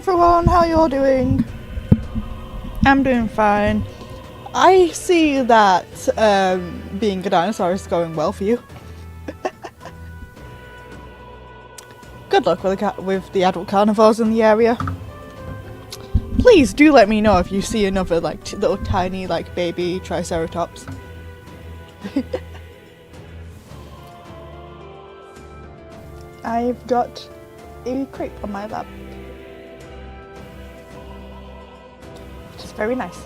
everyone, how you're doing? I'm doing fine. I see that being a dinosaur is going well for you. Good luck with the adult carnivores in the area. Please do let me know if you see another like little tiny like baby triceratops. I've got a crepe on my lap, which is very nice.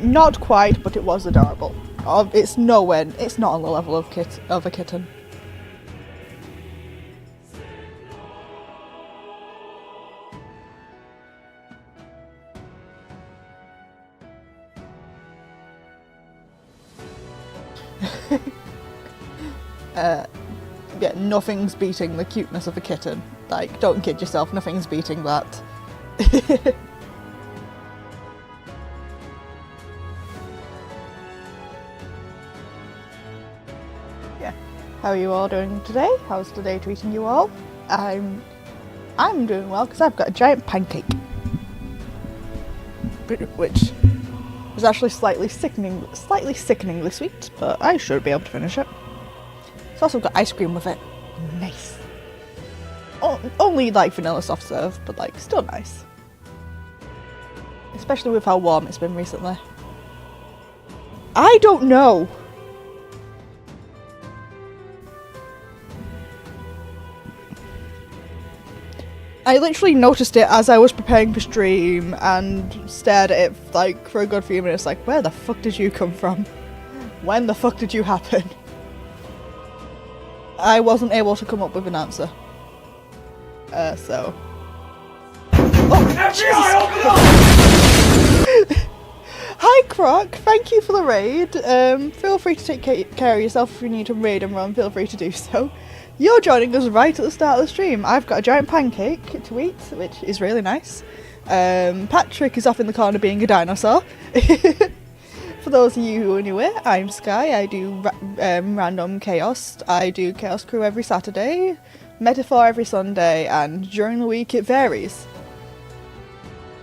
Not quite, but it was adorable. It's nowhere. It's not on the level of a kitten. Yeah, nothing's beating the cuteness of a kitten. Like, don't kid yourself, nothing's beating that. Yeah. How are you all doing today? How's today treating you all? I'm doing well because I've got a giant pancake, which is actually slightly sickeningly sweet, but I should be able to finish it. It's also got ice cream with it. Nice. Only like vanilla soft serve, but like still nice. Especially with how warm it's been recently. I don't know. I literally noticed it as I was preparing for stream and stared at it like for a good few minutes like, where the fuck did you come from? When the fuck did you happen? I wasn't able to come up with an answer. So... Oh, Jesus! Hi Croc, thank you for the raid. Feel free to take care of yourself if you need to raid and run, feel free to do so. You're joining us right at the start of the stream. I've got a giant pancake to eat, which is really nice. Patrick is off in the corner being a dinosaur. For those of you who are newer, I'm Sky. I do random chaos. I do Chaos Crew every Saturday, Metaphor every Sunday, and during the week it varies.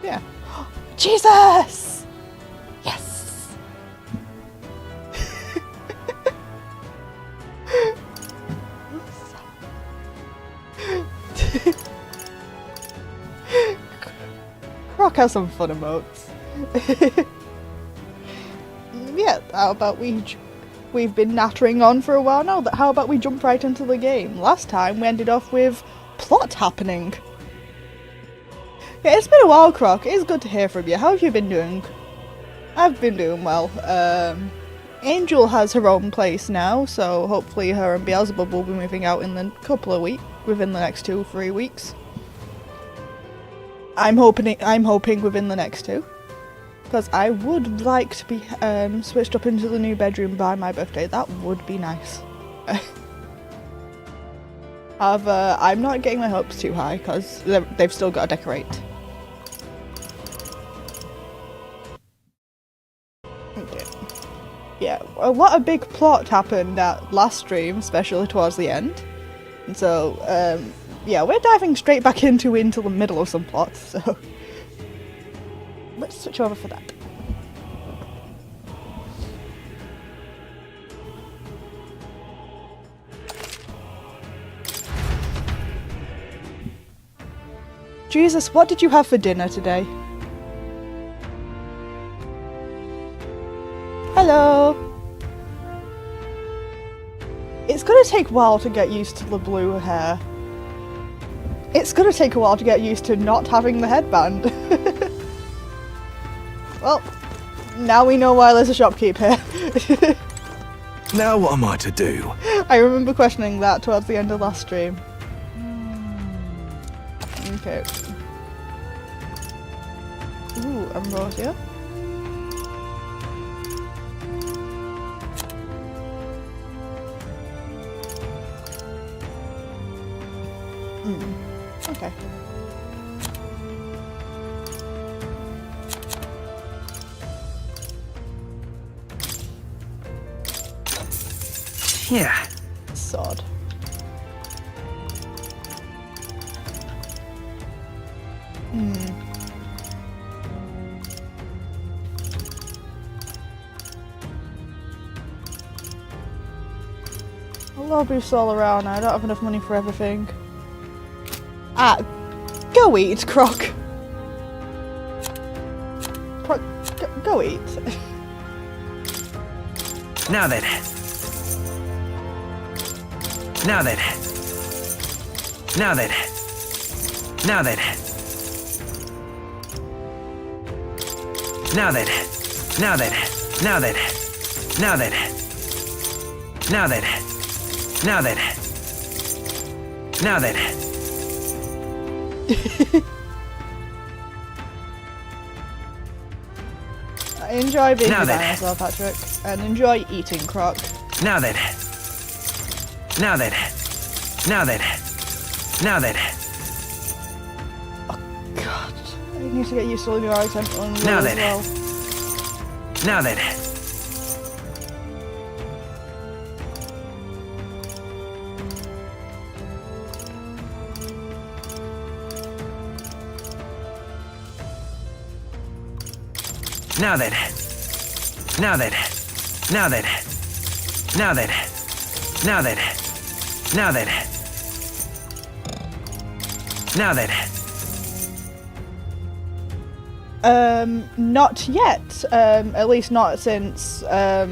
Yeah. Jesus! Yes! Croc has some fun emotes. Yeah, how about we've been nattering on for a while now, how about we jump right into the game? Last time we ended off with plot happening. Yeah, it's been a while, Croc. It's good to hear from you. How have you been doing? I've been doing well. Angel has her own place now, so hopefully her and Beelzebub will be moving out in the couple of weeks, within the next 2-3 weeks. I'm hoping within the next 2. Because I would like to be switched up into the new bedroom by my birthday. That would be nice. However, I'm not getting my hopes too high because they've still got to decorate. Okay. Yeah, what a big plot happened at last stream, especially towards the end. And so, yeah, we're diving straight back into the middle of some plots, so... Let's switch over for that. Jesus, what did you have for dinner today? Hello! It's gonna take a while to get used to the blue hair. It's gonna take a while to get used to not having the headband. Well, now we know why there's a shopkeep here. Now what am I to do? I remember questioning that towards the end of last stream. Okay. Ooh, ambrosia. Okay. Yeah. Sod. I'll boost all around. I don't have enough money for everything. Ah, go eat, Croc. Croc, go eat. Now then. Now then. Now then. Now then. Now then. Now then. Now then. Now then. Now then. Now then. Now then. I enjoy being Now a then. dinosaur, Patrick, and enjoy eating, Croc. Now then. Now then. Now then. Now then. God, I need to get used to your accent on Now as then. well. Now then. Now then. Now then. Now then. Now then. Now then. Now then. Now then. Not yet. At least not since, I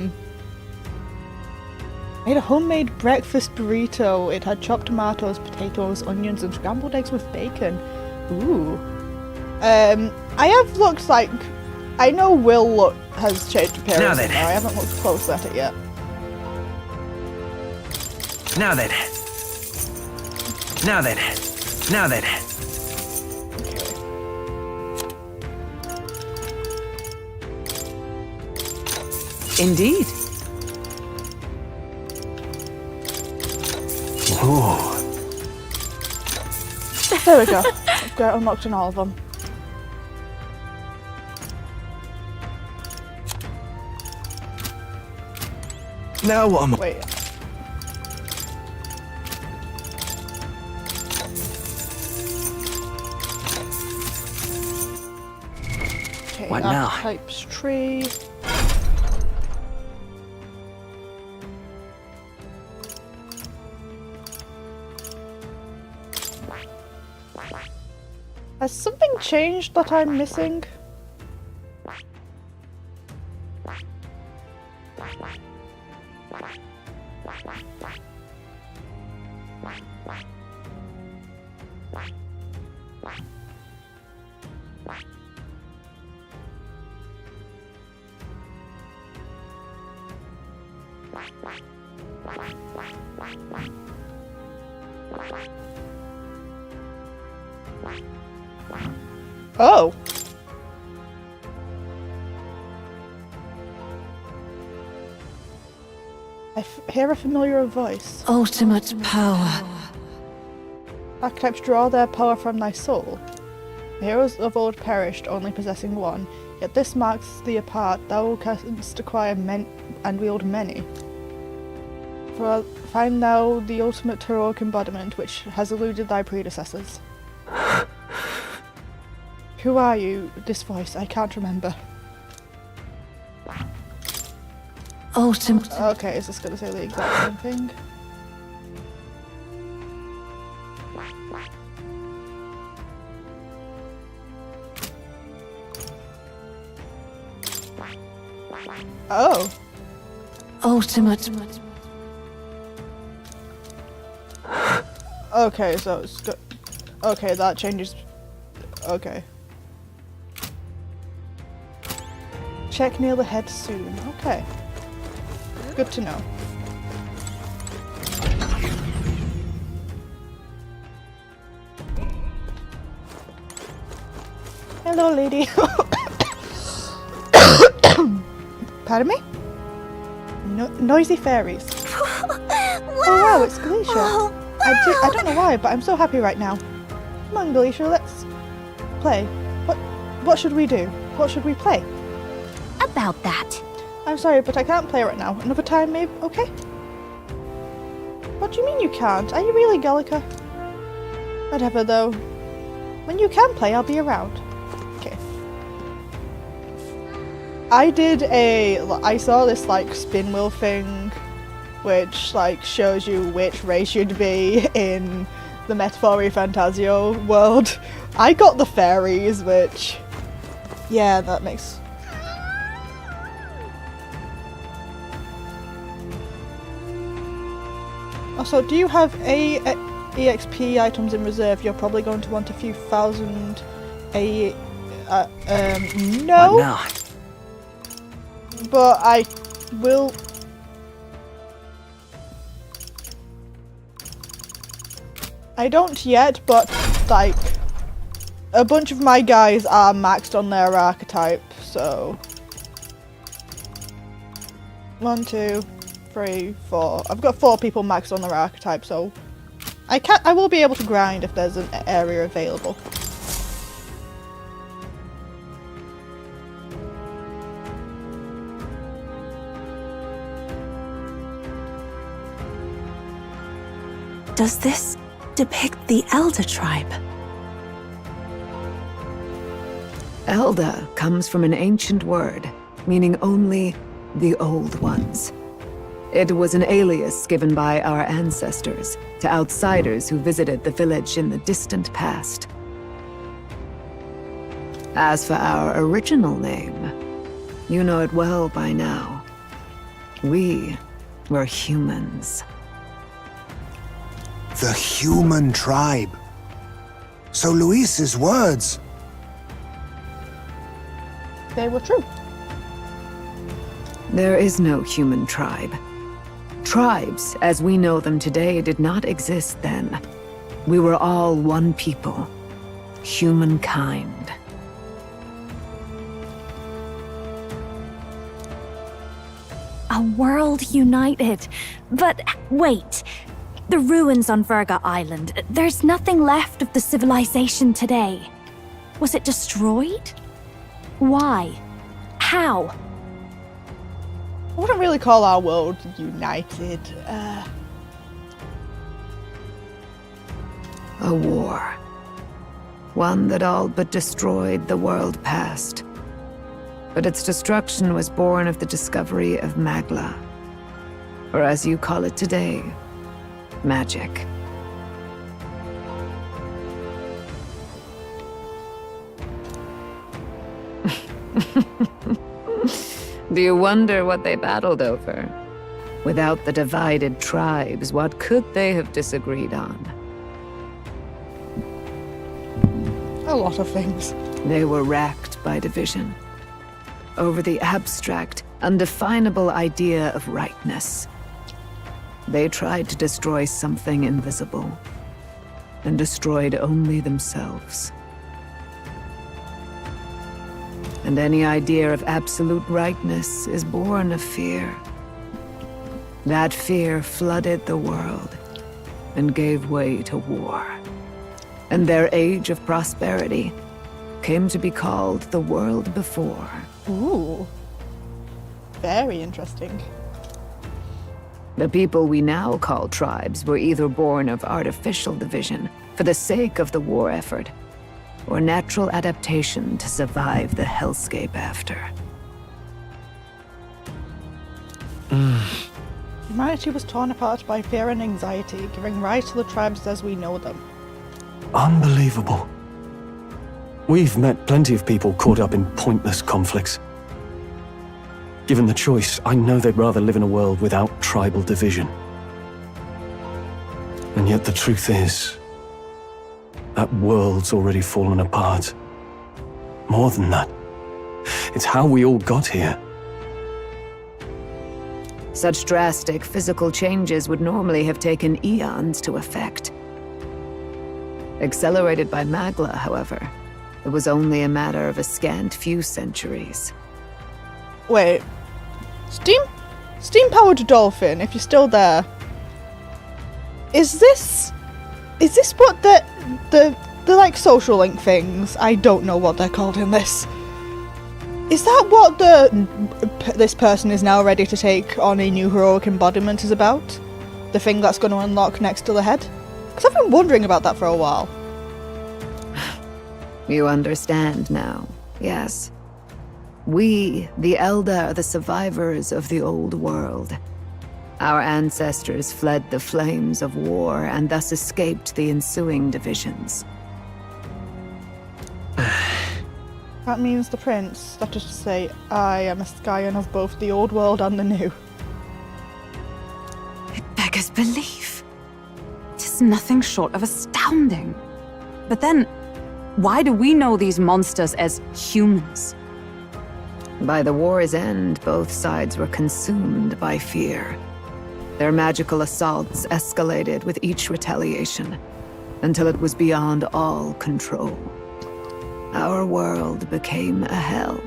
made a homemade breakfast burrito. It had chopped tomatoes, potatoes, onions, and scrambled eggs with bacon. Ooh. I have looked like... I know Will has changed appearance Now then. now. I haven't looked close at it yet. Now then. Now then. Now then. Okay. Indeed. Ooh. There we go. I've got unlocked in all of them. Now what am I? Wait. Okay, What now? archetypes tree. Has something changed that I'm missing? Oh. I hear a familiar voice. Ultimate power. Archetypes draw their power from thy soul. The heroes of old perished, only possessing one. Yet this marks thee apart. Thou canst acquire and wield many. For find thou the ultimate heroic embodiment which has eluded thy predecessors. Who are you? This voice, I can't remember. Ultimate. Okay, is this going to say the exact same thing? Oh. Ultimate. Okay, so it's good. Okay, that changes. Okay. Check near the head soon. Okay. Good to know. Hello, lady. Pardon me? Noisy fairies. Oh wow, it's Glacier. I don't know why, but I'm so happy right now. Come on, Galicia, let's play. What should we do? What should we play? About that. I'm sorry, but I can't play right now. Another time, maybe? Okay? What do you mean you can't? Are you really, Gallica? Whatever, though. When you can play, I'll be around. Okay. I saw this, like, spin wheel thing, which, like, shows you which race you'd be in the Metaphor ReFantazio world. I got the fairies, which... Yeah, that makes... Also, do you have EXP items in reserve? You're probably going to want a few thousand no. What now? But I will... I don't yet, but, like, a bunch of my guys are maxed on their archetype, so... 1, 2, 3, 4. I've got 4 people maxed on their archetype, so... I will be able to grind if there's an area available. Does this depict the Elda tribe? Elda comes from an ancient word, meaning only the old ones. It was an alias given by our ancestors to outsiders who visited the village in the distant past. As for our original name, you know it well by now. We were humans. The human tribe. So Luis's words... They were true. There is no human tribe. Tribes, as we know them today, did not exist then. We were all one people. Humankind. A world united. But wait. The ruins on Virga Island. There's nothing left of the civilization today. Was it destroyed? Why? How? I wouldn't really call our world united. A war. One that all but destroyed the world past. But its destruction was born of the discovery of Magla. Or as you call it today, magic. Do you wonder what they battled over? Without the divided tribes, what could they have disagreed on? A lot of things. They were racked by division. Over the abstract, undefinable idea of rightness. They tried to destroy something invisible, and destroyed only themselves. And any idea of absolute rightness is born of fear. That fear flooded the world, and gave way to war. And their age of prosperity came to be called the world before. Ooh. Very interesting. The people we now call tribes were either born of artificial division for the sake of the war effort, or natural adaptation to survive the hellscape after. Humanity was torn apart by fear and anxiety, giving rise to the tribes as we know them. Unbelievable. We've met plenty of people caught up in pointless conflicts. Given the choice, I know they'd rather live in a world without tribal division. And yet the truth is, that world's already fallen apart. More than that, it's how we all got here. Such drastic physical changes would normally have taken eons to effect. Accelerated by Magla, however, it was only a matter of a scant few centuries. Wait. Steam-powered dolphin, if you're still there. Is this what the the like social link things. I don't know what they're called in this. Is that what this person is now ready to take on a new heroic embodiment is about? The thing that's going to unlock next to the head? Because I've been wondering about that for a while. You understand now, yes. We, the Elda, are the survivors of the old world. Our ancestors fled the flames of war and thus escaped the ensuing divisions. That means the prince, that is to say, I am a scion of both the old world and the new. It beggars belief. It is nothing short of astounding. But then, why do we know these monsters as humans? By the war's end, both sides were consumed by fear. Their magical assaults escalated with each retaliation, until it was beyond all control. Our world became a hell.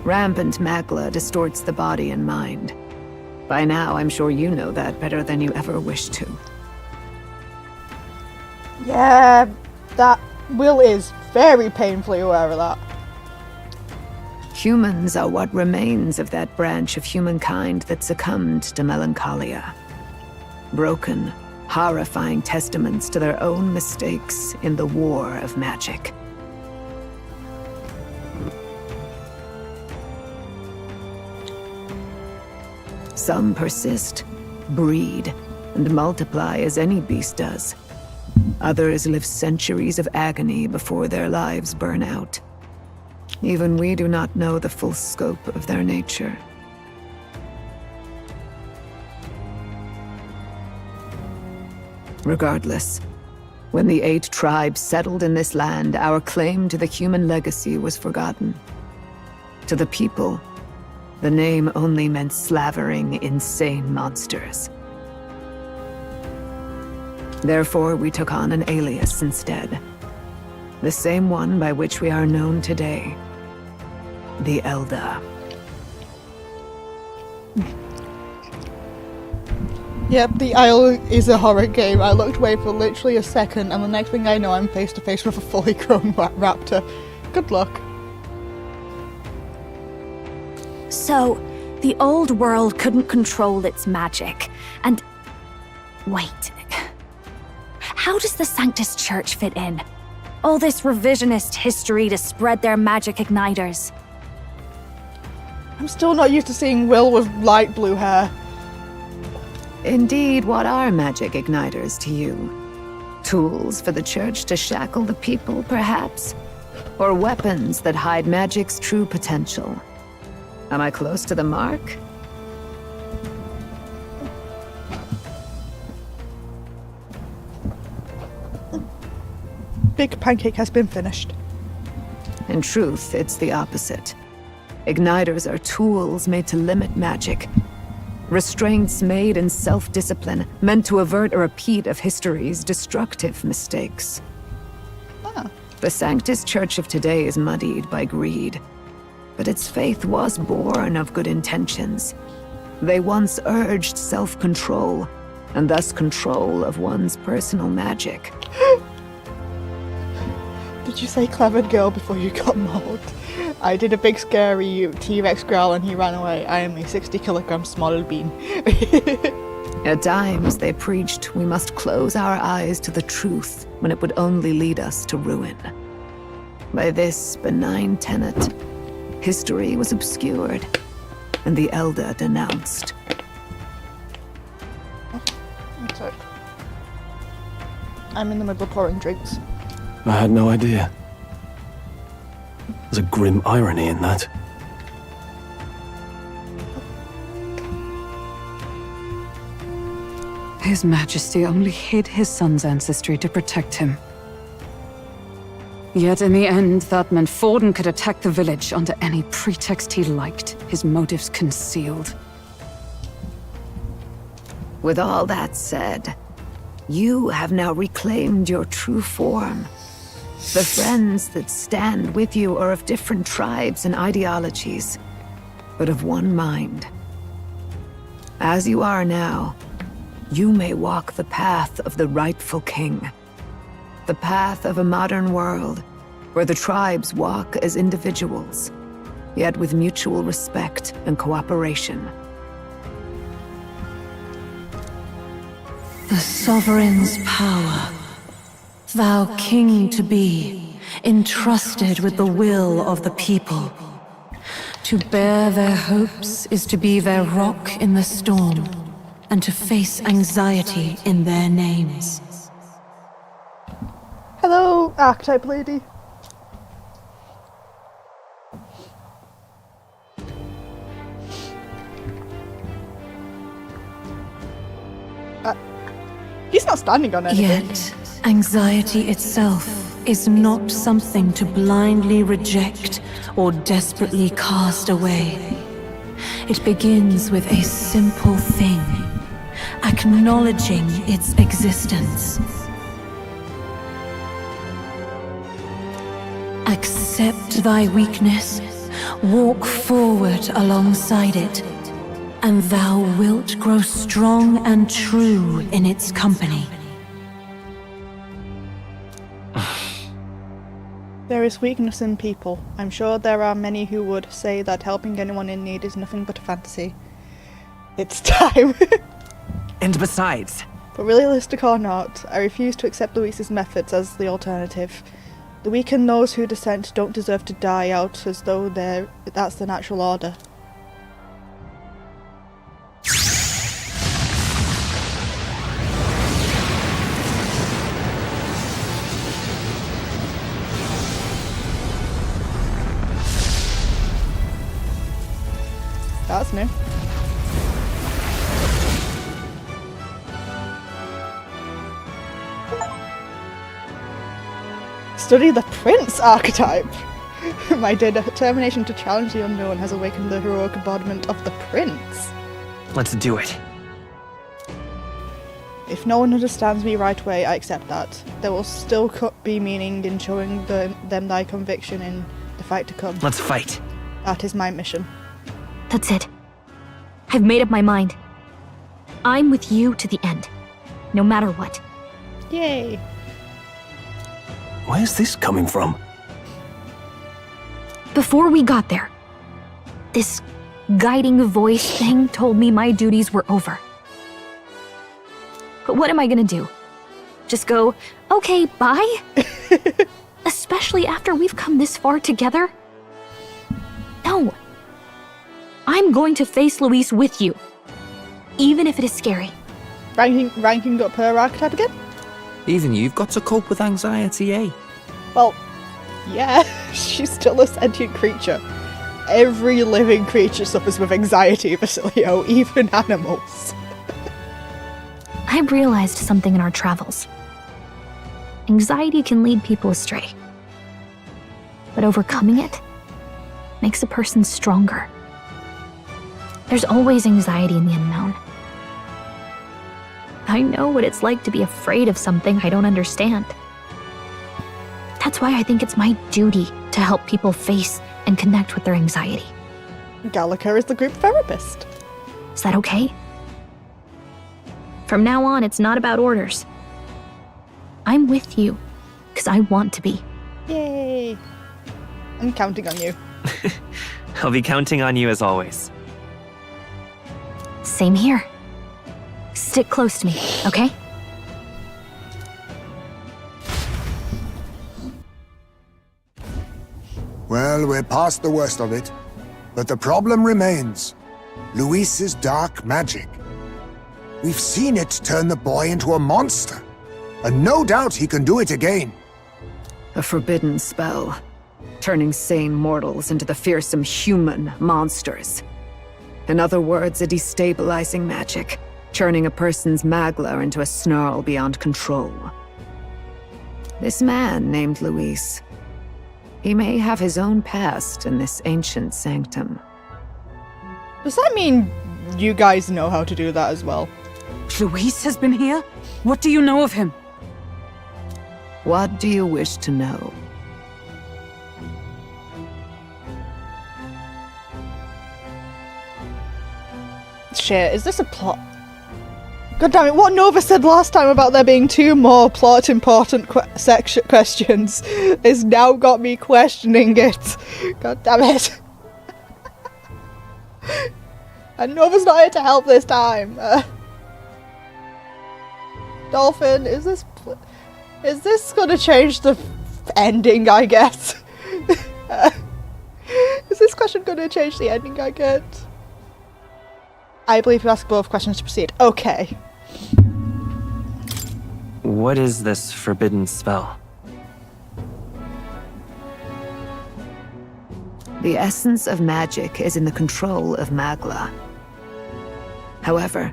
Rampant magla distorts the body and mind. By now, I'm sure you know that better than you ever wished to. Yeah, that Will is very painfully aware of that. Humans are what remains of that branch of humankind that succumbed to melancholia. Broken, horrifying testaments to their own mistakes in the war of magic. Some persist, breed, and multiply as any beast does. Others live centuries of agony before their lives burn out. Even we do not know the full scope of their nature. Regardless, when the 8 tribes settled in this land, our claim to the human legacy was forgotten. To the people, the name only meant slavering, insane monsters. Therefore, we took on an alias instead. The same one by which we are known today. The Elda. Yep, the Isle is a horror game. I looked away for literally a second, and the next thing I know, I'm face to face with a fully grown raptor. Good luck. So, the old world couldn't control its magic, and... Wait. How does the Sanctus Church fit in? All this revisionist history to spread their magic igniters. I'm still not used to seeing Will with light blue hair. Indeed, what are magic igniters to you? Tools for the church to shackle the people, perhaps? Or weapons that hide magic's true potential? Am I close to the mark? Big pancake has been finished. In truth, it's the opposite. Igniters are tools made to limit magic. Restraints made in self-discipline, meant to avert a repeat of history's destructive mistakes. The Sanctus Church of today is muddied by greed, but its faith was born of good intentions. They once urged self-control, and thus control of one's personal magic. Did you say clever girl before you got mauled? I did a big scary T-Rex growl and he ran away. I am a 60-kilogram small bean. At times, they preached we must close our eyes to the truth when it would only lead us to ruin. By this benign tenet, history was obscured, and the Elda denounced. What's up? I'm in the middle of pouring drinks. I had no idea. There's a grim irony in that. His Majesty only hid his son's ancestry to protect him. Yet in the end, that meant Forden could attack the village under any pretext he liked, his motives concealed. With all that said, you have now reclaimed your true form. The friends that stand with you are of different tribes and ideologies, but of one mind. As you are now, you may walk the path of the rightful king, The path of a modern world, where the tribes walk as individuals, yet with mutual respect and cooperation. The sovereign's power, thou king to be, entrusted with the will of the people. To bear their hopes is to be their rock in the storm, and to face anxiety in their names. Hello, archetype lady. He's not standing on anything. Yet, anxiety itself is not something to blindly reject or desperately cast away. It begins with a simple thing, acknowledging its existence. Accept thy weakness, walk forward alongside it, and thou wilt grow strong and true in its company. There is weakness in people. I'm sure there are many who would say that helping anyone in need is nothing but a fantasy. It's time. And besides, But realistic or not, I refuse to accept Luis's methods as the alternative. The weak and those who dissent don't deserve to die out as though that's the natural order. That's new. Study the Prince archetype! My determination to challenge the unknown has awakened the heroic embodiment of the Prince. let's do it. If no one understands me right away, I accept that. There will still be meaning in showing them thy conviction in the fight to come. Let's fight. That is my mission. That's it. I've made up my mind. I'm with you to the end, no matter what. Yay! Where's this coming from? Before we got there, this guiding voice thing told me my duties were over. But what am I gonna do? Just go, okay, bye? Especially after we've come this far together? No. I'm going to face Luis with you, even if it is scary. Ranking up her archetype again? Even you've got to cope with anxiety, eh? Well, yeah, she's still a sentient creature. Every living creature suffers with anxiety, Basilio, even animals. I realized something in our travels. Anxiety can lead people astray. But overcoming it makes a person stronger. There's always anxiety in the unknown. I know what it's like to be afraid of something I don't understand. That's why I think it's my duty to help people face and connect with their anxiety. Gallica is the group therapist. Is that okay? From now on, it's not about orders. I'm with you, because I want to be. Yay! I'm counting on you. I'll be counting on you as always. Same here. Stick close to me, okay? Well, we're past the worst of it. But the problem remains. Luis's dark magic. We've seen it turn the boy into a monster. And no doubt he can do it again. A forbidden spell, turning sane mortals into the fearsome human monsters. In other words, a destabilizing magic, turning a person's magla into a snarl beyond control. This man named Luis, he may have his own past in this ancient sanctum. Does that mean you guys know how to do that as well? Luis has been here? What do you know of him? What do you wish to know? Shit, is this a plot? God damn it, what Nova said last time about there being 2 more plot important questions has now got me questioning it. God damn it. And Nova's not here to help this time. Dolphin, is this gonna change the ending, I guess? Is this question gonna change the ending I get? I believe you ask both questions to proceed. Okay. What is this forbidden spell? The essence of magic is in the control of Magla. However,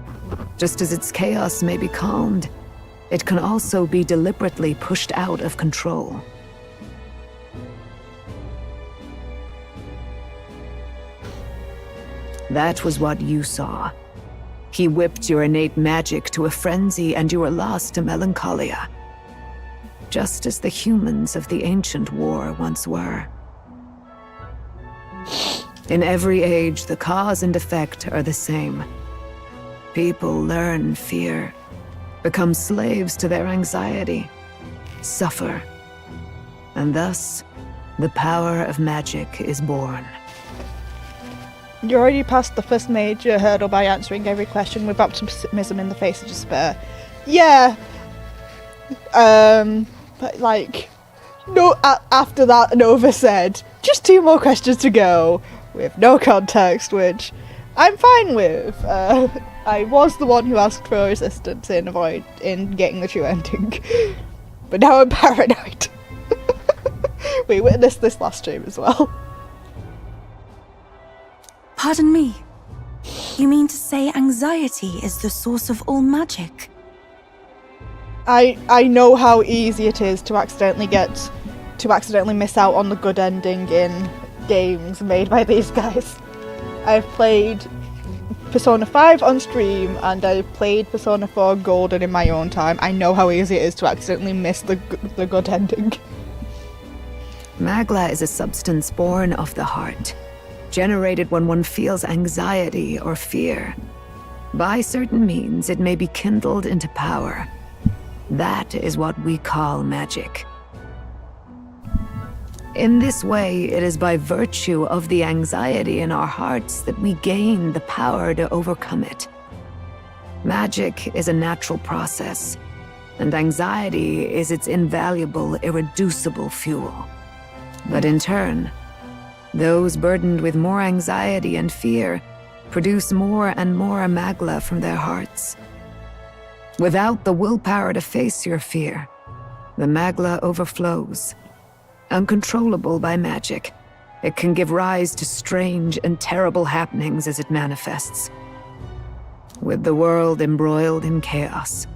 just as its chaos may be calmed, it can also be deliberately pushed out of control. That was what you saw. He whipped your innate magic to a frenzy and you were lost to melancholia. Just as the humans of the ancient war once were. In every age, the cause and effect are the same. People learn fear, become slaves to their anxiety, suffer, and thus, the power of magic is born. You already passed the first major hurdle by answering every question with optimism in the face of despair. Yeah. But like, no. After that, Nova said, just 2 more questions to go, with no context, which I'm fine with. I was the one who asked for assistance in getting the true ending, but now I'm paranoid. We witnessed this last stream as well. Pardon me. You mean to say anxiety is the source of all magic? I know how easy it is to accidentally miss out on the good ending in games made by these guys. I've played Persona 5 on stream and I've played Persona 4 Golden in my own time. I know how easy it is to accidentally miss the good ending. Magla is a substance born of the heart, generated when one feels anxiety or fear. By certain means, it may be kindled into power. That is what we call magic. In this way, it is by virtue of the anxiety in our hearts that we gain the power to overcome it. Magic is a natural process, and anxiety is its invaluable, irreducible fuel. But in turn, those burdened with more anxiety and fear produce more and more Magla from their hearts. Without the willpower to face your fear, the Magla overflows. Uncontrollable by magic, it can give rise to strange and terrible happenings as it manifests. With the world embroiled in chaos,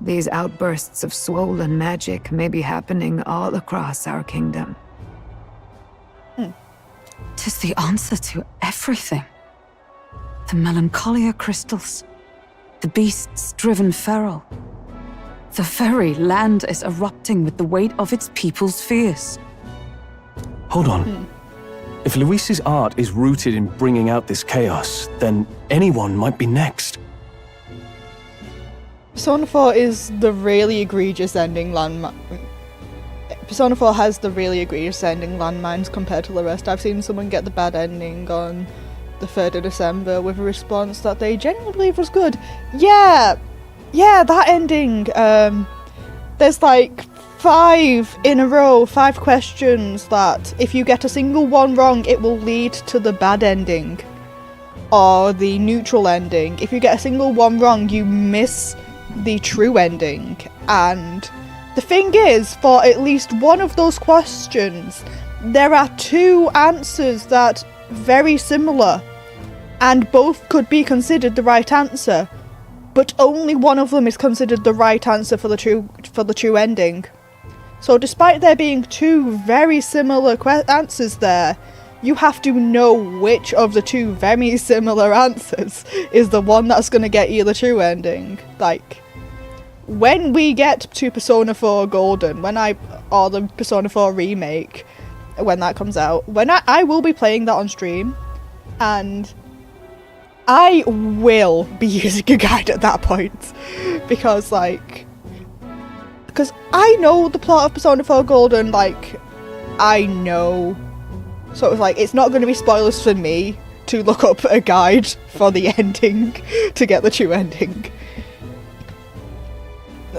these outbursts of swollen magic may be happening all across our kingdom. 'Tis the answer to everything. The melancholia crystals, the beasts driven feral. The very land is erupting with the weight of its people's fears. Hold on. If Luis's art is rooted in bringing out this chaos, then anyone might be next. Persona 4 is the really egregious ending landmine. Persona 4 has the really egregious ending landmines compared to the rest. I've seen someone get the bad ending on the 3rd of December with a response that they genuinely believe was good. Yeah, that ending. There's like 5 in a row, 5 questions that if you get a single one wrong, it will lead to the bad ending or the neutral ending. If you get a single one wrong, you miss the true ending. And the thing is, for at least one of those questions, there are 2 answers that are very similar, and both could be considered the right answer, but only one of them is considered the right answer for the true ending. So despite there being 2 very similar answers there, you have to know which of the 2 very similar answers is the one that's going to get you the true ending. Like, when we get to Persona 4 Golden, or the Persona 4 remake, when that comes out, I will be playing that on stream, and I will be using a guide at that point. Because, like... Because I know the plot of Persona 4 Golden, like... I know. So it was like, it's not going to be spoilers for me to look up a guide for the ending to get the true ending.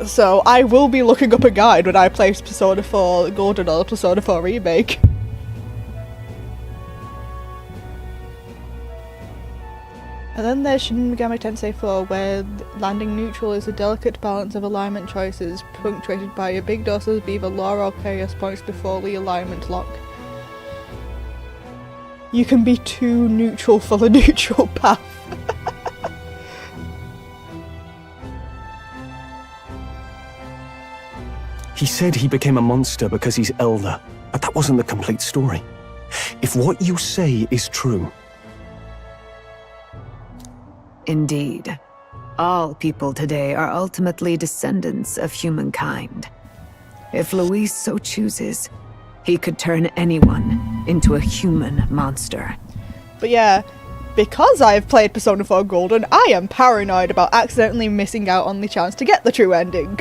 So I will be looking up a guide when I play Persona 4 Golden or Persona 4 Remake. And then there's Shin Megami Tensei 4, where landing neutral is a delicate balance of alignment choices, punctuated by a big dose of either law or chaos points before the alignment lock. You can be too neutral for the neutral path. He said he became a monster because he's Elda, but that wasn't the complete story. If what you say is true... Indeed. All people today are ultimately descendants of humankind. If Luis so chooses, he could turn anyone into a human monster. But yeah, because I've played Persona 4 Golden, I am paranoid about accidentally missing out on the chance to get the true ending.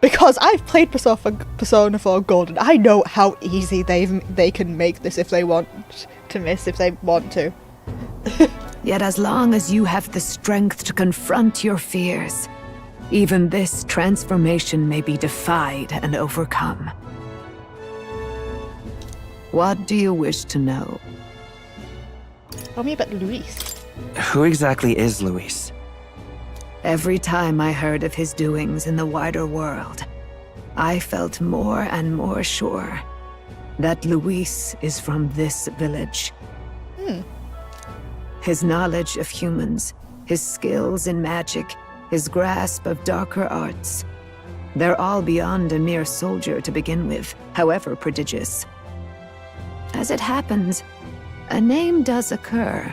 Because I've played Persona 4 Golden, I know how easy they can make this if they want to miss, if they want to. Yet as long as you have the strength to confront your fears, even this transformation may be defied and overcome. What do you wish to know? Tell me about Luis. Who exactly is Luis? Every time I heard of his doings in the wider world, I felt more and more sure that Luis is from this village. His knowledge of humans, his skills in magic, his grasp of darker arts, they're all beyond a mere soldier to begin with, however prodigious. As it happens, a name does occur.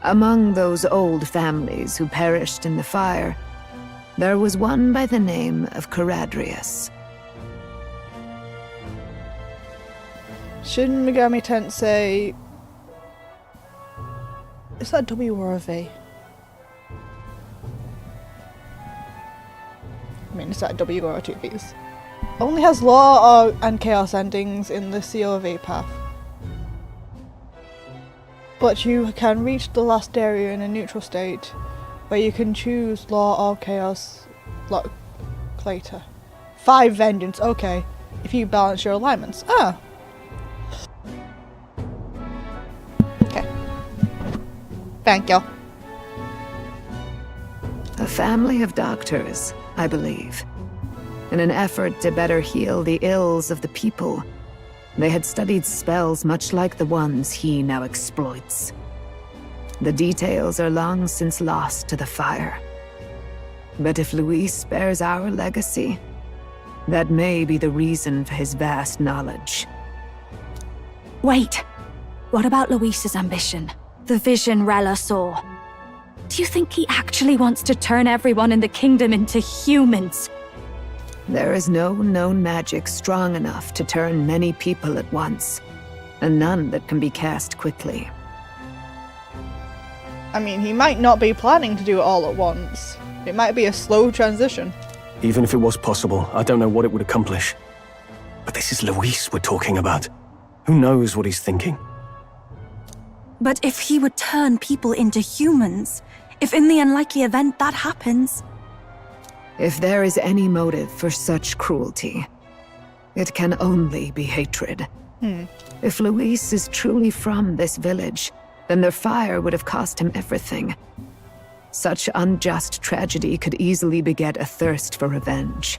Among those old families who perished in the fire, there was one by the name of Caradrius. Shin Megami Tensei... Is that W or a V? I mean, is that a W or a 2 Vs? Only has law and chaos endings in the COV path. But you can reach the last area in a neutral state, where you can choose law or chaos later. 5 vengeance, okay. If you balance your alignments. Ah! Okay. Thank you. A family of doctors, I believe. In an effort to better heal the ills of the people, they had studied spells much like the ones he now exploits. The details are long since lost to the fire. But if Luis bears our legacy, that may be the reason for his vast knowledge. Wait. What about Luis's ambition? The vision Rella saw? Do you think he actually wants to turn everyone in the kingdom into humans? There is no known magic strong enough to turn many people at once, and none that can be cast quickly. I mean, he might not be planning to do it all at once. It might be a slow transition. Even if it was possible, I don't know what it would accomplish. But this is Luis we're talking about. Who knows what he's thinking? But if he would turn people into humans, if in the unlikely event that happens... If there is any motive for such cruelty, it can only be hatred. If Luis is truly from this village, then their fire would have cost him everything. Such unjust tragedy could easily beget a thirst for revenge.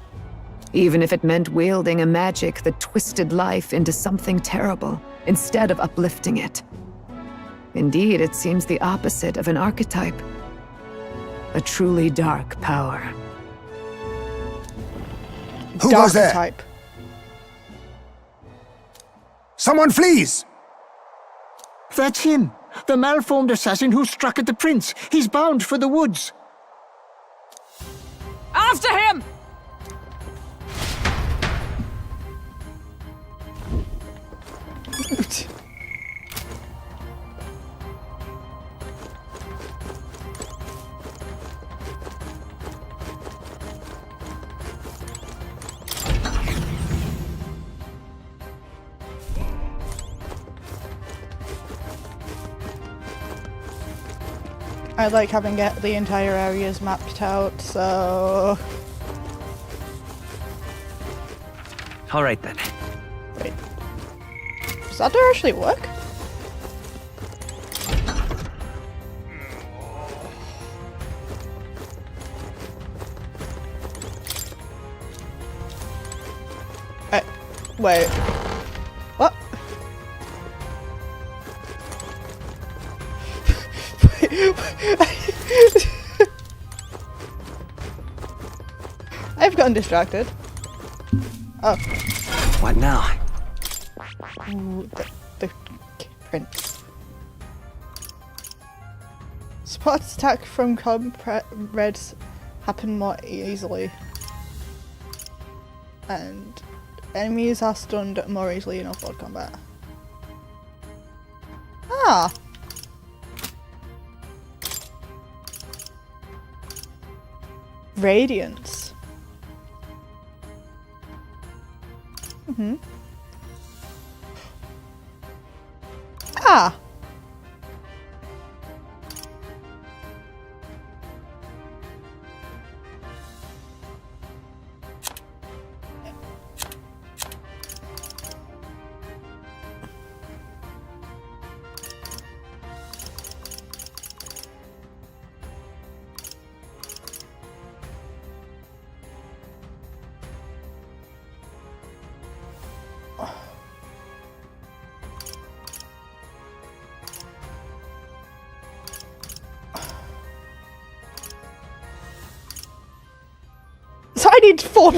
Even if it meant wielding a magic that twisted life into something terrible, instead of uplifting it. Indeed, it seems the opposite of an archetype. A truly dark power. Who goes there? Type. Someone flees! That's him! The malformed assassin who struck at the prince! He's bound for the woods! After him! I like having the entire areas mapped out, so... Alright then. Wait. Does that door actually work? Wait. What? I've gotten distracted. Oh. What now? Ooh, the prince. Spots attack from reds happen more easily. And enemies are stunned more easily in offload combat. Ah! Radiance. Mm-hmm. Ah! So I need 4.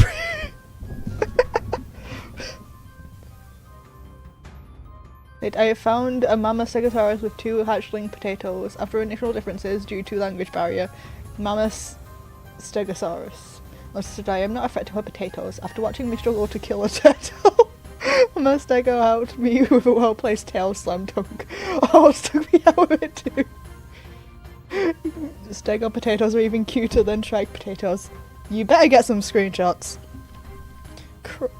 Wait, I found a Mama Stegosaurus with 2 hatchling potatoes. After initial differences due to language barrier, Mama Stegosaurus wants to die. I'm not affected by potatoes. After watching me struggle to kill a turtle, Mama Stego helped me with a well-placed tail slam dunk. Oh, it took me out of it too. Stego potatoes are even cuter than Shrike potatoes. You better get some screenshots.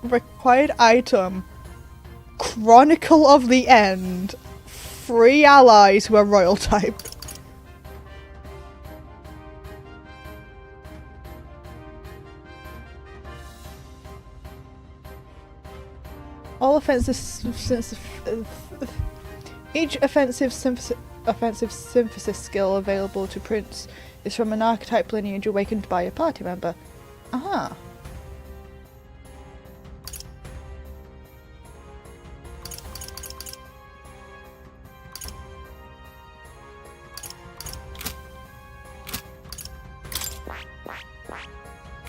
Required item. Chronicle of the End. 3 allies who are royal type. All offensive each offensive synthesis skill available to Prince is from an archetype lineage awakened by a party member. Aha.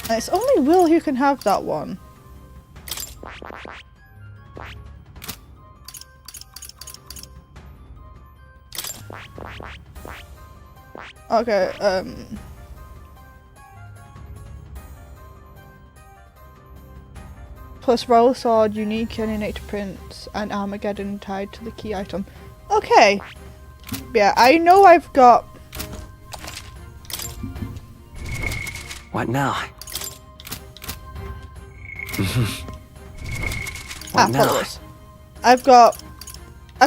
And it's only Will who can have that one. Okay, plus Royal Sword, unique and innate to Prince, and Armageddon tied to the key item. Okay. Yeah, I know I've got... What now? What now? Followers. I've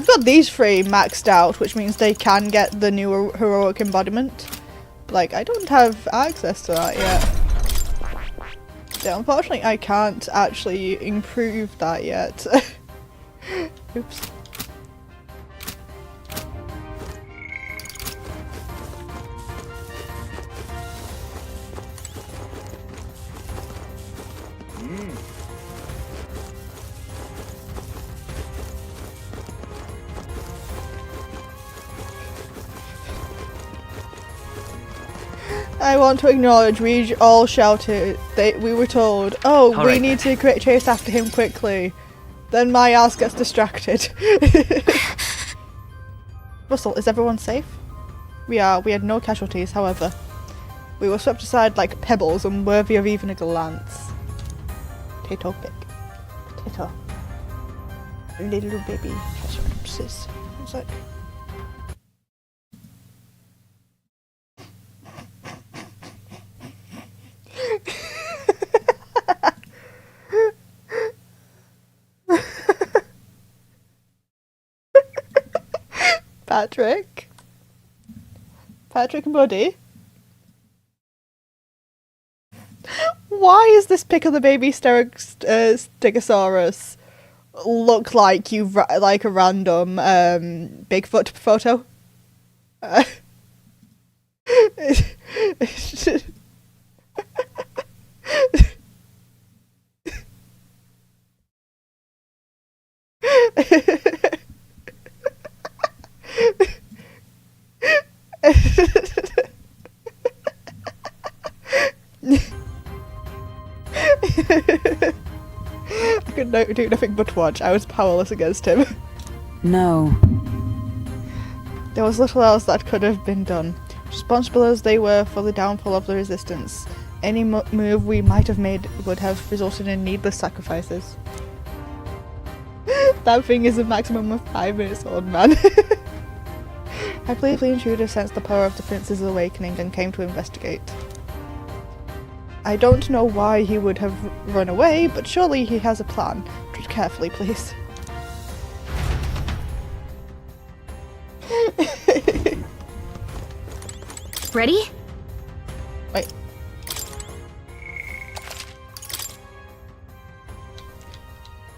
got these 3 maxed out, which means they can get the new heroic embodiment. Like, I don't have access to that yet. Yeah, unfortunately, I can't actually improve that yet. Oops. I want to acknowledge we all shouted. We were told, oh, all we right, need to chase after him quickly. Then my ass gets distracted. Russell, is everyone safe? We are. We had no casualties, however. We were swept aside like pebbles, unworthy of even a glance. Potato big. Potato. Little baby casualties. It's like... Patrick? Patrick and Buddy. Why is this pic of the baby Stegosaurus look like like a random Bigfoot photo? I could do nothing but watch. I was powerless against him. No. There was little else that could have been done. Responsible as they were for the downfall of the resistance, any move we might have made would have resulted in needless sacrifices. That thing is a maximum of 5 minutes old, man. I believe the intruder sensed the power of the prince's awakening and came to investigate. I don't know why he would have run away, but surely he has a plan. Tread carefully, please. Ready? Wait.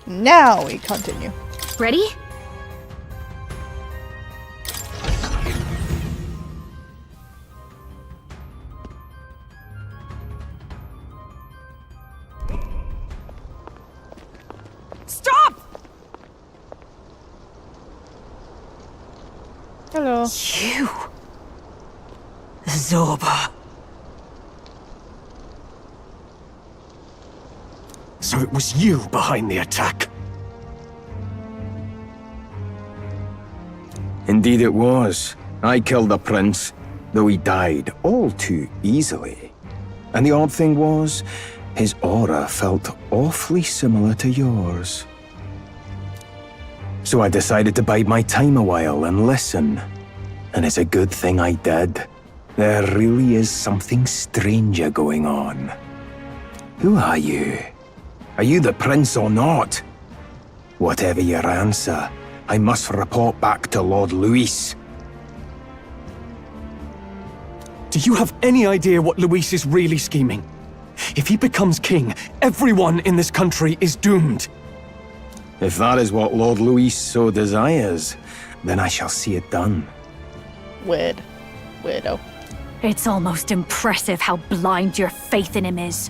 Now we continue. Ready? Stop! Hello. You. Zorba. So it was you behind the attack? Indeed it was. I killed the prince, though he died all too easily. And the odd thing was, his aura felt awfully similar to yours. So I decided to bide my time a while and listen. And it's a good thing I did. There really is something stranger going on. Who are you? Are you the prince or not? Whatever your answer, I must report back to Lord Luis. Do you have any idea what Luis is really scheming? If he becomes king, everyone in this country is doomed. If that is what Lord Luis so desires, then I shall see it done. Weird. Weirdo. It's almost impressive how blind your faith in him is.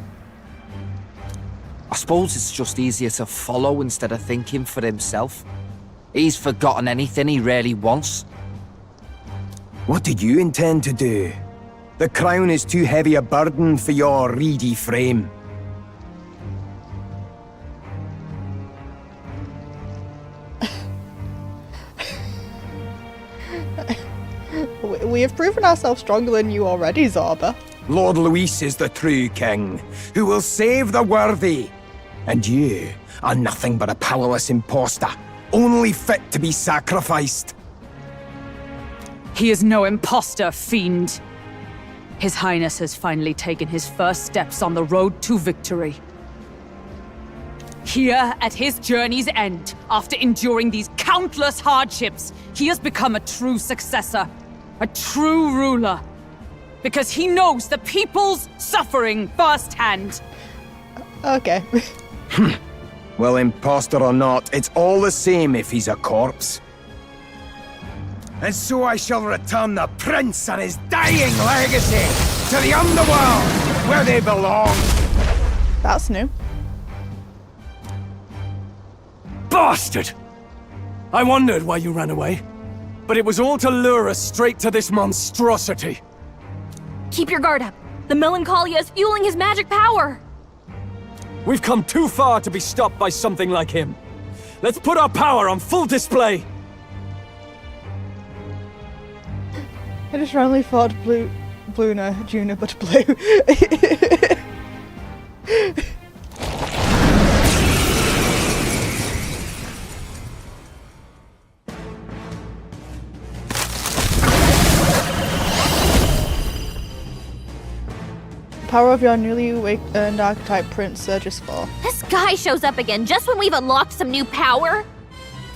I suppose it's just easier to follow instead of thinking for himself. He's forgotten anything he really wants. What did you intend to do? The crown is too heavy a burden for your reedy frame. We have proven ourselves stronger than you already, Zorba. Lord Luis is the true king, who will save the worthy. And you are nothing but a powerless impostor, only fit to be sacrificed. He is no imposter, fiend. His Highness has finally taken his first steps on the road to victory. Here, at his journey's end, after enduring these countless hardships, he has become a true successor, a true ruler. Because he knows the people's suffering firsthand. Okay. Well, impostor or not, it's all the same if he's a corpse. And so I shall return the prince and his dying legacy to the underworld, where they belong. That's new. Bastard! I wondered why you ran away, but it was all to lure us straight to this monstrosity. Keep your guard up. The Melancholia is fueling his magic power. We've come too far to be stopped by something like him. Let's put our power on full display. I just randomly thought Bluna, Juna, but blue. Power of your newly earned archetype prince surges for. This guy shows up again just when we've unlocked some new power.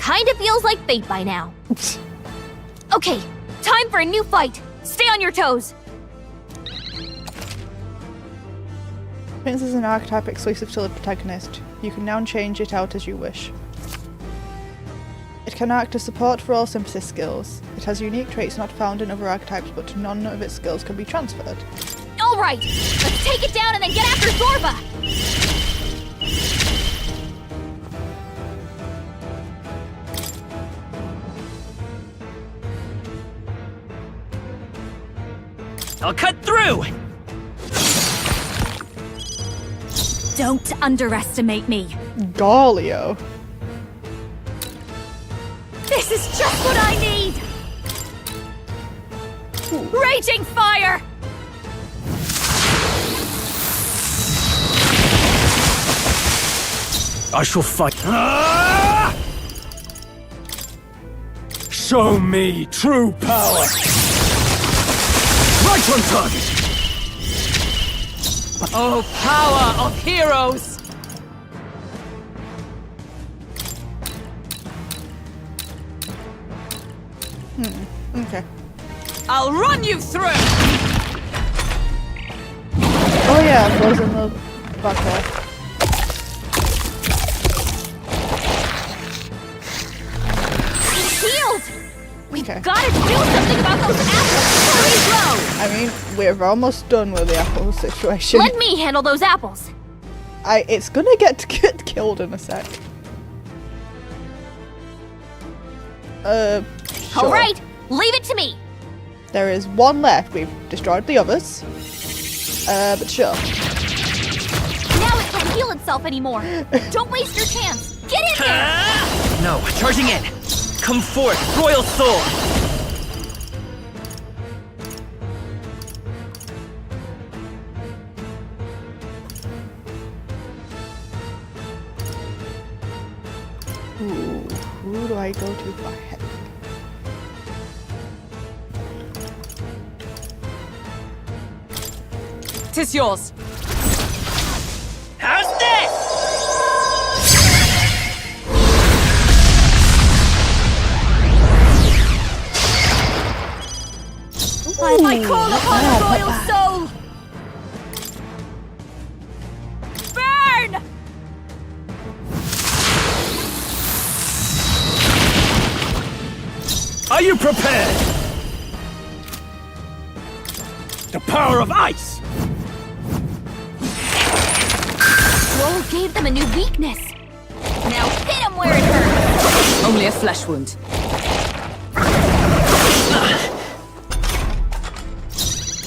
Kinda feels like fate by now. Okay, time for a new fight. Stay on your toes! Prince is an archetype exclusive to the protagonist. You can now change it out as you wish. It can act as support for all synthesis skills. It has unique traits not found in other archetypes, but none of its skills can be transferred. Alright, let's take it down and then get after Zorba! I'll cut through! Don't underestimate me. Galio. This is just what I need! Raging fire! I shall fight. Ah! Show me true power. Right on target. Oh, power of heroes! Okay. I'll run you through! Oh yeah, I was in the back there. Healed! Okay. Gotta do something about those apples before we blow! I mean, we're almost done with the apple situation. Let me handle those apples! It's gonna get killed in a sec. Sure. Alright, leave it to me! There is one left. We've destroyed the others. But sure. Now it can't heal itself anymore! Don't waste your chance! Get in there! No, charging in! Come forth, Royal Soul! Ooh, who do I go to for help? Tis yours. How's this? I call upon the royal soul! Burn! Are you prepared? The power of ice. Roll gave them a new weakness. Now hit him where it hurts! Only a flesh wound.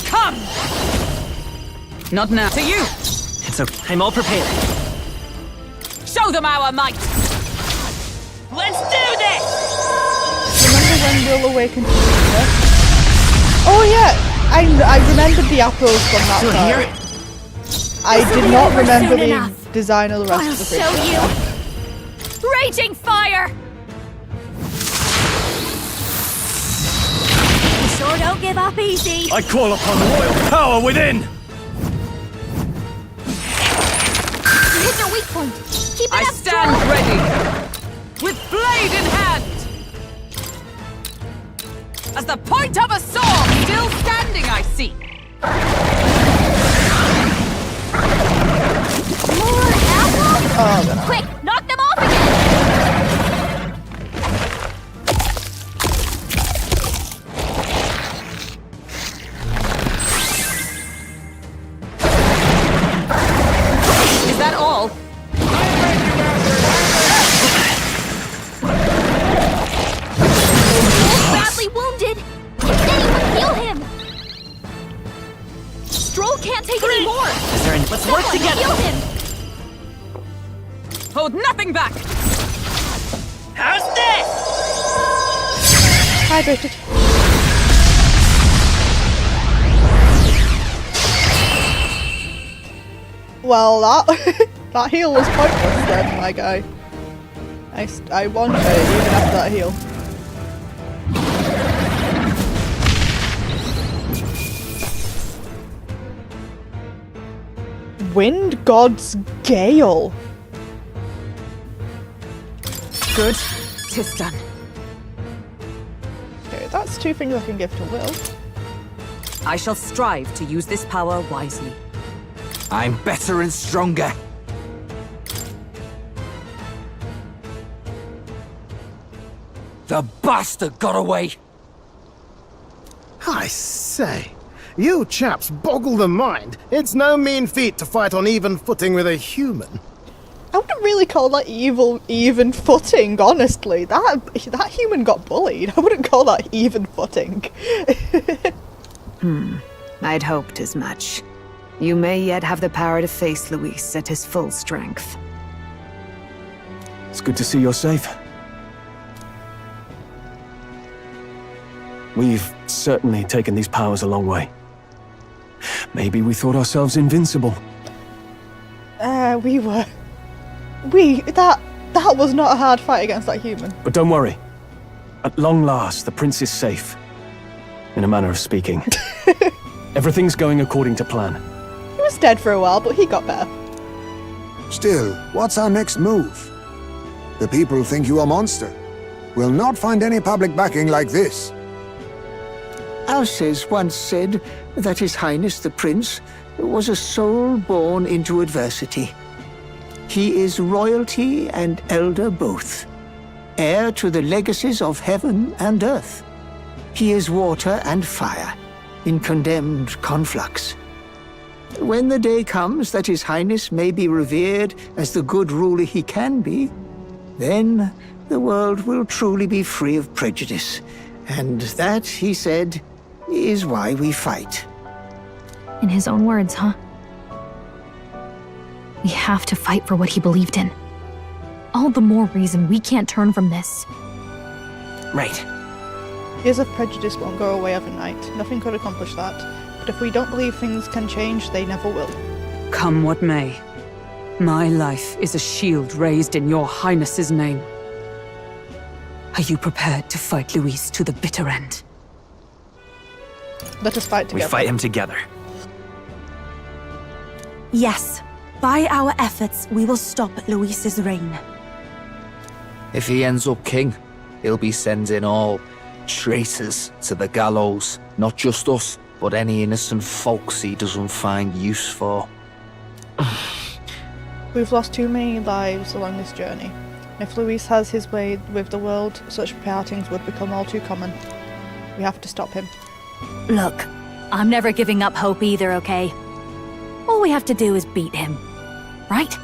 Come! Not now. To you! It's okay. I'm all prepared. Show them our might! Let's do this! Remember when we'll awaken to the Oh yeah! I remembered the apples from that Still part. here? I This'll did be not over remember soon the enough. design of the rest I'll of the show creature. you! Raging fire! You sure don't give up easy! I call upon royal power within. You hit their weak point! Keep it I up stand strong! ready! With blade in hand! As the point of a sword, still standing, I see! More apples? Oh, no. Quick, knock them off again! Is that all? He's badly wounded! Can anyone heal him? Stroll can't take any more! Is there any... Let's work Someone together! heal him! Hold nothing back! How's this? Hydrated. Well, that heal was pointless then, my guy. I one shot it even after that heal. Wind God's Gale. Good. 'Tis done. Okay, that's two things I can give to Will. I shall strive to use this power wisely. I'm better and stronger. The bastard got away! I say, you chaps boggle the mind. It's no mean feat to fight on even footing with a human. I wouldn't really call that even footing, honestly. That human got bullied. I wouldn't call that even footing. I'd hoped as much. You may yet have the power to face Luis at his full strength. It's good to see you're safe. We've certainly taken these powers a long way. Maybe we thought ourselves invincible. We were. That was not a hard fight against that human. But don't worry. At long last, the prince is safe. In a manner of speaking. Everything's going according to plan. He was dead for a while, but he got better. Still, what's our next move? The people think you a monster. We'll not find any public backing like this. Alces once said that His Highness the Prince was a soul born into adversity. He is royalty and elder both, heir to the legacies of heaven and earth. He is water and fire, in condemned conflux. When the day comes that His Highness may be revered as the good ruler he can be, then the world will truly be free of prejudice. And that, he said, is why we fight. In his own words, huh? We have to fight for what he believed in. All the more reason we can't turn from this. Right. Years of prejudice won't go away overnight. Nothing could accomplish that. But if we don't believe things can change, they never will. Come what may. My life is a shield raised in your highness's name. Are you prepared to fight Luis to the bitter end? Let us fight together. We fight him together. Yes. By our efforts, we will stop Luis's reign. If he ends up king, he'll be sending all traitors to the gallows. Not just us, but any innocent folks he doesn't find use for. We've lost too many lives along this journey. If Luis has his way with the world, such partings would become all too common. We have to stop him. Look, I'm never giving up hope either, okay? All we have to do is beat him. Right?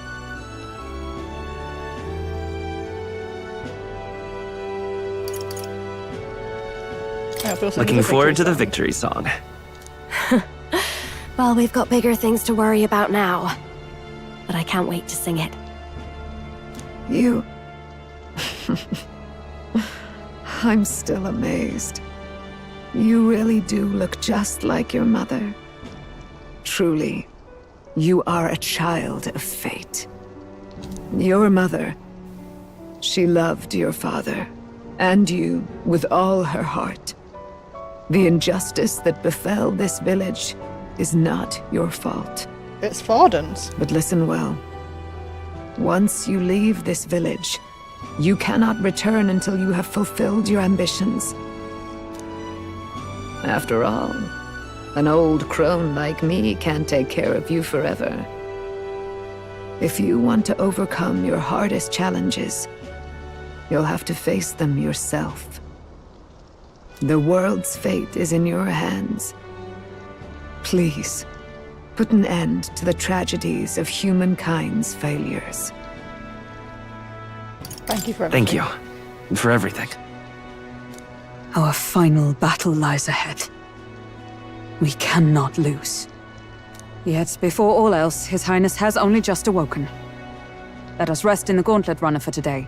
Looking forward to the victory song. Well, we've got bigger things to worry about now. But I can't wait to sing it. You... I'm still amazed. You really do look just like your mother. Truly, you are a child of fate. Your mother, she loved your father, and you with all her heart. The injustice that befell this village is not your fault. It's Forden's. But listen well. Once you leave this village, you cannot return until you have fulfilled your ambitions. After all, an old crone like me can't take care of you forever. If you want to overcome your hardest challenges, you'll have to face them yourself. The world's fate is in your hands. Please, put an end to the tragedies of humankind's failures. Thank you for everything. Thank you. For everything. Our final battle lies ahead. We cannot lose. Yet, before all else, His Highness has only just awoken. Let us rest in the Gauntlet Runner for today,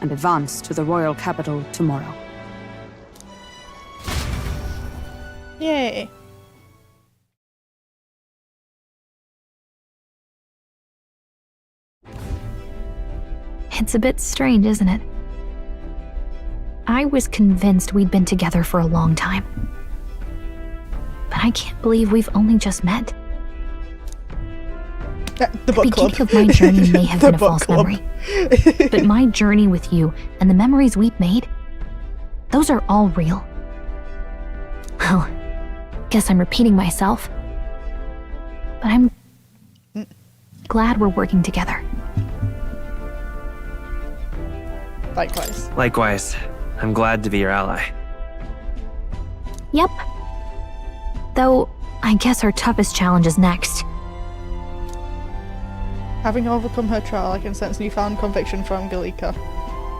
and advance to the royal capital tomorrow. Yay. It's a bit strange, isn't it? I was convinced we'd been together for a long time. But I can't believe we've only just met. The book club. beginning of my journey may have The been a book false club. memory. But my journey with you and the memories we've made, those are all real. Well, Guess I'm repeating myself. But I'm glad we're working together. Likewise. Likewise. I'm glad to be your ally. Yep. Though, I guess our toughest challenge is next. Having overcome her trial, I can sense newfound conviction from Galika,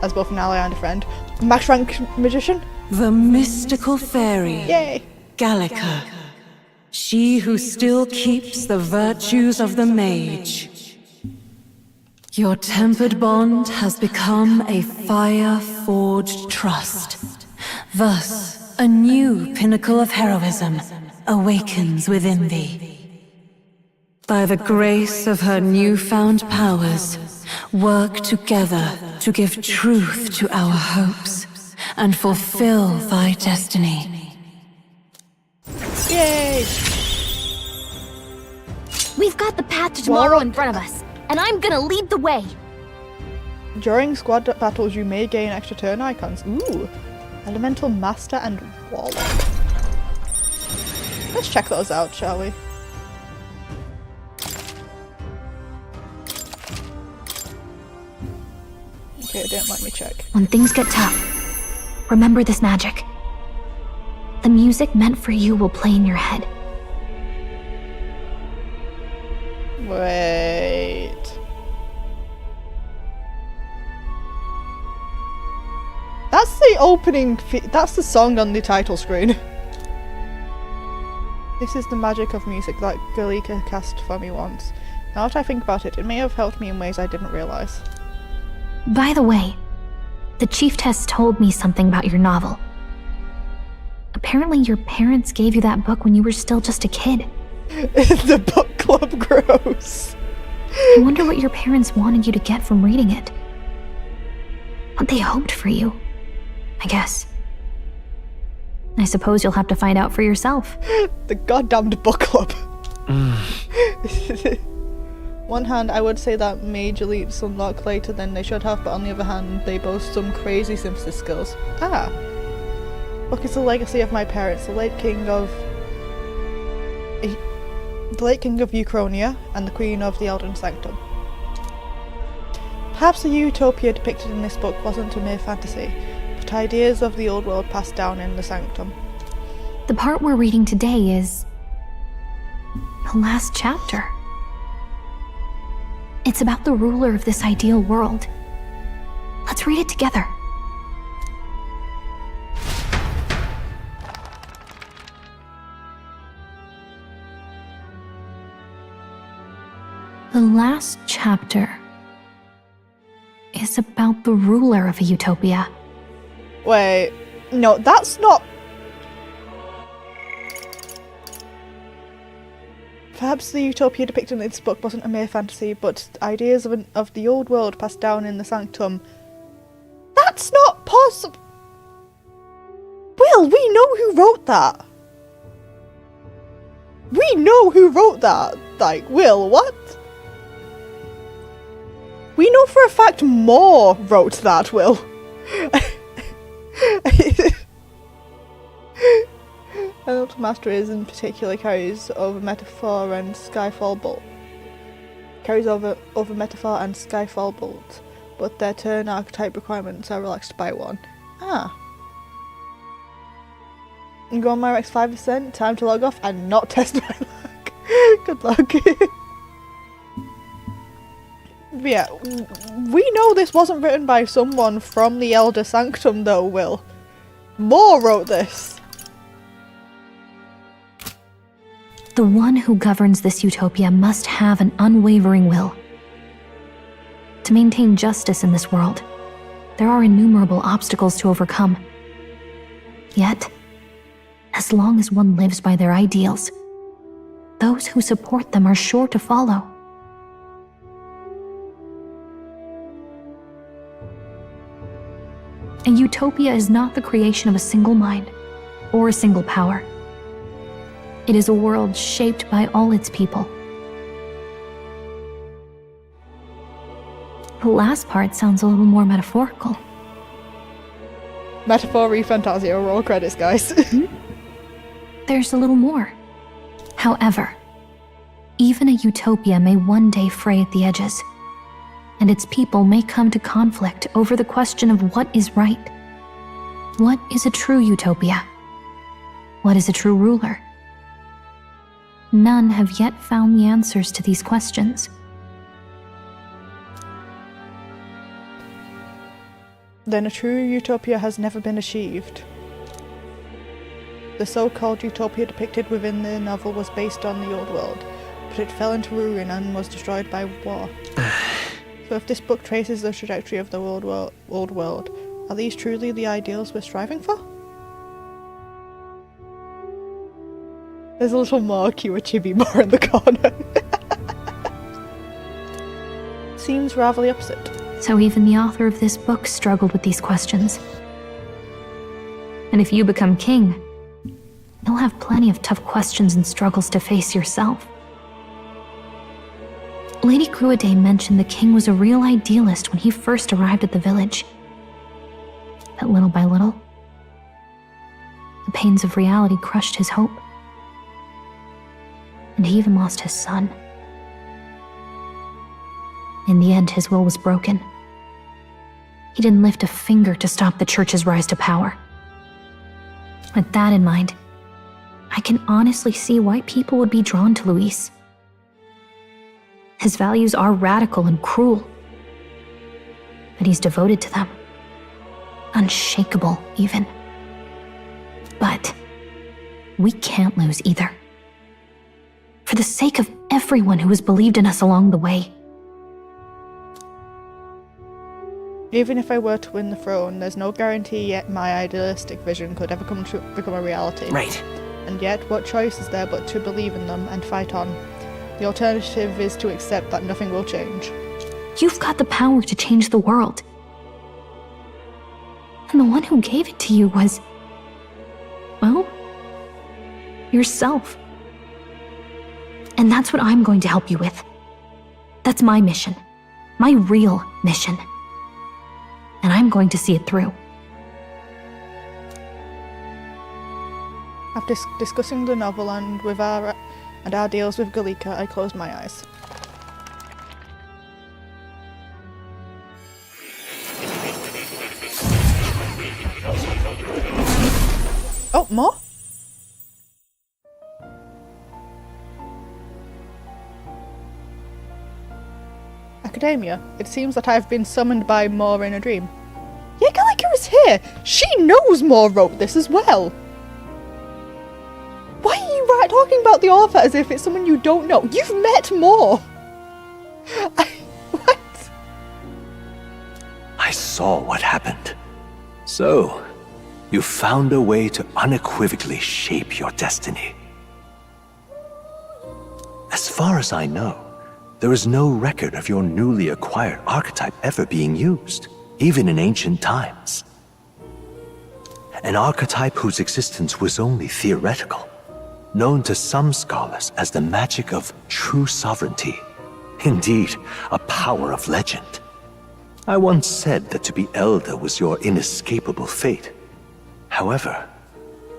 as both an ally and a friend. Max rank magician? The mystical fairy. Yay! Gallica. She who still keeps the virtues of the mage. Your tempered bond has become a fire-forged trust. Thus, a new pinnacle of heroism awakens within thee. By the grace of her newfound powers, work together to give truth to our hopes and fulfill thy destiny. Yay! We've got the path to tomorrow in front of us, and I'm gonna lead the way. During squad battles, you may gain extra turn icons. Ooh! Elemental Master and Warlock. Let's check those out, shall we? Okay, don't let me check. When things get tough, remember this magic. The music meant for you will play in your head. Wait. That's the opening. That's the song on the title screen. This is the magic of music that Galika cast for me once. Now that I think about it, it may have helped me in ways I didn't realise. By the way, the chiefess told me something about your novel. Apparently your parents gave you that book when you were still just a kid. The book club grows. I wonder what your parents wanted you to get from reading it. What they hoped for you, I guess. I suppose you'll have to find out for yourself. The goddamned book club. One hand, I would say that mage elites unlock later than they should have, but on the other hand, they boast some crazy synthesis skills. Ah. Book is the legacy of my parents, the late king of Uchronia and the queen of the Elden Sanctum. Perhaps the utopia depicted in this book wasn't a mere fantasy, but ideas of the old world passed down in the Sanctum. The part we're reading today is the last chapter. It's about the ruler of this ideal world. Let's read it together. The last chapter is about the ruler of a utopia. Wait, no, that's not... Perhaps the utopia depicted in this book wasn't a mere fantasy, but ideas of the old world passed down in the Sanctum. That's not possible! Will, we know who wrote that! We know who wrote that! Like, Will, what? We know for a fact Moore wrote that, Will. Elemental Masteries in particular carries over Metaphor and Skyfall Bolt. Carries over Metaphor and Skyfall Bolt, but their turn archetype requirements are relaxed by 1. Ah. Go on my Rex 5%, time to log off and not test my luck. Good luck. Yeah, we know this wasn't written by someone from the Elder Sanctum though, Will. Moore wrote this. The one who governs this utopia must have an unwavering will. To maintain justice in this world, there are innumerable obstacles to overcome. Yet, as long as one lives by their ideals, those who support them are sure to follow. A utopia is not the creation of a single mind or a single power. It is a world shaped by all its people. The last part sounds a little more metaphorical. Metaphor ReFantazio, roll credits, guys. there's a little more. However, even a utopia may one day fray at the edges, and its people may come to conflict over the question of what is right. What is a true utopia? What is a true ruler? None have yet found the answers to these questions. Then a true utopia has never been achieved. The so-called utopia depicted within the novel was based on the old world, but it fell into ruin and was destroyed by war. So if this book traces the trajectory of the old world, are these truly the ideals we're striving for? There's a little more Kiwa Chibi bar in the corner. Seems rather the opposite. So even the author of this book struggled with these questions. And if you become king, you'll have plenty of tough questions and struggles to face yourself. Lady Cruaday mentioned the king was a real idealist when he first arrived at the village. But little by little, the pains of reality crushed his hope. And he even lost his son. In the end, his will was broken. He didn't lift a finger to stop the church's rise to power. With that in mind, I can honestly see why people would be drawn to Luis. His values are radical and cruel, but he's devoted to them. Unshakable, even. But we can't lose either. For the sake of everyone who has believed in us along the way. Even if I were to win the throne, there's no guarantee yet my idealistic vision could ever become a reality. Right. And yet, what choice is there but to believe in them and fight on? The alternative is to accept that nothing will change. You've got the power to change the world. And the one who gave it to you was, well, yourself. And that's what I'm going to help you with. That's my mission. My real mission. And I'm going to see it through. After discussing the novel and our deals with Galika, I closed my eyes. Oh, more? Academia, it seems that I've been summoned by Moore in a dream. Yeah, Galika is here! She knows Moore wrote this as well! Why are you talking about the author as if it's someone you don't know? You've met Moore! What? I saw what happened. So, you found a way to unequivocally shape your destiny. As far as I know, there is no record of your newly acquired archetype ever being used, even in ancient times. An archetype whose existence was only theoretical, known to some scholars as the magic of true sovereignty. Indeed, a power of legend. I once said that to be Elda was your inescapable fate. However,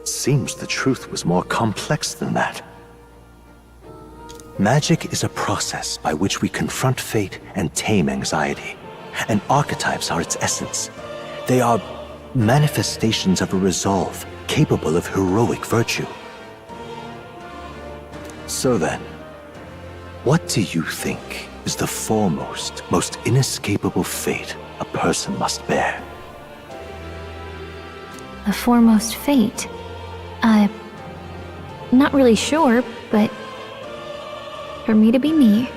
it seems the truth was more complex than that. Magic is a process by which we confront fate and tame anxiety, and archetypes are its essence. They are manifestations of a resolve capable of heroic virtue. So then, what do you think is the foremost, most inescapable fate a person must bear? The foremost fate? Not really sure, but for me to be me,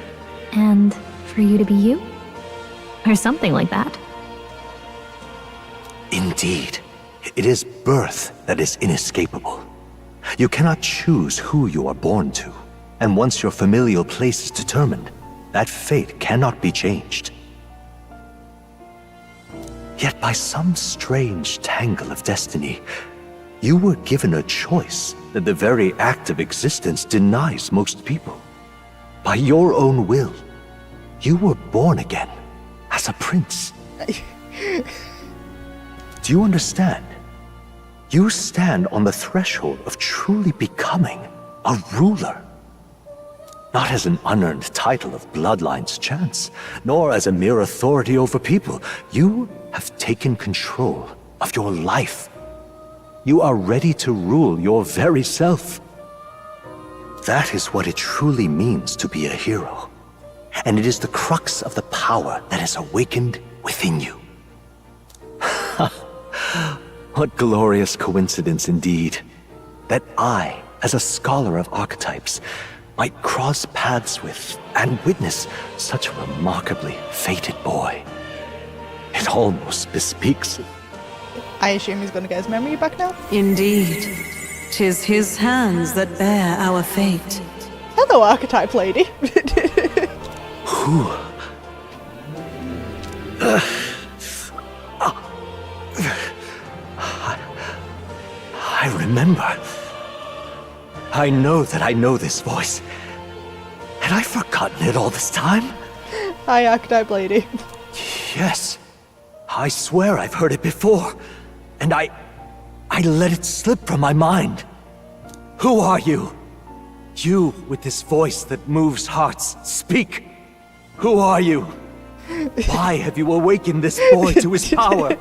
and for you to be you? Or something like that. Indeed, it is birth that is inescapable. You cannot choose who you are born to, and once your familial place is determined, that fate cannot be changed. Yet by some strange tangle of destiny, you were given a choice that the very act of existence denies most people. By your own will, you were born again, as a prince. Do you understand? You stand on the threshold of truly becoming a ruler. Not as an unearned title of bloodline's chance, nor as a mere authority over people. You have taken control of your life. You are ready to rule your very self. That is what it truly means to be a hero. And it is the crux of the power that is awakened within you. What glorious coincidence indeed, that I, as a scholar of archetypes, might cross paths with and witness such a remarkably fated boy. It almost bespeaks it. I assume he's going to get his memory back now? Indeed. 'Tis his hands that bear our fate. Hello, archetype lady. Who? I remember. I know that I know this voice. Had I forgotten it all this time? Hi, archetype lady. Yes. I swear I've heard it before. And I let it slip from my mind. Who are you? You with this voice that moves hearts. Speak. Who are you? Why have you awakened this boy to his power?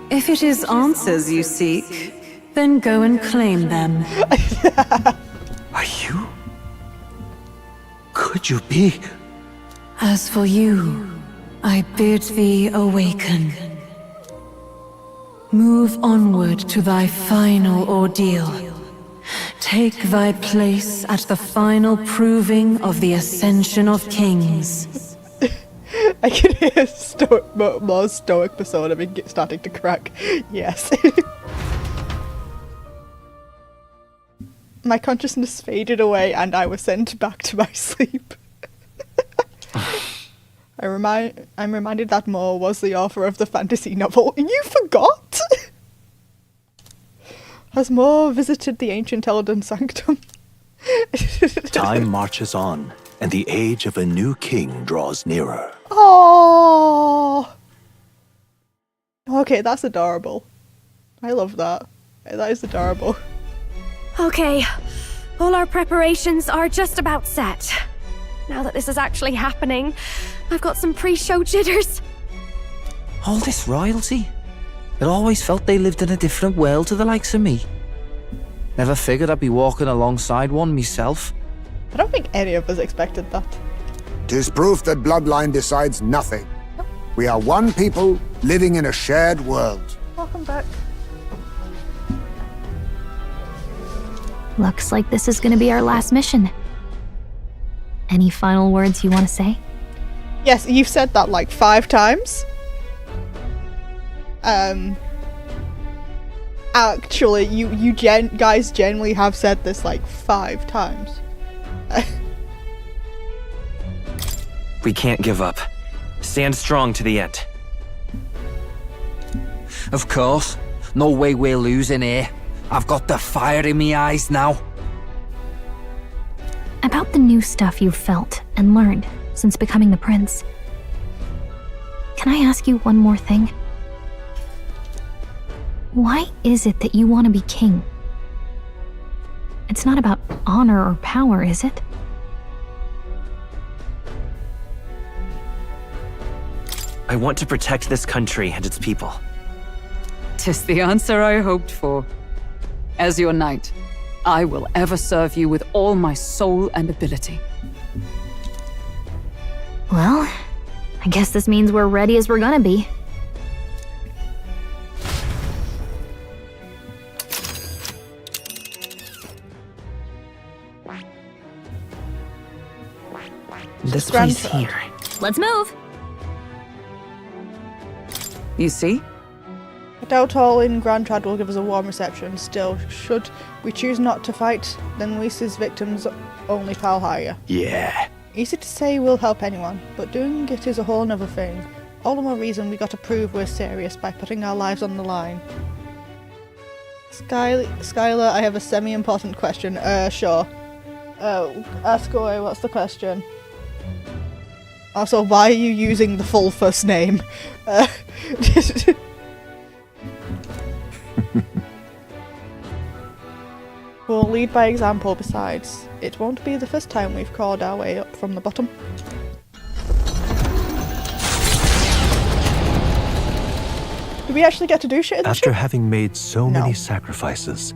If it is answers you seek, then go and claim them. Are you? Could you be? As for you, I bid thee awaken. Move onward to thy final ordeal. Take thy place at the final proving of the ascension of kings. I can hear more stoic persona starting to crack. Yes. My consciousness faded away and I was sent back to my sleep. I'm reminded that Moore was the author of the fantasy novel. You forgot? Has Moore visited the ancient Elden Sanctum? Time marches on, and the age of a new king draws nearer. Oh. Okay, that's adorable. I love that. That is adorable. Okay, all our preparations are just about set. Now that this is actually happening, I've got some pre-show jitters. All this royalty? It always felt they lived in a different world to the likes of me. Never figured I'd be walking alongside one myself. I don't think any of us expected that. 'Tis proof that bloodline decides nothing. We are one people living in a shared world. Welcome back. Looks like this is gonna be our last mission. Any final words you want to say? Yes, you've said that like 5 times. Actually, you guys generally have said this like 5 times. We can't give up. Stand strong to the end. Of course. No way we're losing here. I've got the fire in me eyes now. About the new stuff you've felt and learned since becoming the prince. Can I ask you one more thing? Why is it that you want to be king? It's not about honor or power, is it? I want to protect this country and its people. 'Tis the answer I hoped for. As your knight, I will ever serve you with all my soul and ability. Well, I guess this means we're ready as we're gonna be. This place here. Let's move! You see? I doubt all in Grand Trad will give us a warm reception. Still, should we choose not to fight, then Luis's victims only pile higher. Yeah. Easy to say we'll help anyone, but doing it is a whole nother thing. All the more reason we gotta prove we're serious by putting our lives on the line. Skylar, I have a semi-important question. Sure. Ask away, what's the question? Also, why are you using the full first name? We'll lead by example. Besides, it won't be the first time we've crawled our way up from the bottom. Do we actually get to do shit in this After ship? having made so many sacrifices,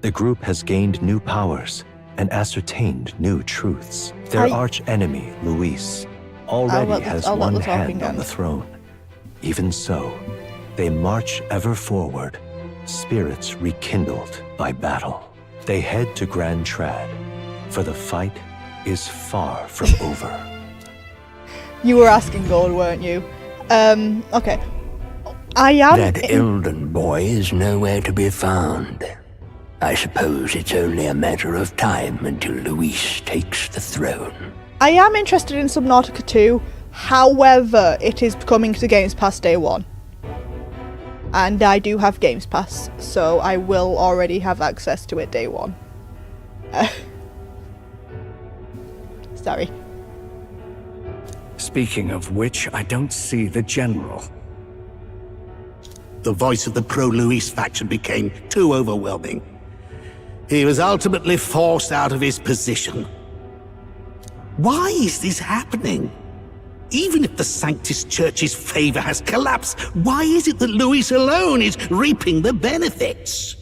the group has gained new powers and ascertained new truths. Their arch-enemy, Luis, already has one hand on the throne. Even so, they march ever forward, spirits rekindled by battle. They head to Grand Trad, for the fight is far from over. You were asking gold, weren't you? Okay. I am. That Elden boy is nowhere to be found. I suppose it's only a matter of time until Luis takes the throne. I am interested in Subnautica 2, however, it is coming to Games Pass day 1. And I do have Games Pass, so I will already have access to it day 1. Sorry. Speaking of which, I don't see the general. The voice of the pro-Luis faction became too overwhelming. He was ultimately forced out of his position. Why is this happening? Even if the Sanctus Church's favor has collapsed, why is it that Luis alone is reaping the benefits?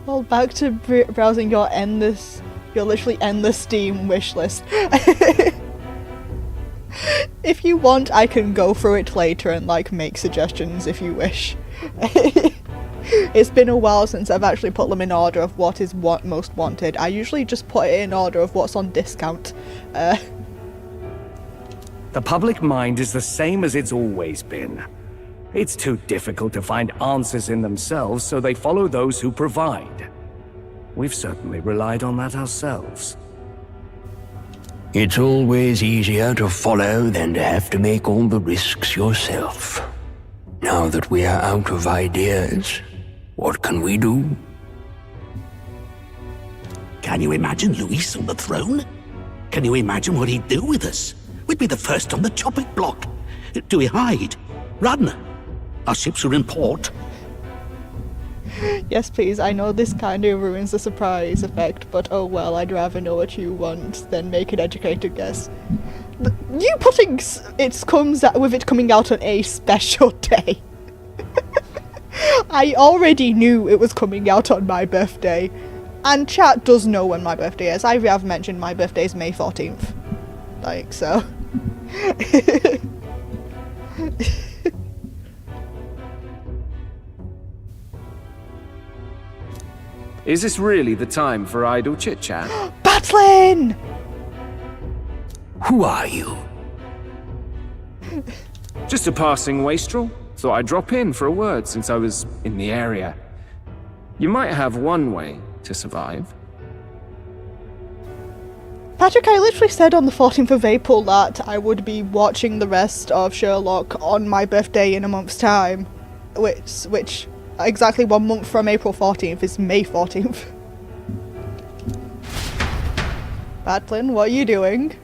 Well, back to browsing your literally endless Steam wishlist. If you want, I can go through it later and like make suggestions if you wish. It's been a while since I've actually put them in order of what is most wanted. I usually just put it in order of what's on discount. The public mind is the same as it's always been. It's too difficult to find answers in themselves, so they follow those who provide. We've certainly relied on that ourselves. It's always easier to follow than to have to make all the risks yourself. Now that we are out of ideas, what can we do? Can you imagine Luis on the throne? Can you imagine what he'd do with us? We'd be the first on the chopping block. Do we hide? Run? Our ships are in port. Yes, please. I know this kind of ruins the surprise effect, but oh well, I'd rather know what you want than make an educated guess. You putting with it coming out on a special day. I already knew it was coming out on my birthday, and chat does know when my birthday is. I have mentioned my birthday is May 14th. Like, so. Is this really the time for idle chit-chat? Batlin! Who are you? Just a passing wastrel. Thought I'd drop in for a word since I was in the area. You might have one way to survive. Patrick, I literally said on the 14th of April that I would be watching the rest of Sherlock on my birthday in a month's time, which exactly 1 month from April 14th is May 14th. Batlin, what are you doing?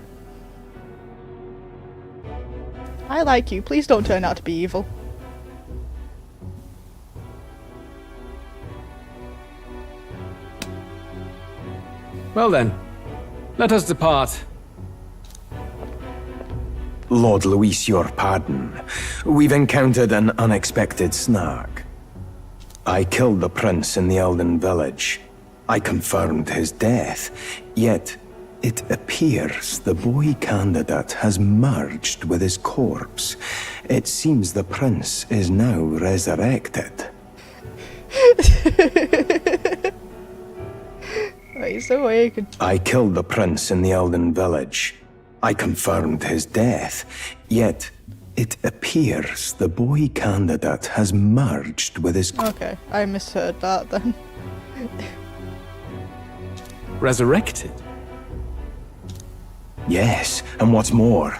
I like you. Please don't turn out to be evil. Well then, let us depart. Lord Luis, your pardon. We've encountered an unexpected snag. I killed the prince in the Elden village. I confirmed his death, yet it appears the boy candidate has merged with his corpse. It seems the prince is now resurrected. He's awake. I killed the prince in the Elden village. I confirmed his death, yet it appears the boy candidate has merged with his... Okay, I misheard that then. Resurrected? Yes, and what's more,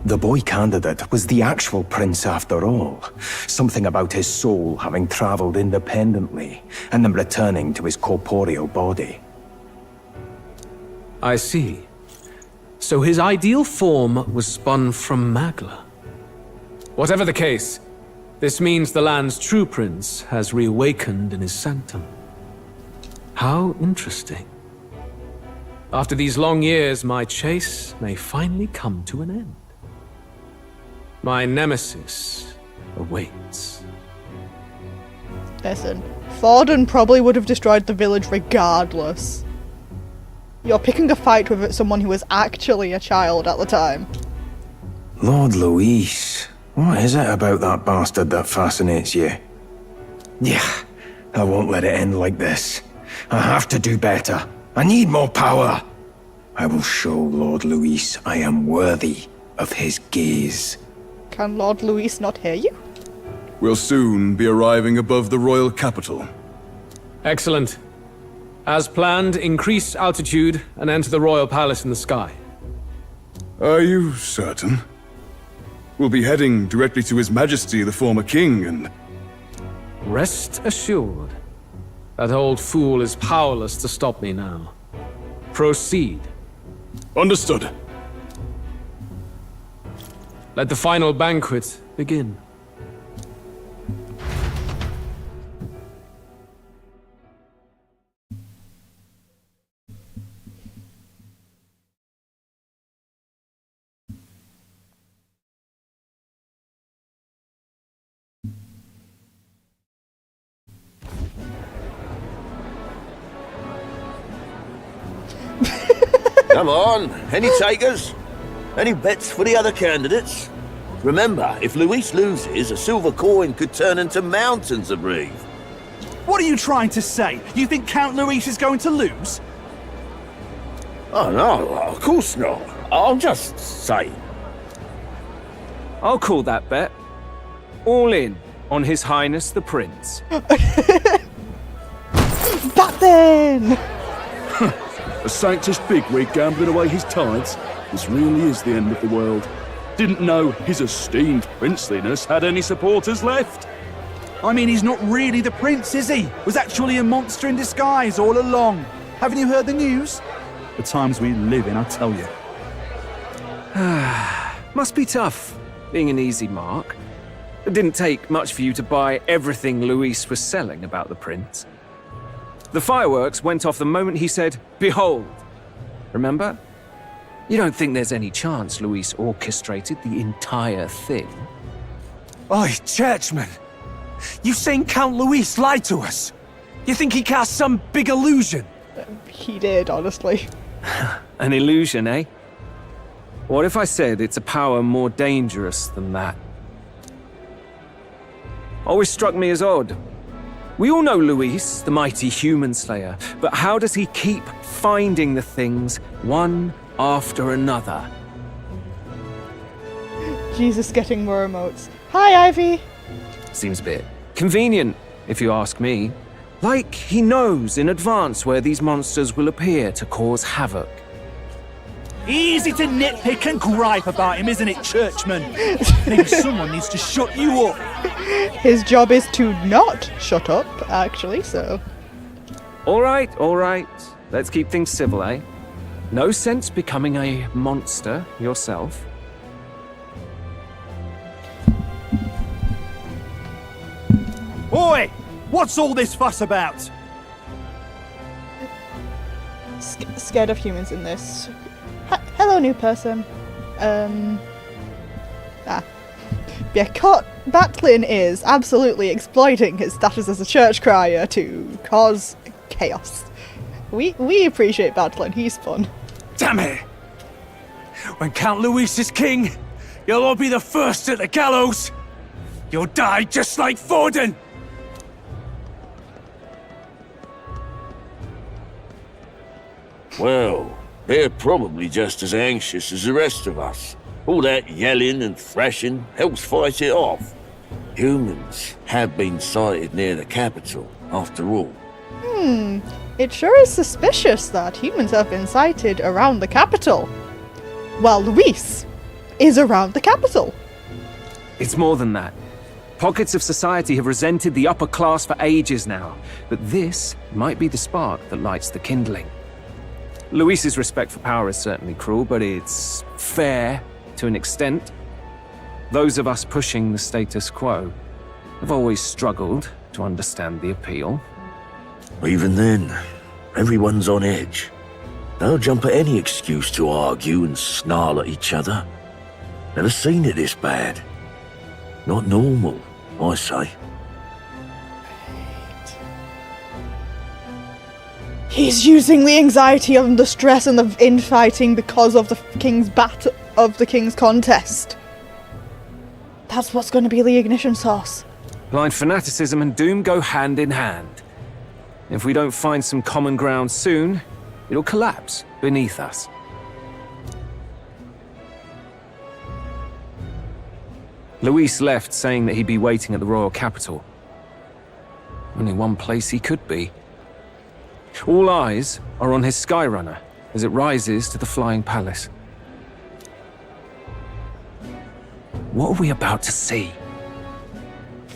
the boy candidate was the actual prince after all. Something about his soul having traveled independently and then returning to his corporeal body. I see. So his ideal form was spun from Magla. Whatever the case, this means the land's true prince has reawakened in his sanctum. How interesting. After these long years, my chase may finally come to an end. My nemesis awaits. Listen, Forden probably would have destroyed the village regardless. You're picking a fight with someone who was actually a child at the time. Lord Luis, what is it about that bastard that fascinates you? Yeah, I won't let it end like this. I have to do better. I need more power. I will show Lord Luis I am worthy of his gaze. Can Lord Luis not hear you? We'll soon be arriving above the royal capital. Excellent. As planned, increase altitude and enter the royal palace in the sky. Are you certain? We'll be heading directly to His Majesty the former king and... Rest assured. That old fool is powerless to stop me now. Proceed. Understood. Let the final banquet begin. Come on, any takers? Any bets for the other candidates? Remember, if Luis loses, a silver coin could turn into mountains of Reeve. What are you trying to say? You think Count Luis is going to lose? Oh no, of course not. I'm just saying. I'll call that bet. All in on His Highness the Prince. Back then! A Sanctus bigwig gambling away his tides? This really is the end of the world. Didn't know his esteemed princeliness had any supporters left. I mean, he's not really the prince, is he? Was actually a monster in disguise all along. Haven't you heard the news? The times we live in, I tell you. Must be tough, being an easy mark. It didn't take much for you to buy everything Luis was selling about the prince. The fireworks went off the moment he said, "Behold." Remember? You don't think there's any chance Luis orchestrated the entire thing? Oi, churchman! You've seen Count Luis lie to us? You think he cast some big illusion? He did, honestly. An illusion, eh? What if I said it's a power more dangerous than that? Always struck me as odd. We all know Luis, the mighty human slayer, but how does he keep finding the things one after another? Jesus getting more emotes. Hi, Ivy! Seems a bit convenient, if you ask me. Like he knows in advance where these monsters will appear to cause havoc. Easy to nitpick and gripe about him, isn't it, churchman? Maybe someone needs to shut you up. His job is to not shut up, actually, so... All right. Let's keep things civil, eh? No sense becoming a monster yourself. Oi! What's all this fuss about? Scared of humans in this. Hello, new person. Yeah, Batlin is absolutely exploiting his status as a church crier to cause chaos. We appreciate Batlin, he's fun. Damn it! When Count Luis is king, you'll all be the first at the gallows! You'll die just like Forden! Well, they're probably just as anxious as the rest of us. All that yelling and thrashing helps fight it off. Humans have been sighted near the capital, after all. It sure is suspicious that humans have been sighted around the capital. While Luis is around the capital. It's more than that. Pockets of society have resented the upper class for ages now, but this might be the spark that lights the kindling. Luis's respect for power is certainly cruel, but it's fair to an extent. those of us pushing the status quo have always struggled to understand the appeal. Even then, everyone's on edge. They'll jump at any excuse to argue and snarl at each other. Never seen it this bad. Not normal, I say. He's using the anxiety and the stress and the infighting because of the king's contest. That's what's going to be the ignition source. Blind fanaticism and doom go hand in hand. If we don't find some common ground soon, it'll collapse beneath us. Luis left saying that he'd be waiting at the royal capital. Only one place he could be. All eyes are on his Skyrunner as it rises to the flying palace. What are we about to see?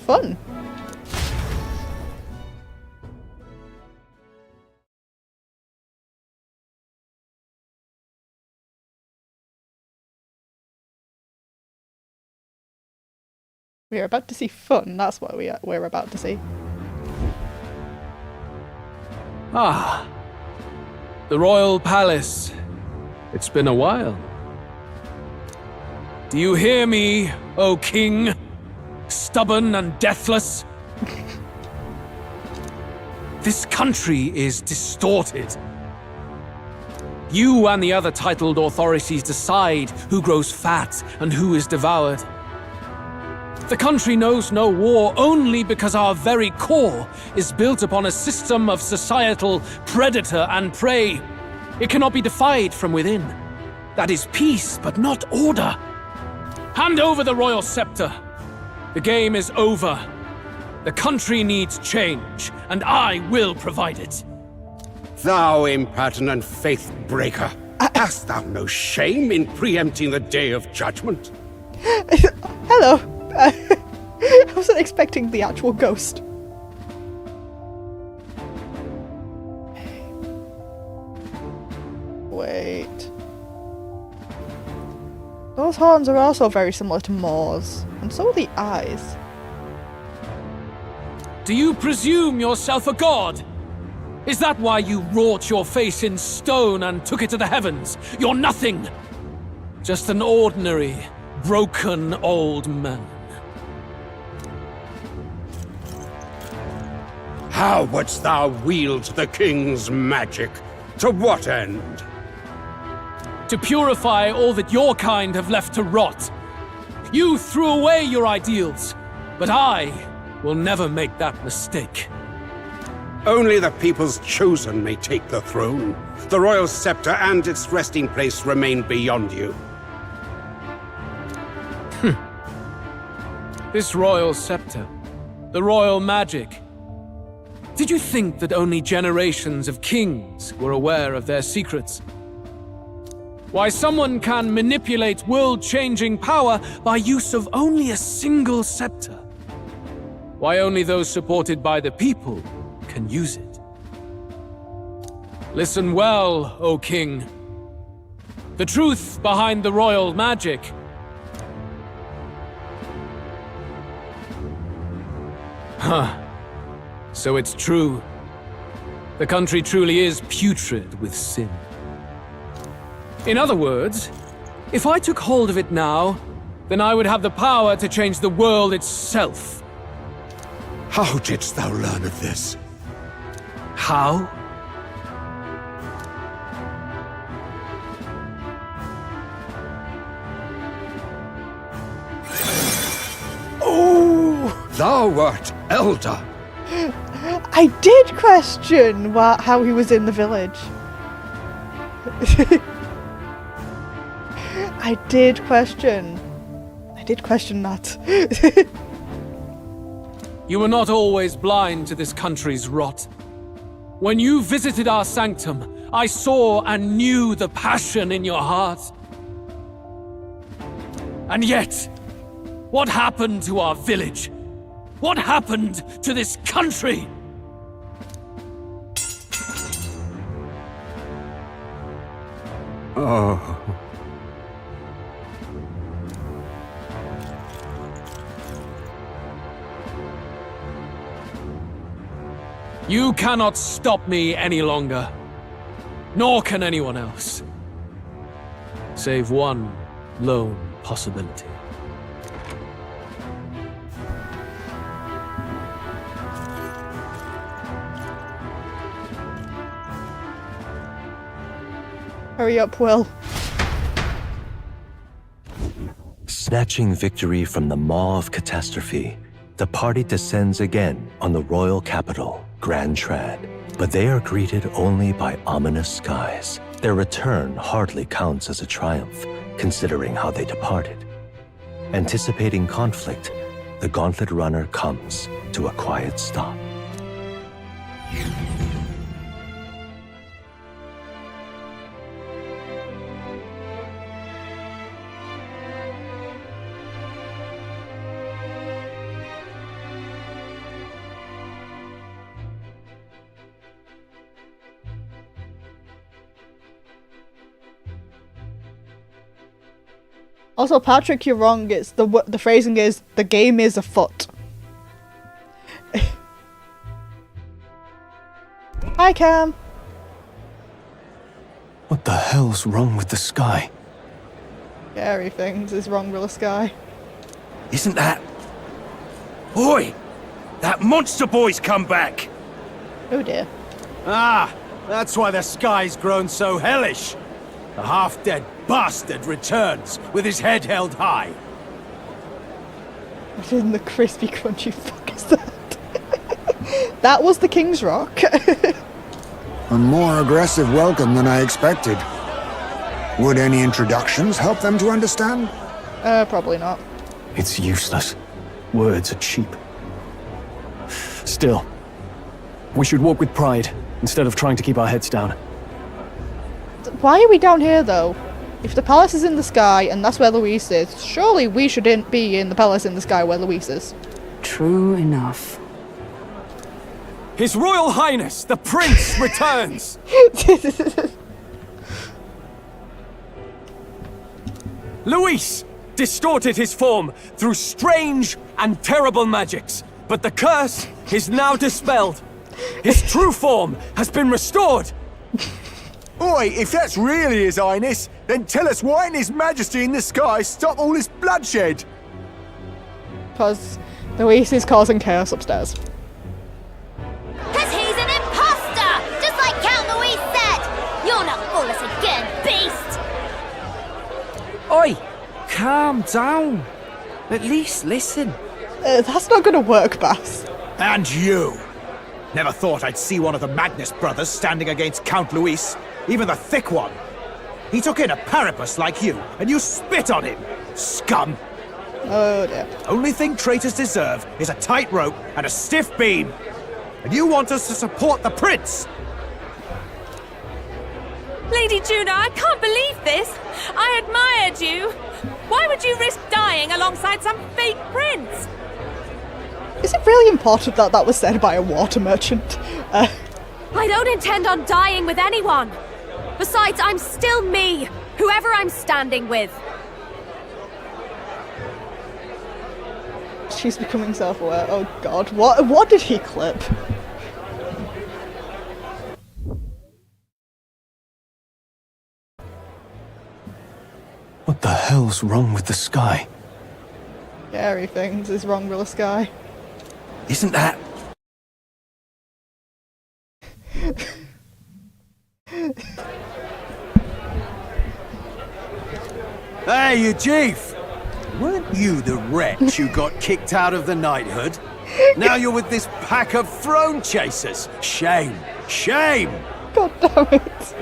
Fun. We're about to see fun, that's what we're about to see. Ah, the royal palace. It's been a while. Do you hear me, O king? Stubborn and deathless? This country is distorted. You and the other titled authorities decide who grows fat and who is devoured. The country knows no war only because our very core is built upon a system of societal predator and prey. It cannot be defied from within. That is peace, but not order. Hand over the royal scepter. The game is over. The country needs change, and I will provide it. Thou impertinent faith breaker, hast thou no shame in preempting the day of judgment? Hello. I wasn't expecting the actual ghost. Wait. Those horns are also very similar to Moore's, and so are the eyes. Do you presume yourself a god? Is that why you wrought your face in stone and took it to the heavens? You're nothing! Just an ordinary, broken old man. How wouldst thou wield the king's magic? To what end? To purify all that your kind have left to rot. You threw away your ideals, but I will never make that mistake. Only the people's chosen may take the throne. The royal scepter and its resting place remain beyond you. This royal scepter, the royal magic. Did you think that only generations of kings were aware of their secrets? Why someone can manipulate world-changing power by use of only a single scepter? Why only those supported by the people can use it? Listen well, O king. The truth behind the royal magic. Huh. So it's true. The country truly is putrid with sin. In other words, if I took hold of it now, then I would have the power to change the world itself. How didst thou learn of this? How? Oh, thou wert Elda. I did question how he was in the village. I did question that. You were not always blind to this country's rot. When you visited our sanctum, I saw and knew the passion in your heart. And yet, what happened to our village? What happened to this country? Oh. You cannot stop me any longer. Nor can anyone else. Save one lone possibility. Hurry up, Will. Snatching victory from the maw of catastrophe, the party descends again on the royal capital, Grand Trad. But they are greeted only by ominous skies. Their return hardly counts as a triumph, considering how they departed. Anticipating conflict, the Gauntlet Runner comes to a quiet stop. Also, Patrick, you're wrong. It's the phrasing is the game is afoot. Hi, Cam. What the hell's wrong with the sky? Scary things is wrong with the sky. Isn't that... Oi! That monster boy's come back! Oh dear. Ah, that's why the sky's grown so hellish. The half-dead bastard returns with his head held high. What in the crispy crunchy fuck is that? That was the King's Rock. A more aggressive welcome than I expected. Would any introductions help them to understand? Probably not. It's useless. Words are cheap. Still, we should walk with pride instead of trying to keep our heads down. Why are we down here, though? If the palace is in the sky and that's where Luis is, surely we shouldn't be in the palace in the sky where Luis is. True enough. His Royal Highness, the Prince, returns! Luis distorted his form through strange and terrible magics, but the curse is now dispelled. His true form has been restored. Oi, if that's really His Highness, then tell us why in His Majesty in the sky stop all this bloodshed? Because Luis is causing chaos upstairs. Because he's an imposter! Just like Count Luis said! You'll not fool us again, beast! Oi! Calm down. At least listen. That's not gonna work, Bass. And you! Never thought I'd see one of the Magnus brothers standing against Count Luis, even the thick one. He took in a parapus like you, and you spit on him, scum! Oh dear. Only thing traitors deserve is a tight rope and a stiff beam. And you want us to support the prince? Lady Juna, I can't believe this! I admired you! Why would you risk dying alongside some fake prince? Is it really important that that was said by a water merchant? I don't intend on dying with anyone! Besides, I'm still me, whoever I'm standing with. She's becoming self-aware. Oh god, what did he clip? What the hell's wrong with the sky? Scary things is wrong with the sky. Isn't that... Hey, you chief! Weren't you the wretch who got kicked out of the knighthood? Now you're with this pack of throne chasers. Shame! Shame! God damn it.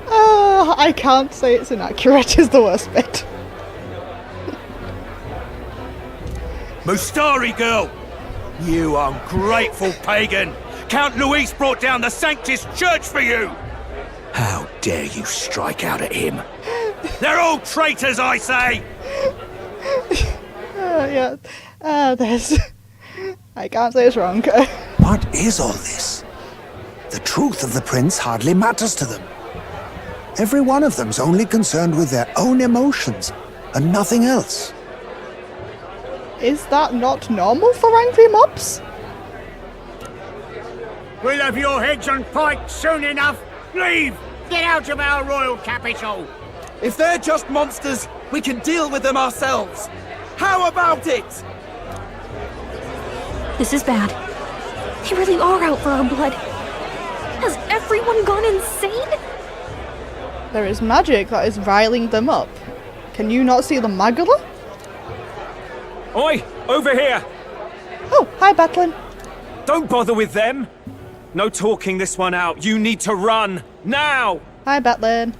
I can't say it's inaccurate is the worst bit. Mustari girl! You ungrateful pagan! Count Luis brought down the Sanctus Church for you! How dare you strike out at him? They're all traitors, I say! Yeah. There's... I can't say it's wrong. What is all this? The truth of the prince hardly matters to them. Every one of them's only concerned with their own emotions, and nothing else. Is that not normal for angry mobs? We'll have your heads on pike soon enough. Leave! Get out of our royal capital! If they're just monsters, we can deal with them ourselves. How about it? This is bad. They really are out for our blood. Has everyone gone insane? There is magic that is riling them up. Can you not see the magula? Oi! Over here! Oh, hi, Batlin. Don't bother with them! No talking this one out. You need to run! Now! Hi, Batlin.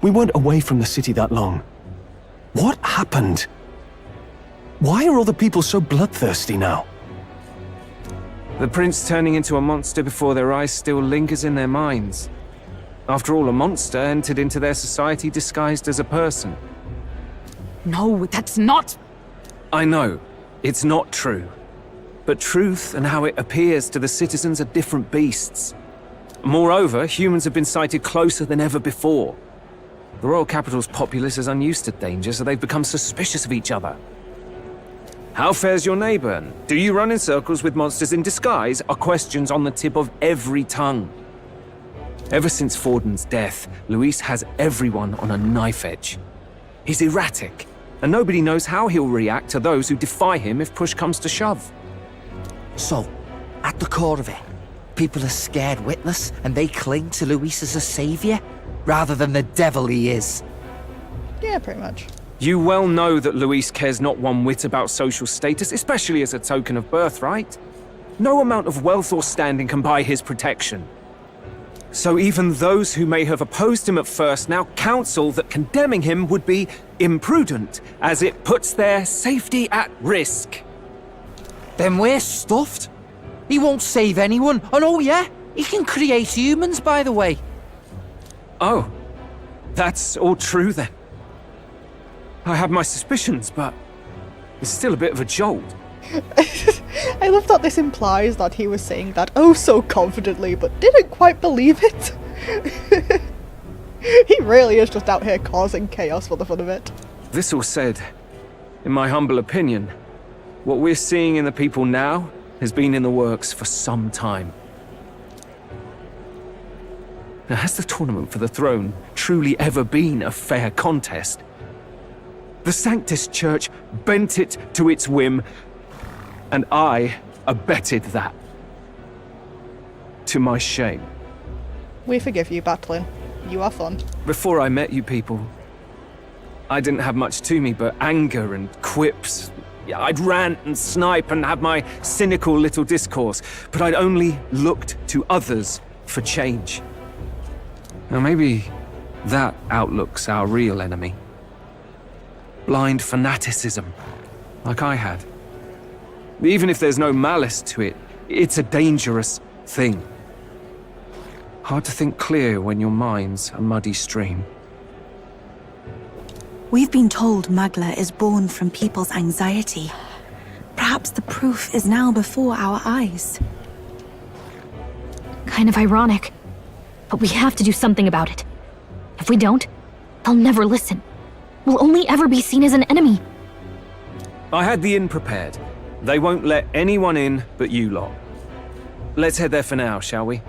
We weren't away from the city that long. What happened? Why are all the people so bloodthirsty now? The prince turning into a monster before their eyes still lingers in their minds. After all, a monster entered into their society disguised as a person. No, that's not... I know, it's not true. But truth and how it appears to the citizens are different beasts. Moreover, humans have been sighted closer than ever before. The royal capital's populace is unused to danger, so they've become suspicious of each other. How fares your neighbor? Do you run in circles with monsters in disguise? Are questions on the tip of every tongue. Ever since Forden's death, Luis has everyone on a knife edge. He's erratic, and nobody knows how he'll react to those who defy him if push comes to shove. So, at the core of it, people are scared witless, and they cling to Luis as a savior, rather than the devil he is. Yeah, pretty much. You well know that Luis cares not one whit about social status, especially as a token of birthright. No amount of wealth or standing can buy his protection. So even those who may have opposed him at first now counsel that condemning him would be imprudent, as it puts their safety at risk. Then we're stuffed. He won't save anyone, and oh yeah, he can create humans, by the way. Oh, that's all true then. I have my suspicions, but it's still a bit of a jolt. I love that this implies that he was saying that oh so confidently, but didn't quite believe it. He really is just out here causing chaos for the fun of it. This all said, in my humble opinion, what we're seeing in the people now has been in the works for some time. Now, has the tournament for the throne truly ever been a fair contest? The Sanctus Church bent it to its whim, and I abetted that. To my shame. We forgive you, Batlin. You are fun. Before I met you people, I didn't have much to me but anger and quips. I'd rant and snipe and have my cynical little discourse, but I'd only looked to others for change. Now maybe that outlook's our real enemy. Blind fanaticism, like I had. Even if there's no malice to it, it's a dangerous thing. Hard to think clear when your mind's a muddy stream. We've been told Magla is born from people's anxiety. Perhaps the proof is now before our eyes. Kind of ironic. But we have to do something about it. If we don't, they'll never listen. We'll only ever be seen as an enemy. I had the inn prepared. They won't let anyone in but you lot. Let's head there for now, shall we?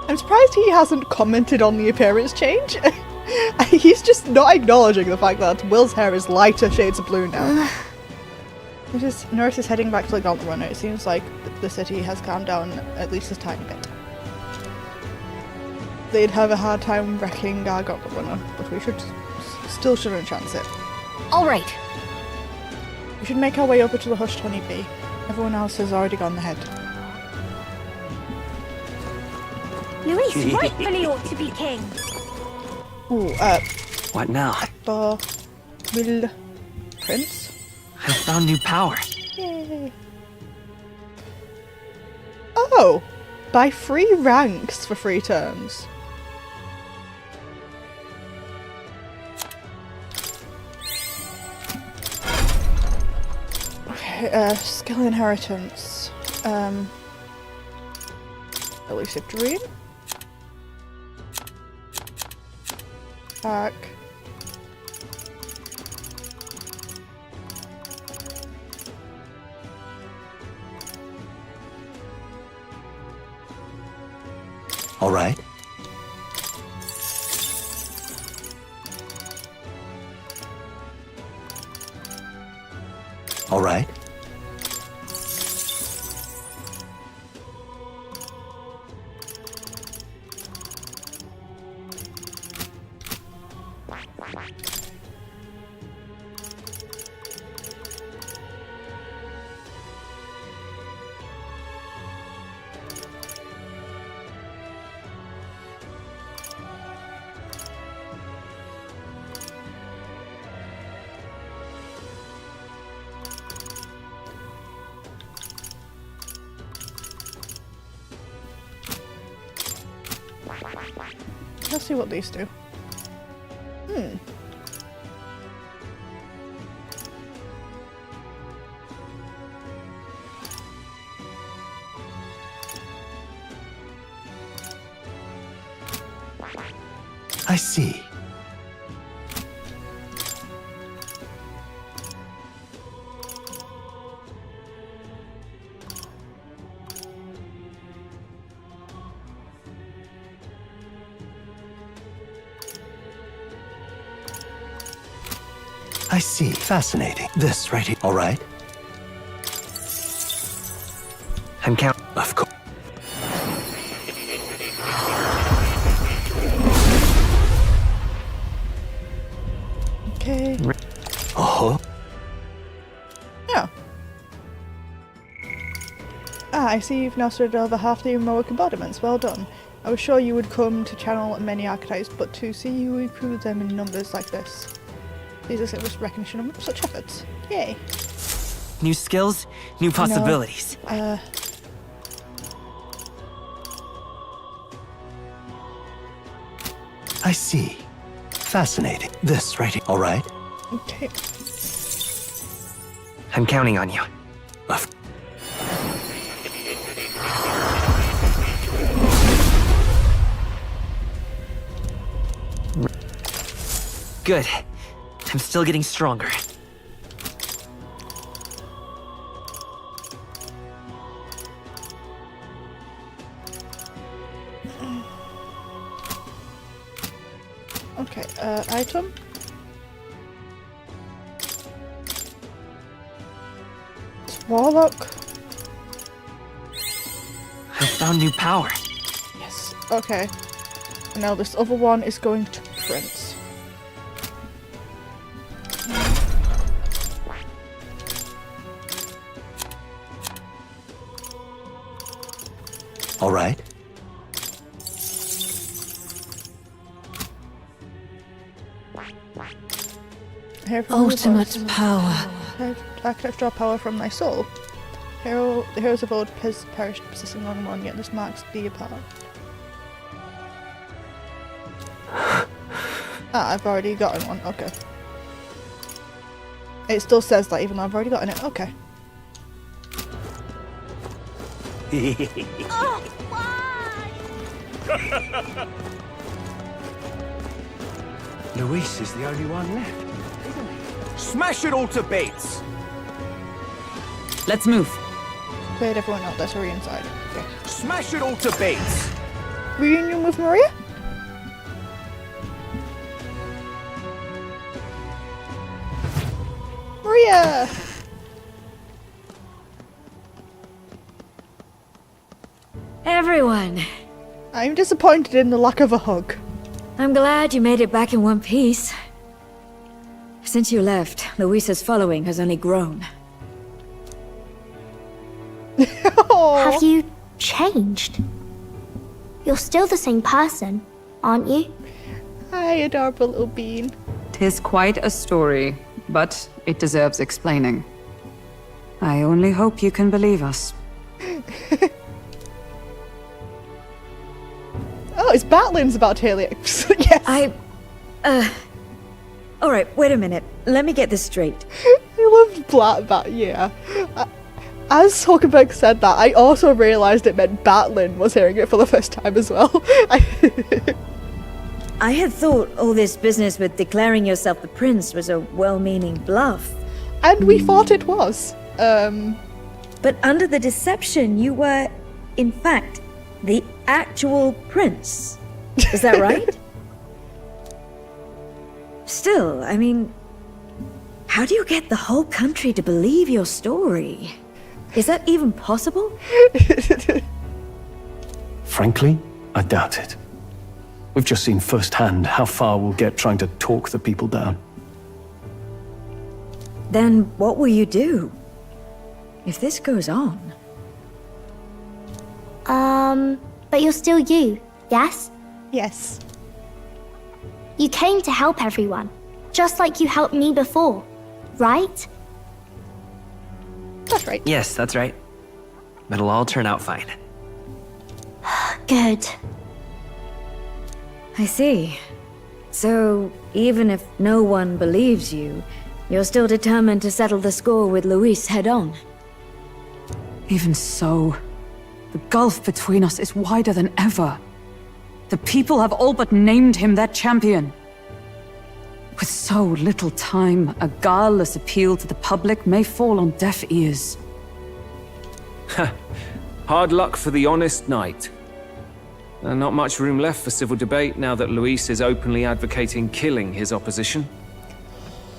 I'm surprised he hasn't commented on the appearance change. He's just not acknowledging the fact that Will's hair is lighter shades of blue now. Norris is heading back to the Gauntlet Runner. It seems like the city has calmed down at least a tiny bit. They'd have a hard time wrecking our Gauntlet Runner, but we still shouldn't chance it. Alright. We should make our way over to the Hushed Honeybee. Everyone else has already gone ahead. Luis rightfully ought to be king. Ooh, What now? Will Prince? I found new power. Yay. Oh! Buy 3 ranks for 3 turns. skill inheritance. Elusive dream. Back. All right. All right. Let's see what these do. I see. I see. Fascinating. This right here. All right. And count. Of course. Okay. Oh. Yeah. I see you've now studied over half the heroic embodiments. Well done. I was sure you would come to channel many archetypes, but to see you include them in numbers like this. These are just recognition of such efforts. Yay. New skills, new possibilities. No. I see. Fascinating. This right here. All right. Okay. I'm counting on you. Good. I'm still getting stronger. Okay, item. It's Warlock. I found new power. Yes. Okay. And now this other one is going to Prince. All right. Ultimate power. Archetypes draw power from thy soul. The heroes of old perished possessing only one, yet this marks thee apart. I've already gotten one. Okay. It still says that even though I've already gotten it. Okay. Oh, why? Luis is the only one left. Smash it all to bits! Let's move. Cleared everyone out. That's Maria inside. Okay. Smash it all to bits! Reunion with Maria? Maria! Everyone. I'm disappointed in the lack of a hug. I'm glad you made it back in one piece. Since you left, Luisa's following has only grown. Have you changed? You're still the same person, aren't you? Hi, adorable little bean. 'Tis quite a story, but it deserves explaining. I only hope you can believe us. Oh, it's Battlin's about Helix. Yes. Alright, wait a minute. Let me get this straight. I loved Black Bat, yeah. As Hulkenberg said that, I also realised it meant Batlin was hearing it for the first time as well. I had thought all this business with declaring yourself the prince was a well-meaning bluff. And we thought it was. But under the deception, you were, in fact, the actual prince. Is that right? Still, I mean, how do you get the whole country to believe your story? Is that even possible? Frankly, I doubt it. We've just seen firsthand how far we'll get trying to talk the people down. Then what will you do? If this goes on... But you're still you, yes? Yes. You came to help everyone, just like you helped me before, right? That's right. Yes, that's right. It'll all turn out fine. Good. I see. So, even if no one believes you, you're still determined to settle the score with Luis head-on? Even so, the gulf between us is wider than ever. The people have all but named him their champion. With so little time, a guileless appeal to the public may fall on deaf ears. Hard luck for the honest knight. Not much room left for civil debate now that Luis is openly advocating killing his opposition.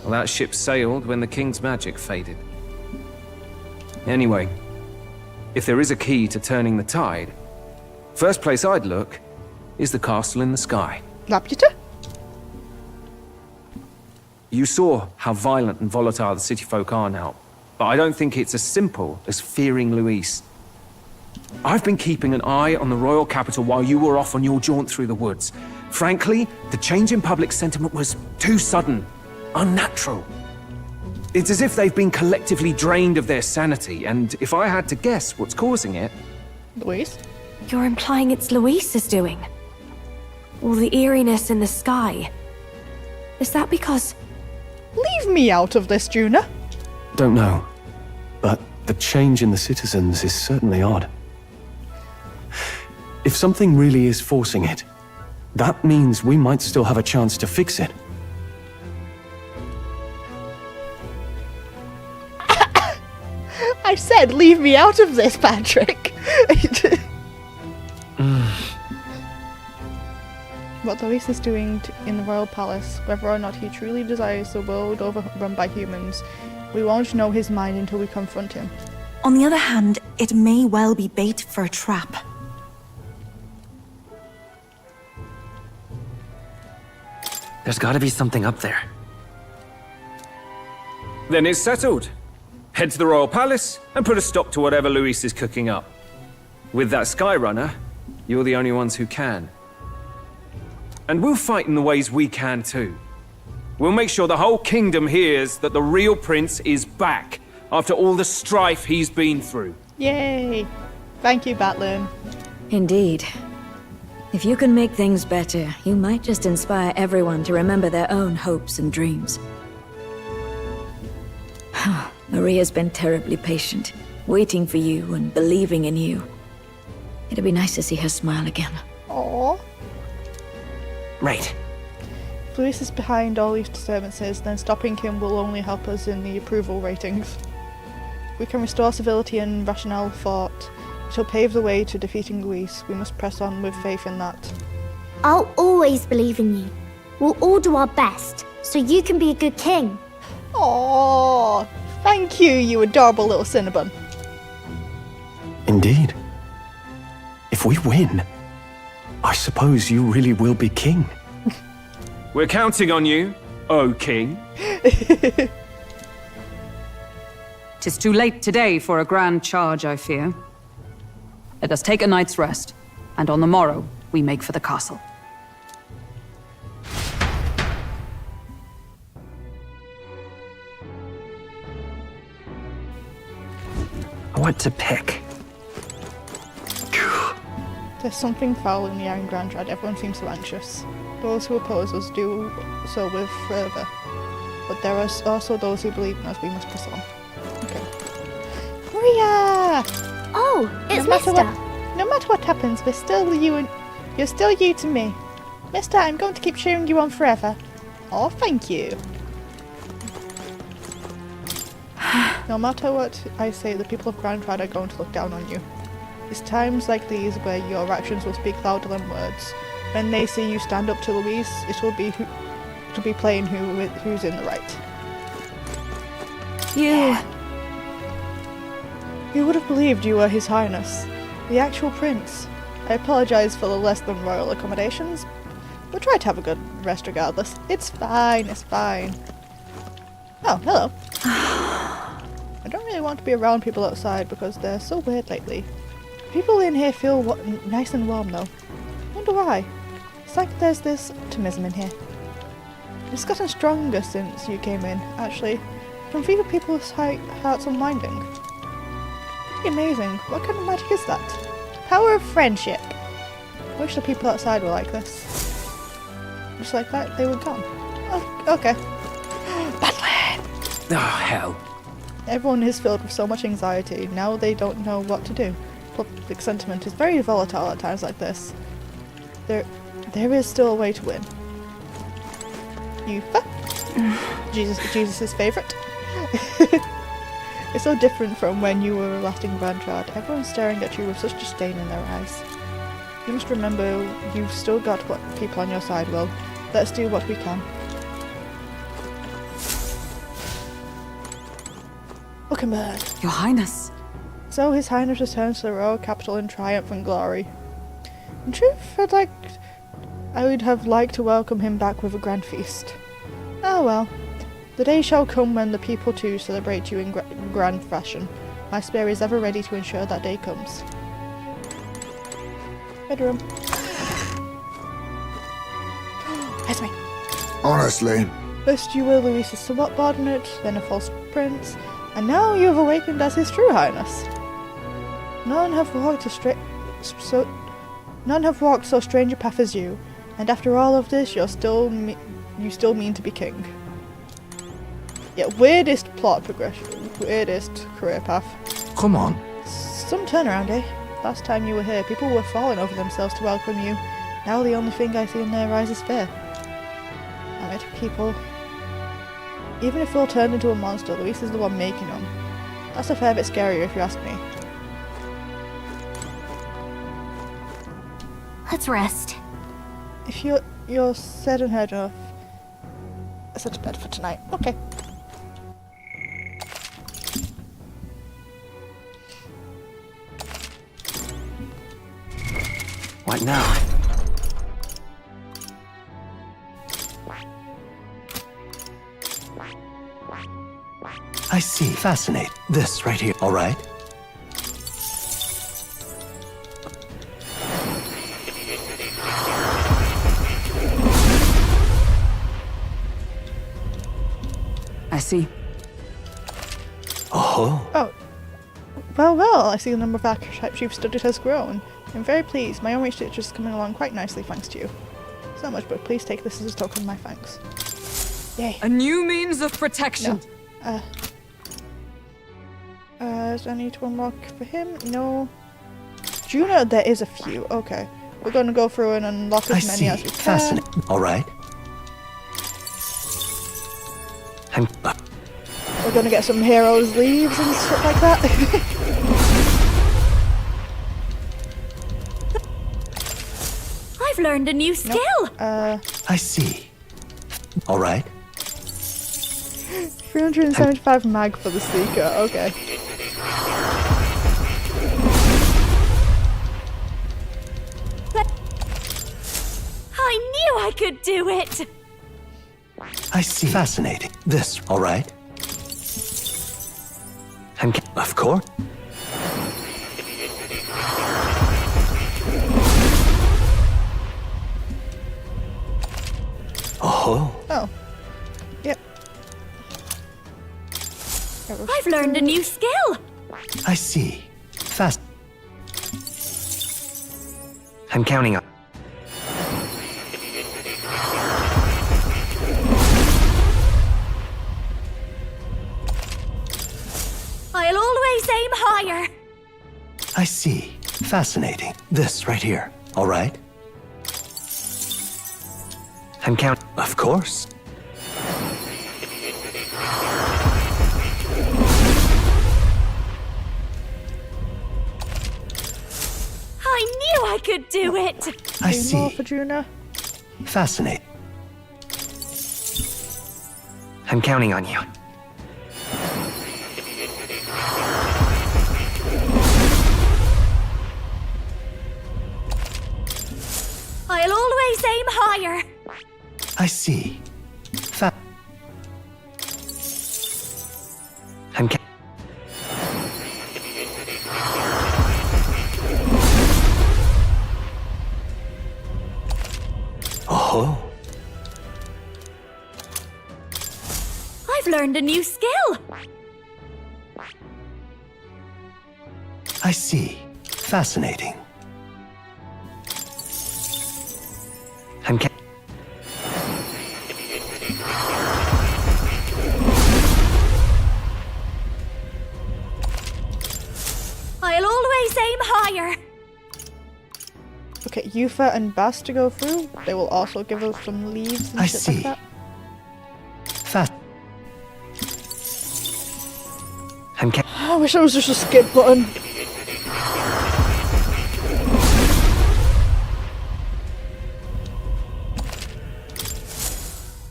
Well, that ship sailed when the king's magic faded. Anyway, if there is a key to turning the tide, first place I'd look is the castle in the sky. Laputa? You saw how violent and volatile the city folk are now, but I don't think it's as simple as fearing Luis. I've been keeping an eye on the royal capital while you were off on your jaunt through the woods. Frankly, the change in public sentiment was too sudden, unnatural. It's as if they've been collectively drained of their sanity, and if I had to guess what's causing it... Luis? You're implying it's Luis's doing? All the eeriness in the sky. Is that because... Leave me out of this, Juna. Don't know, but the change in the citizens is certainly odd. If something really is forcing it, that means we might still have a chance to fix it. I said leave me out of this, Patrick. What Luis is doing in the royal palace, whether or not he truly desires the world overrun by humans, we won't know his mind until we confront him. On the other hand, it may well be bait for a trap. There's gotta be something up there. Then it's settled. Head to the royal palace and put a stop to whatever Luis is cooking up. With that Skyrunner, you're the only ones who can. And we'll fight in the ways we can too. We'll make sure the whole kingdom hears that the real prince is back after all the strife he's been through. Yay! Thank you, Batlin. Indeed. If you can make things better, you might just inspire everyone to remember their own hopes and dreams. Maria's been terribly patient, waiting for you and believing in you. It'd be nice to see her smile again. Aww. Right. If Luis is behind all these disturbances, then stopping him will only help us in the approval ratings. If we can restore civility and rationale thought, it'll pave the way to defeating Luis. We must press on with faith in that. I'll always believe in you. We'll all do our best, so you can be a good king. Aww, thank you, you adorable little Cinnabon. Indeed. If we win, I suppose you really will be king. We're counting on you, O king. 'Tis too late today for a grand charge, I fear. Let us take a night's rest, and on the morrow we make for the castle. What to pick? There's something foul in the Iron Grand Dread. Everyone seems so anxious. Those who oppose us do so with fervour, but there are also those who believe in us. We must press on. Maria! Oh, it's no matter Mister. No matter what happens, we're still you and you're still you to me. Mister, I'm going to keep cheering you on forever. Oh, thank you. No matter what I say, the people of Grandrod are going to look down on you. It's times like these where your actions will speak louder than words. When they see you stand up to Luis, it'll be plain who's in the right. You would have believed you were His Highness, the actual prince. I apologize for the less than royal accommodations. We'll try to have a good rest regardless. It's fine, it's fine. Oh, hello. I don't really want to be around people outside because they're so weird lately. People in here feel nice and warm though. Wonder why. It's like there's this optimism in here. It's gotten stronger since you came in, actually. From fever people's hearts unwinding. Pretty amazing. What kind of magic is that? Power of friendship. I wish the people outside were like this. Just like that, they were gone. Oh, okay. Badland! Oh, hell. Everyone is filled with so much anxiety. Now they don't know what to do. Public sentiment is very volatile at times like this. There is still a way to win. Yufa? Jesus' favourite. It's so different from when you were last in Grandrod. Everyone's staring at you with such disdain in their eyes. You must remember, you've still got what people on your side will. Let's do what we can. Wickenburg. Your Highness. So His Highness returns to the royal capital in triumph and glory. In truth, I would have liked to welcome him back with a grand feast. Oh well. The day shall come when the people too celebrate you in grand fashion. My spear is ever ready to ensure that day comes. Bedroom. Esme. Honestly. First you were Luis's subordinate, then a false prince, and now you have awakened as His True Highness. None have walked so strange a path as you, and after all of this, you still mean to be king. Yeah, weirdest plot progression, weirdest career path. Come on. Some turnaround, eh? Last time you were here, people were falling over themselves to welcome you. Now the only thing I see in their eyes is fear. Damn it, people. Even if we're turned into a monster, Luis is the one making them. That's a fair bit scarier if you ask me. Let's rest. If you're said and heard enough, I said to bed for tonight. Okay. What now? I see. Fascinate. This right here. All right. I see. Oh. Well, I see the number of archetypes you've studied has grown. I'm very pleased. My own research is coming along quite nicely thanks to you. It's not much, but please take this as a token of my thanks. Yay. A new means of protection. No. Do I need to unlock for him? No. Juno, there is a few. Okay. We're going to go through and unlock as many as we can. Fascinating. All right. We're going to get some heroes' leaves and stuff like that. I've learned a new skill. I see. All right. 375 mag for the Seeker. Okay. I knew I could do it. I see. Fascinating. This. All right. Of course. Oh. Yep. I've learned a new skill. I see. Fast. I'm counting up. I I'll always aim higher. I see. Fascinating. This right here. All right? I'm counting. Of course. I knew I could do it. I Do see. more for Juna. Fascinating. I'm counting on you. I'll always aim higher. I see. I'm Oh. I've learned a new skill. I see. Fascinating. I'm I'll always aim higher. Okay, Yufa and Bass to go through. They will also give us some leaves and I shit see. like that. I wish there was just a skip button.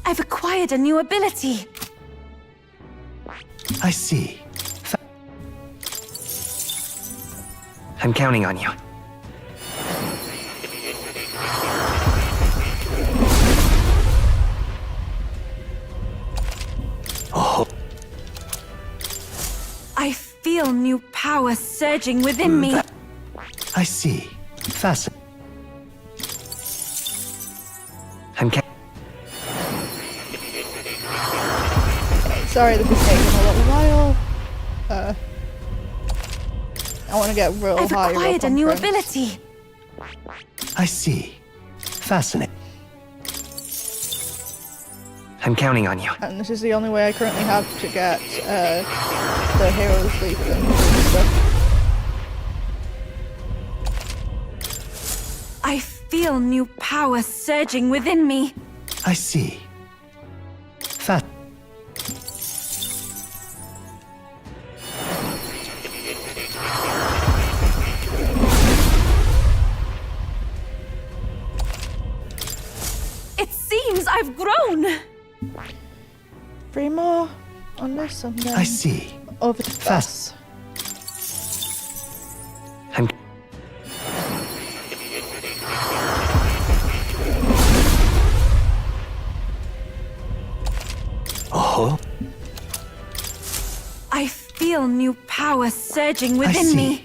I've acquired a new ability. I see. I'm counting on you. Oh. I feel new power surging within me. I see. Fascinating. I'm Sorry, this is taking a little while. I want to get real I've high. acquired a new ability. I see. Fascinating. I'm counting on you. And this is the only way I currently have to get the hero's leap and stuff. I feel new power surging within me. I see. It seems I've grown. 3 more on this and then I see. over to Bass. I'm Oh. I feel new power surging within see. me.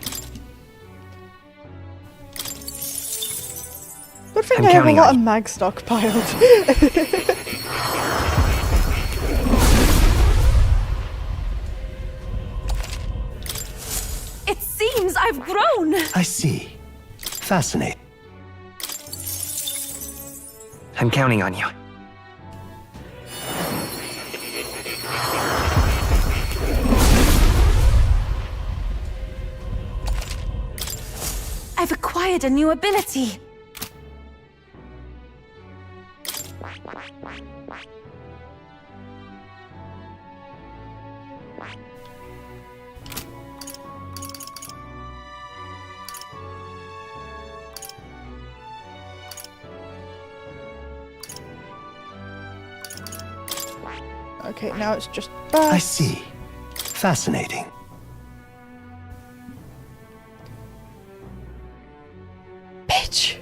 Good thing I'm I have a counting lot on of mag stockpiled. It seems I've grown. I see. Fascinating. I'm counting on you. I've acquired a new ability. Okay, now it's just I Bass. see. Fascinating. Bitch!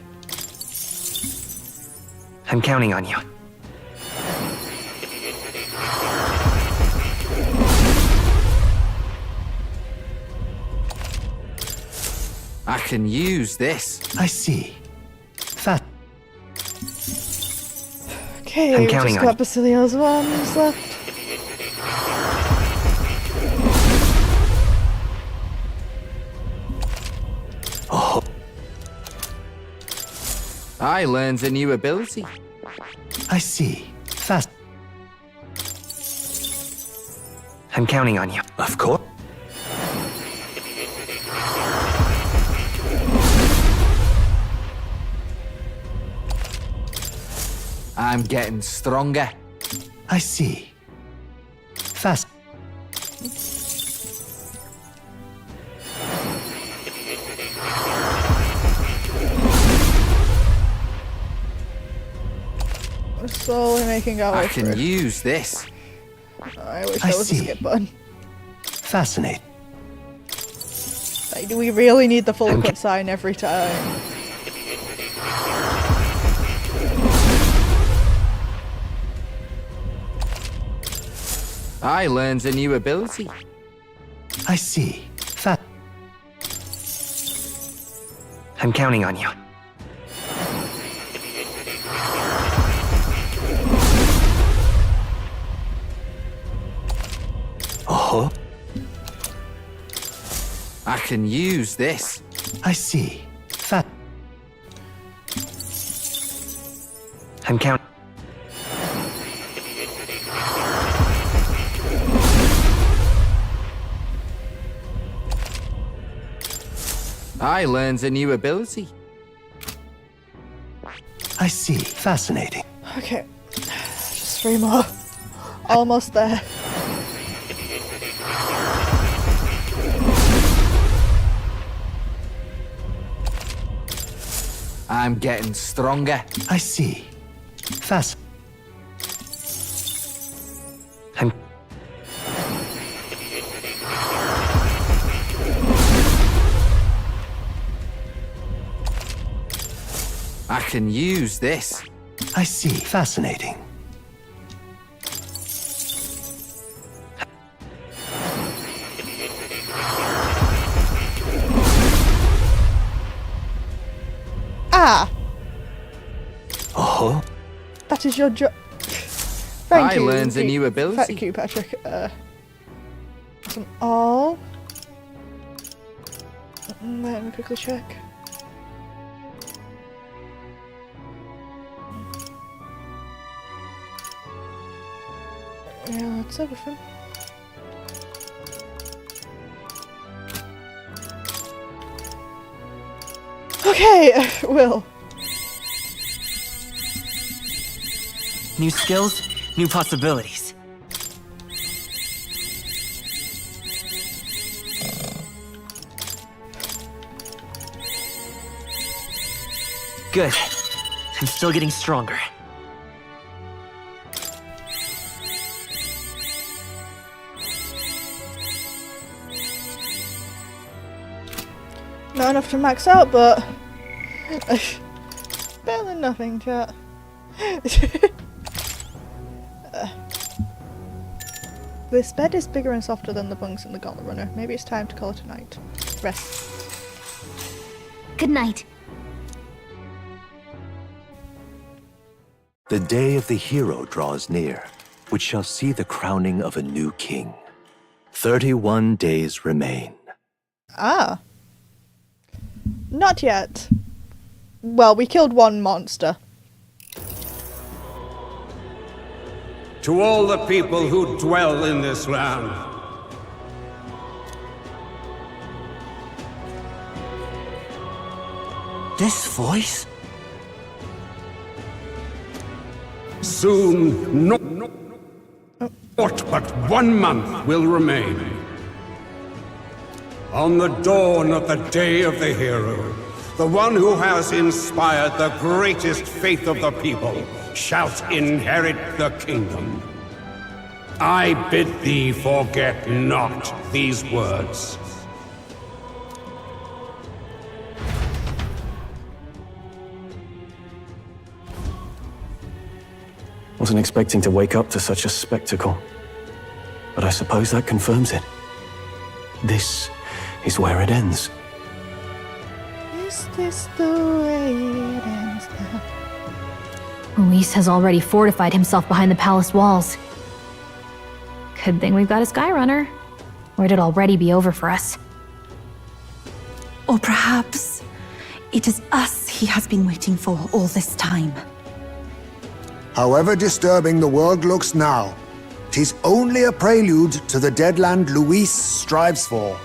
I'm counting on you. I can use this. I see. Okay, I'm we've counting just on got Basilio's ones left. Oh. I learned a new ability. I see. I'm counting on you. Of course. I'm getting stronger. I see. Fast. We're slowly making our way I can through. use this. I wish there was a skip button. Fascinating. Like, do we really need the full cut sign every time? I learned a new ability. I see. I'm counting on you. Oh? I can use this. I see. I'm counting. I learned a new ability. I see. Fascinating. Okay. Just 3 more. Almost there. I'm getting stronger. I see. I'm... I can use this. I see. Fascinating. Ah! Oh? That is your job. Thank you. I learned a new ability. Thank you, Patrick. That's an all. Let me quickly check. Yeah, that's everything. Okay, Will. New skills, new possibilities. Good. I'm still getting stronger. Not enough to max out, but better than nothing, chat. This bed is bigger and softer than the bunks in the Gauntlet Runner. Maybe it's time to call it a night. Rest. Good night. The day of the hero draws near, which shall see the crowning of a new king. 31 days remain. Ah. Not yet. Well, we killed one monster. To all the people who dwell in this land, This voice? soon not but 1 month will remain. On the dawn of the day of the hero, the one who has inspired the greatest faith of the people shall inherit the kingdom. I bid thee forget not these words. Wasn't expecting to wake up to such a spectacle. But I suppose that confirms it. This is where it ends. Is this the way it ends now? Luis has already fortified himself behind the palace walls. Good thing we've got a Skyrunner, or it'd already be over for us. Or perhaps it is us he has been waiting for all this time. However disturbing the world looks now, 'tis only a prelude to the deadland Luis strives for.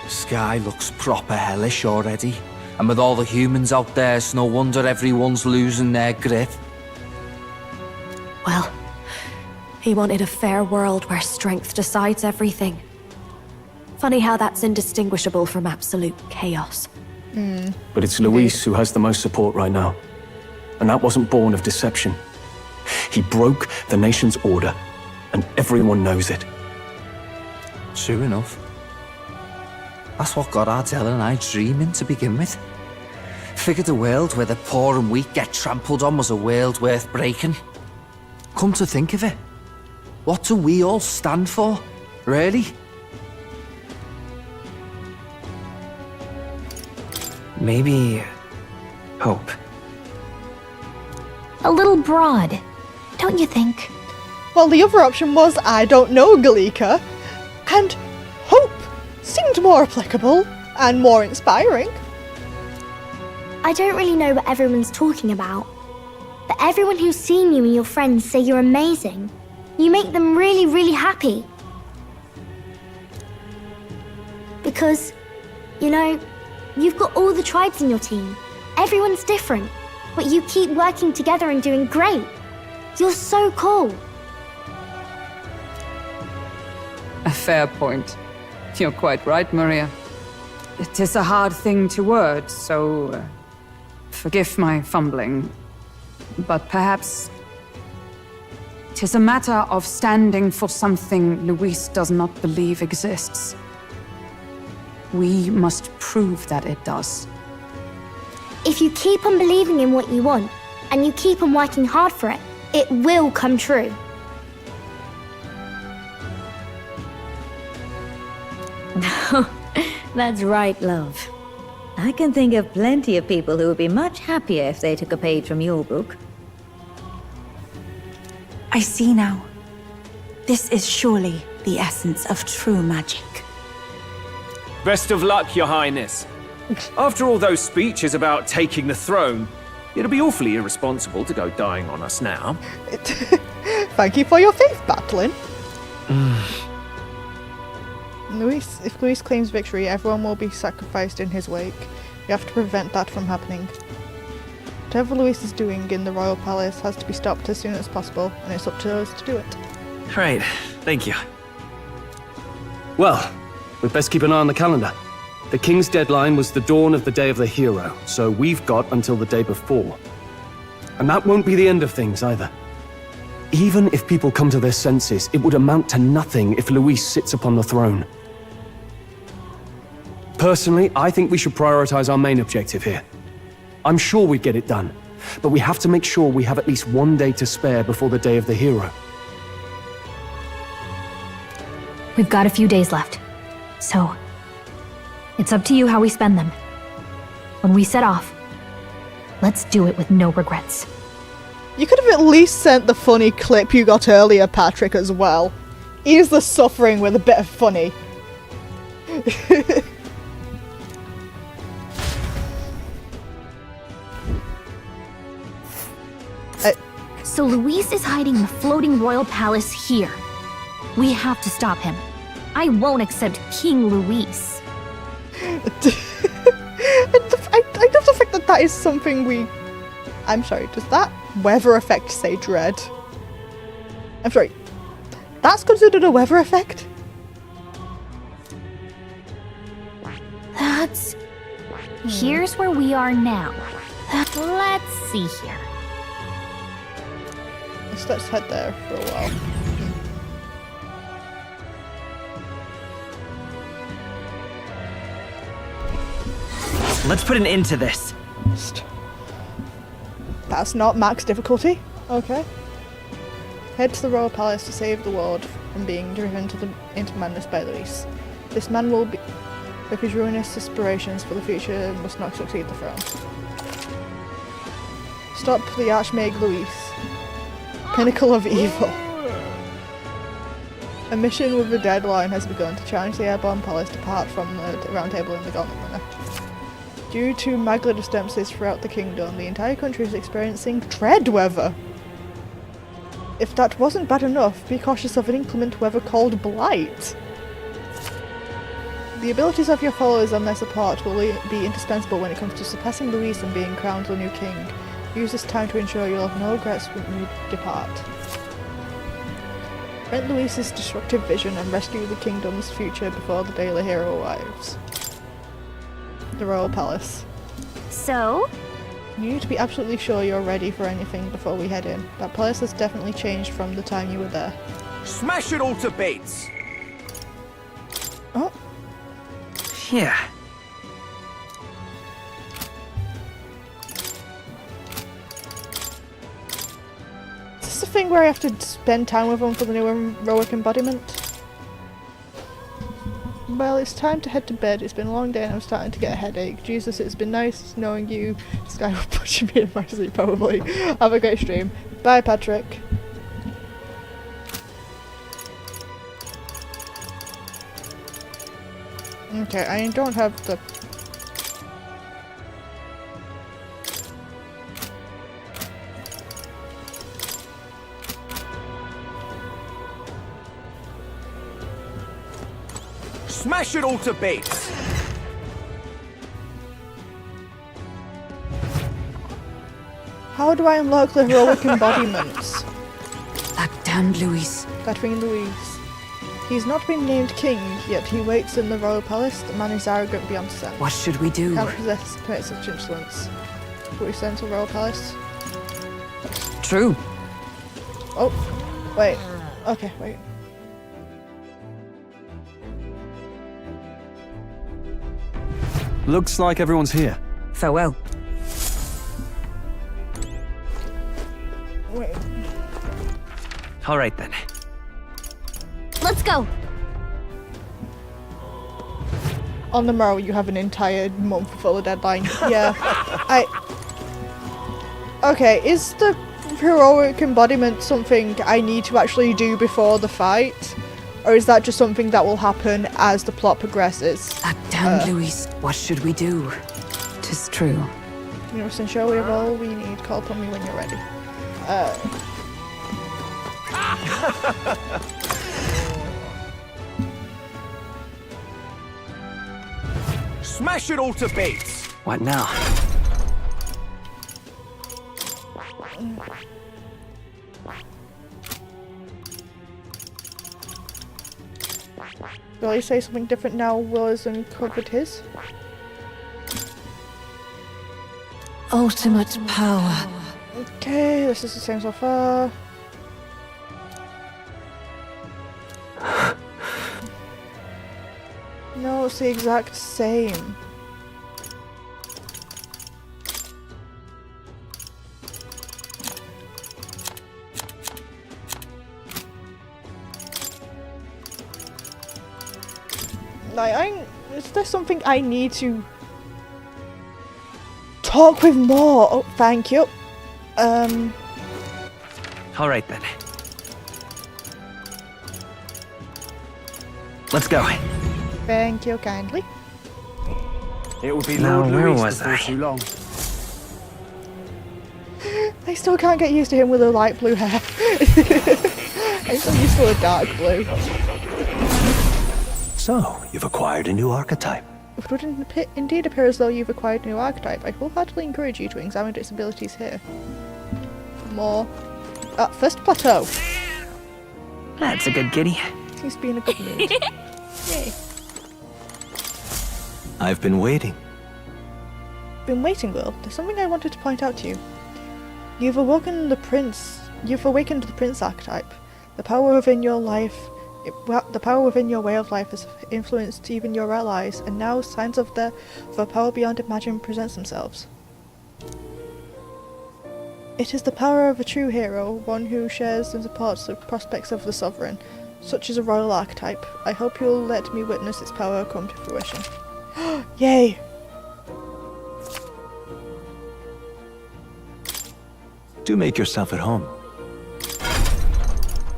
Sky looks proper hellish already. And with all the humans out there, it's no wonder everyone's losing their grip. Well, he wanted a fair world where strength decides everything. Funny how that's indistinguishable from absolute chaos. But it's Luis who has the most support right now. And that wasn't born of deception. He broke the nation's order, and everyone knows it. True enough. That's what got Ardell and I dreaming to begin with. Figured a world where the poor and weak get trampled on was a world worth breaking. Come to think of it, what do we all stand for, really? Maybe hope. A little broad, don't you think? Well, the other option was I don't know, Galika, and hope seemed more applicable and more inspiring. I don't really know what everyone's talking about, but everyone who's seen you and your friends say you're amazing. You make them really, really happy. Because, you know, you've got all the tribes in your team. Everyone's different, but you keep working together and doing great. You're so cool. A fair point. You're quite right, Maria. It is a hard thing to word, so forgive my fumbling. But perhaps it is a matter of standing for something Luis does not believe exists. We must prove that it does. If you keep on believing in what you want, and you keep on working hard for it, it will come true. That's right, love. I can think of plenty of people who would be much happier if they took a page from your book. I see now. This is surely the essence of true magic. Best of luck, Your Highness. After all those speeches about taking the throne, it'll be awfully irresponsible to go dying on us now. Thank you for your faith, Batlin. If Luis claims victory, everyone will be sacrificed in his wake. We have to prevent that from happening. Whatever Luis is doing in the royal palace has to be stopped as soon as possible, and it's up to us to do it. Right, thank you. Well, we'd best keep an eye on the calendar. The king's deadline was the dawn of the day of the hero, so we've got until the day before. And that won't be the end of things either. Even if people come to their senses, it would amount to nothing if Luis sits upon the throne. Personally, I think we should prioritize our main objective here. I'm sure we'd get it done, but we have to make sure we have at least one day to spare before the day of the hero. We've got a few days left, so it's up to you how we spend them. When we set off, let's do it with no regrets. You could have at least sent the funny clip you got earlier, Patrick, as well. Ease the suffering with a bit of funny. So Luis is hiding in the floating royal palace here. We have to stop him. I won't accept King Luis. I love the fact that that is something we... I'm sorry, does that weather effect say dread? I'm sorry. That's considered a weather effect? That's... Here's where we are now. Let's see here. Let's head there for a while. Let's put an end to this. That's not max difficulty. Okay. Head to the royal palace to save the ward from being driven into madness by Luis. This man will be... With his ruinous aspirations for the future must not succeed the throne. Stop the Archmage Luis. Pinnacle of evil. A mission with a deadline has begun to challenge the airborne palace to part from the round table in the Gauntlet Runner. Due to Magla disturbances throughout the kingdom, the entire country is experiencing dread weather. If that wasn't bad enough, be cautious of an inclement weather called blight. The abilities of your followers and their support will be indispensable when it comes to surpassing Luis and being crowned the new king. Use this time to ensure you'll have no regrets when you depart. Prevent Luis's destructive vision and rescue the kingdom's future before the day the hero arrives. The Royal Palace. So? You need to be absolutely sure you're ready for anything before we head in. That palace has definitely changed from the time you were there. Smash it all to bits! Oh. Yeah. Is this the thing where I have to spend time with them for the new heroic embodiment? Well, it's time to head to bed. It's been a long day and I'm starting to get a headache. Jesus, it's been nice knowing you. This guy will push me in my sleep, probably. Have a great stream. Bye, Patrick. Okay, I don't have the... Smash it all to bits! How do I unlock the heroic embodiments? That damned Luis. That ring Luis. He's not been named king, yet he waits in the royal palace. The man is arrogant beyond sense. What should we do? Can't commit such insolence. Should we send to the royal palace? True. Oh, wait. Okay, wait. Looks like everyone's here. Farewell. Wait. All right then. Let's go. On the morrow, you have an entire month before the deadline. Yeah. Okay, is the heroic embodiment something I need to actually do before the fight? Or is that just something that will happen as the plot progresses? That damned Luis. What should we do? 'Tis true. You must ensure we have all we need. Call upon me when you're ready. Smash it all to bits! What now? Will I say something different now Will has uncovered his? Ultimate power. Okay, this is the same so far. No, it's the exact same. Like, is there something I need to talk with more? Oh, thank you. All right then. Let's go. Thank you kindly. It would be Now, Lord where Luis was before I? too long. I still can't get used to him with the light blue hair. I'm so used to a dark blue. So, you've acquired a new archetype. It would indeed appear as though you've acquired a new archetype. I wholeheartedly encourage you to examine its abilities here. For more. First plateau. That's a good kitty. Seems to be in a good mood. Yay. I've been waiting. Been waiting, Will. There's something I wanted to point out to you. You've awakened the prince archetype. The power within your life, the power within your way of life has influenced even your allies, and now signs of the power beyond imagine presents themselves. It is the power of a true hero, one who shares and supports the prospects of the sovereign, such as a royal archetype. I hope you'll let me witness its power come to fruition. Yay! Do make yourself at home.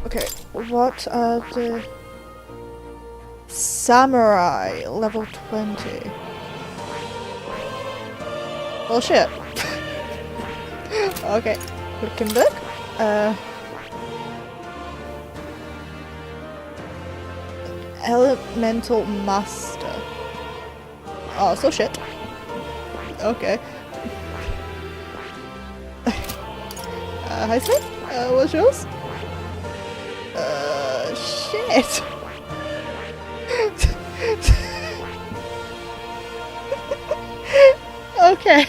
Okay, what are the... Samurai, level 20. Bullshit. Okay, looking book. Elemental Master. Oh, so shit. Okay. Hi Smith. What's yours? Shit. Okay.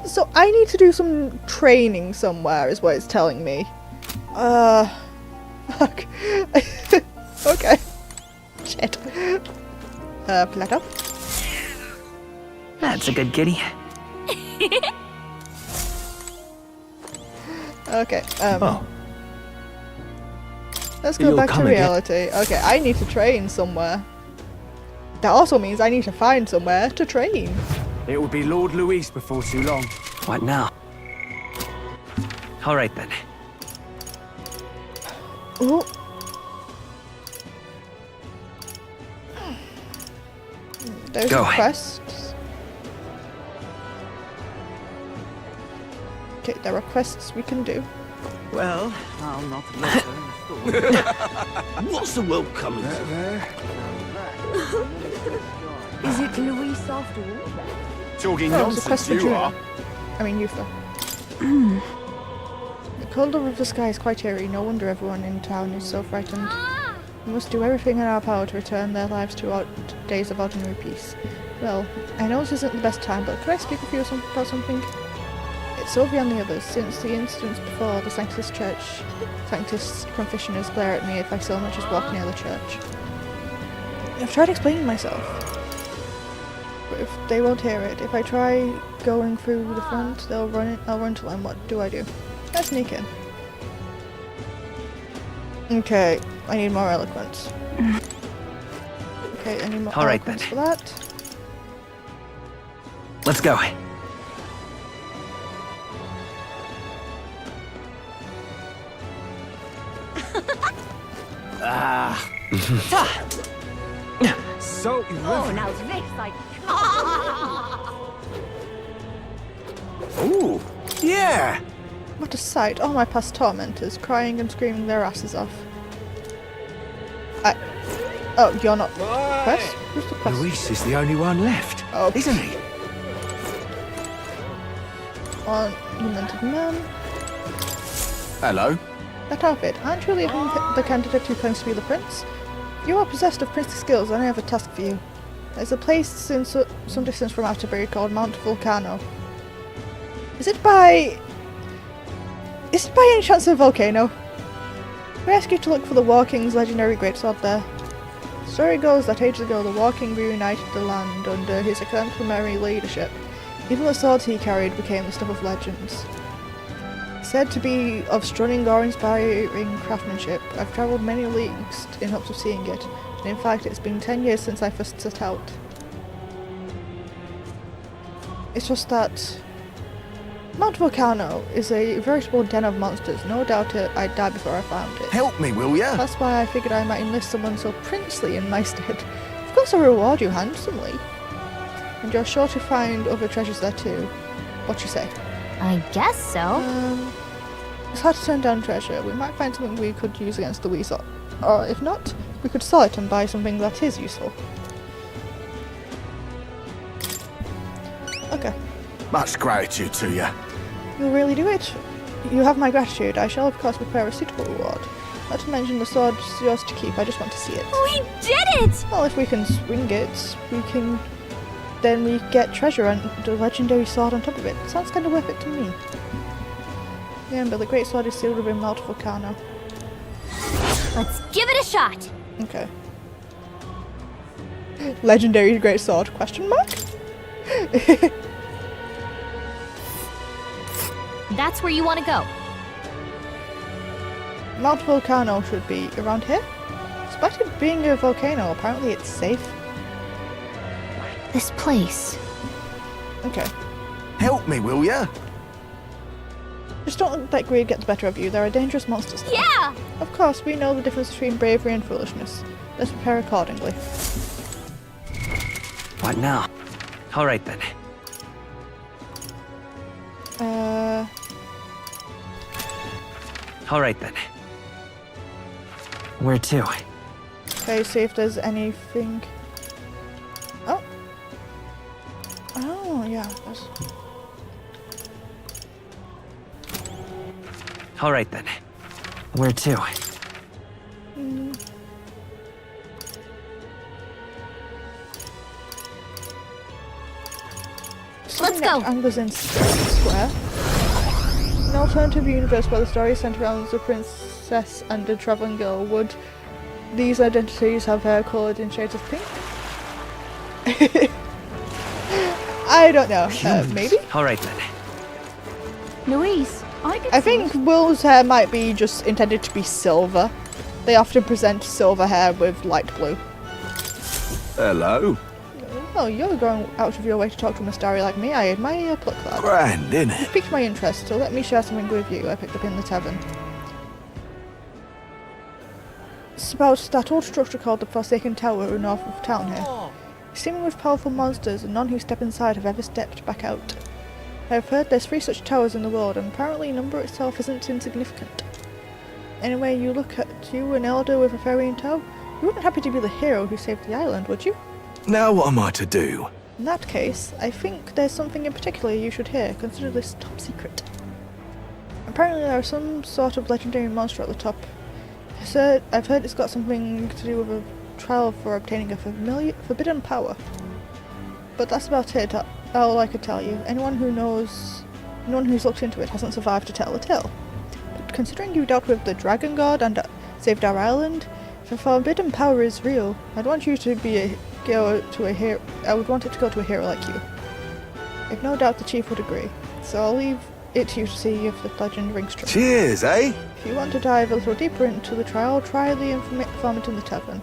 So I need to do some training somewhere is what it's telling me. Fuck. Okay. Shit. Plato. That's a good kitty. Okay, Oh. Let's go back to reality. Okay, I need to train somewhere. That also means I need to find somewhere to train. It will be Lord Luis before too long. What now? All right then. Oh. There's Go. quests. Okay, there are quests we can do. Well, I'll not let What's the world coming to? Is it Luis after all? Talking Oh, it's a quest nonsense, for you Juno. are. I mean, Eutha. The color of the sky is quite eerie. No wonder everyone in town is so frightened. We must do everything in our power to return their lives to days of ordinary peace. Well, I know this isn't the best time, but could I speak with you about something? It's Sylvia and the others. Since the incidents before, the Sanctus confessioners glare at me if I so much as walk near the church. I've tried explaining myself, but if they won't hear it, if I try going through the front, I'll run to them. What do I do? I sneak in. Okay, I need more eloquence. Okay, I need more eloquence for that. Let's go. So Oh, now this I... Ooh, yeah. What a sight. All my past tormentors, crying and screaming their asses off. Oh, you're not... Quest? Who's the quest? Luis is the only one left, isn't he? Lamented man. Hello. That outfit. Aren't you the candidate who claims to be the prince? You are possessed of princely skills, and I have a task for you. There's a place in some distance from Atterbury called Mount Volcano. Is it by any chance a volcano? I ask you to look for the War King's legendary greatsword there. The story goes that ages ago the War King reunited the land under his exemplary leadership. Even the swords he carried became the stuff of legends. Said to be of stunning or inspiring craftsmanship, I've travelled many leagues in hopes of seeing it, and in fact it's been 10 years since I first set out. It's just that Mount Volcano is a veritable den of monsters. No doubt I'd die before I found it. Help me, will ya? That's why I figured I might enlist someone so princely in my stead. Of course I'll reward you handsomely. And you're sure to find other treasures there too. What you say? I guess so. It's hard to turn down treasure. We might find something we could use against Luis, or if not, we could sell it and buy something that is useful. Okay. Much gratitude to you. You'll really do it. You have my gratitude. I shall of course prepare a suitable reward. Not to mention the sword's yours to keep. I just want to see it. We did it! Well, if we can swing it, then we get treasure and the legendary sword on top of it. Sounds kind of worth it to me. Yeah, but the great sword is sealed within Mount Volcano. Let's give it a shot! Okay. Legendary great sword? Question mark? That's where you want to go. Mount Volcano should be around here. Despite it being a volcano, apparently it's safe. This place. Okay. Help me, will ya? Just don't let greed get the better of you. There are dangerous monsters there. Yeah! Of course, we know the difference between bravery and foolishness. Let's prepare accordingly. What now? All right then. All right then. Where to? Okay, see if there's anything. Oh, Yeah. All right then. Where to? Let's go. Anglers in Square. An alternative universe where the story centers around the princess and a traveling girl. Would these identities have hair coloured in shades of pink? I don't know. Maybe? Alright then. Louise, I think Will's hair might be just intended to be silver. They often present silver hair with light blue. Hello. Oh, you're going out of your way to talk to a Mystari like me. I admire your pluck, lad. Grand, innit? It piqued my interest, so let me share something with you I picked up in the tavern. It's about that old structure called the Forsaken Tower north of town here. Seeming with powerful monsters, and none who step inside have ever stepped back out. I have heard there's 3 such towers in the world, and apparently number itself isn't insignificant. Anyway, you look at you, an elder with a fairy in tow. You wouldn't happen to be the hero who saved the island, would you? Now what am I to do? In that case, I think there's something in particular you should hear. Consider this top secret. Apparently there is some sort of legendary monster at the top. I've heard it's got something to do with a trial for obtaining a forbidden power. But that's about it, all I could tell you. Anyone who's looked into it hasn't survived to tell the tale. But considering you dealt with the Dragon God and saved our island, if a forbidden power is real, I'd want you to I would want it to go to a hero like you. I've no doubt the chief would agree, so I'll leave it to you to see if the legend rings true. Cheers, eh? If you want to dive a little deeper into the trial, try the informant in the tavern.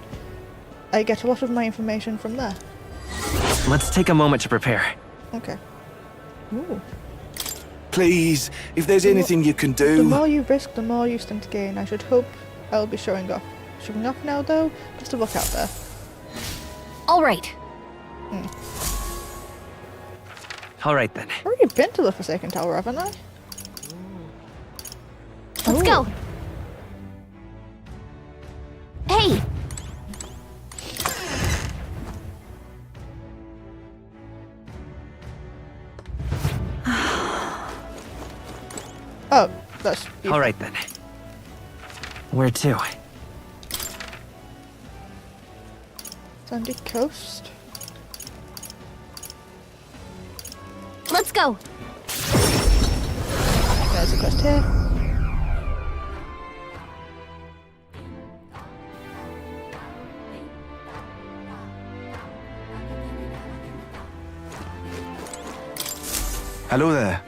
I get a lot of my information from there. Let's take a moment to prepare. Okay. Ooh. Please, if there's anything you can do. The more you risk, the more you stand to gain. I should hope I'll be showing off. Showing off now, though? Best of luck out there. All right. All right then. I've already been to the Forsaken Tower, haven't I? Let's go. Hey. Oh, that's... All right then. Where to? Sandy Coast. Let's go. There's a quest here. Hello there.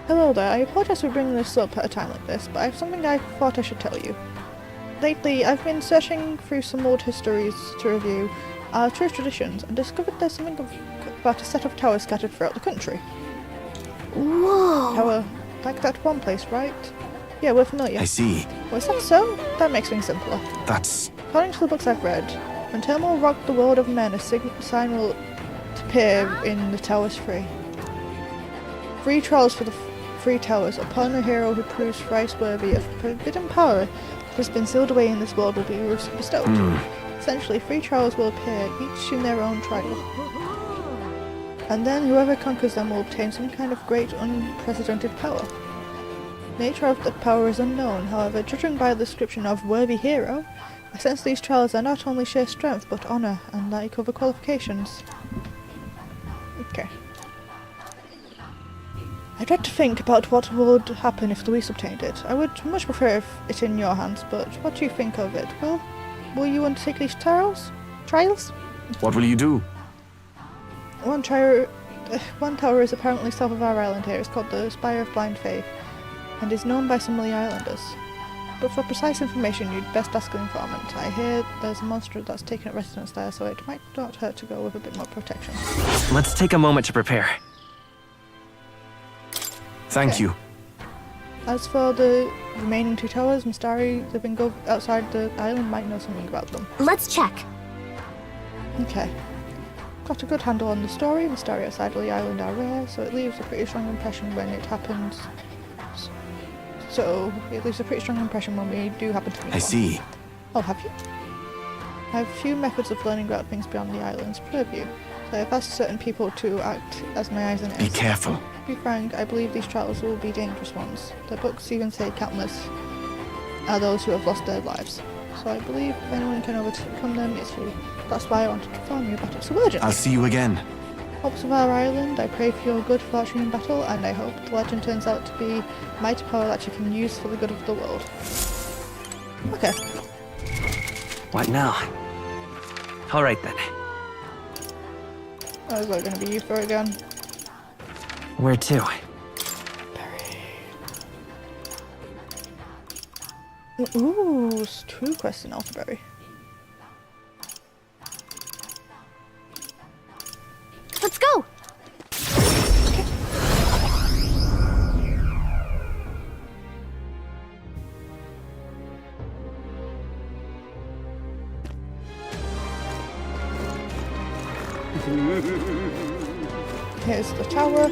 Hello there, I apologize for bringing this up at a time like this, but I have something I thought I should tell you. Lately, I've been searching through some old histories to review our true traditions and discovered there's something about a set of towers scattered throughout the country. Whoa! Tower, like that one place, right? Yeah, we're familiar. I see. Was that so? That makes things simpler. That's... According to the books I've read, when turmoil rocked the world of men, a sign will appear in the towers free. 3 trials for the 3 towers. Upon a hero who proves thrice worthy of forbidden power that has been sealed away in this world will be bestowed. Essentially, 3 trials will appear, each in their own trial. And then whoever conquers them will obtain some kind of great, unprecedented power. The nature of that power is unknown, however, judging by the description of worthy hero, I sense these trials are not only sheer strength, but honour and like other qualifications. Okay. I dread to think about what would happen if Luis obtained it. I would much prefer it in your hands, but what do you think of it? Will you undertake these trials? What will you do? One tower is apparently south of our island here. It's called the Spire of Blind Faith, and is known by some of the islanders. But for precise information, you'd best ask an informant. I hear there's a monster that's taken up residence there, so it might not hurt to go with a bit more protection. Let's take a moment to prepare. Thank you. As for the remaining 2 towers, Mystari living outside the island might know something about them. Let's check. Okay. Got a good handle on the story. Mystari outside of the island are rare, so it leaves a pretty strong impression when it happens. So, it leaves a pretty strong impression when we do happen to meet I see. Oh, have you? I have few methods of learning about things beyond the island's purview. I have asked certain people to act as my eyes and ears. Be careful. To be frank, I believe these trials will be dangerous ones. The books even say countless are those who have lost their lives. So I believe if anyone can overcome them, it's you. That's why I wanted to inform you about it so urgently. I'll see you again. Hopes of our island, I pray for your good fortune in battle, and I hope the legend turns out to be a mighty power that you can use for the good of the world. Okay. What now? All right then. Oh, is that going to be you for again? Where to? Ooh, it's 2 quests in Alphaberry. Let's go! Here's the tower.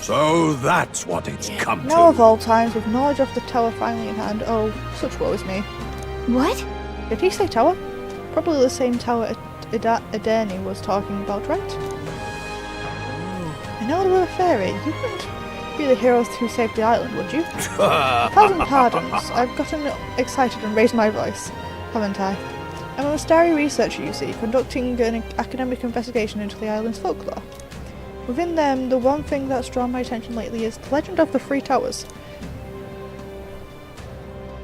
So that's what it's come to. Now of all times, with knowledge of the tower finally in hand, oh, such woe is me. What? Did he say tower? Probably the same tower Adani was talking about, right? I know we're a fairy. You wouldn't be the heroes who saved the island, would you? 1,000 pardons. I've gotten excited and raised my voice, haven't I? I'm a starry researcher, you see, conducting an academic investigation into the island's folklore. Within them, the one thing that's drawn my attention lately is the legend of the 3 towers.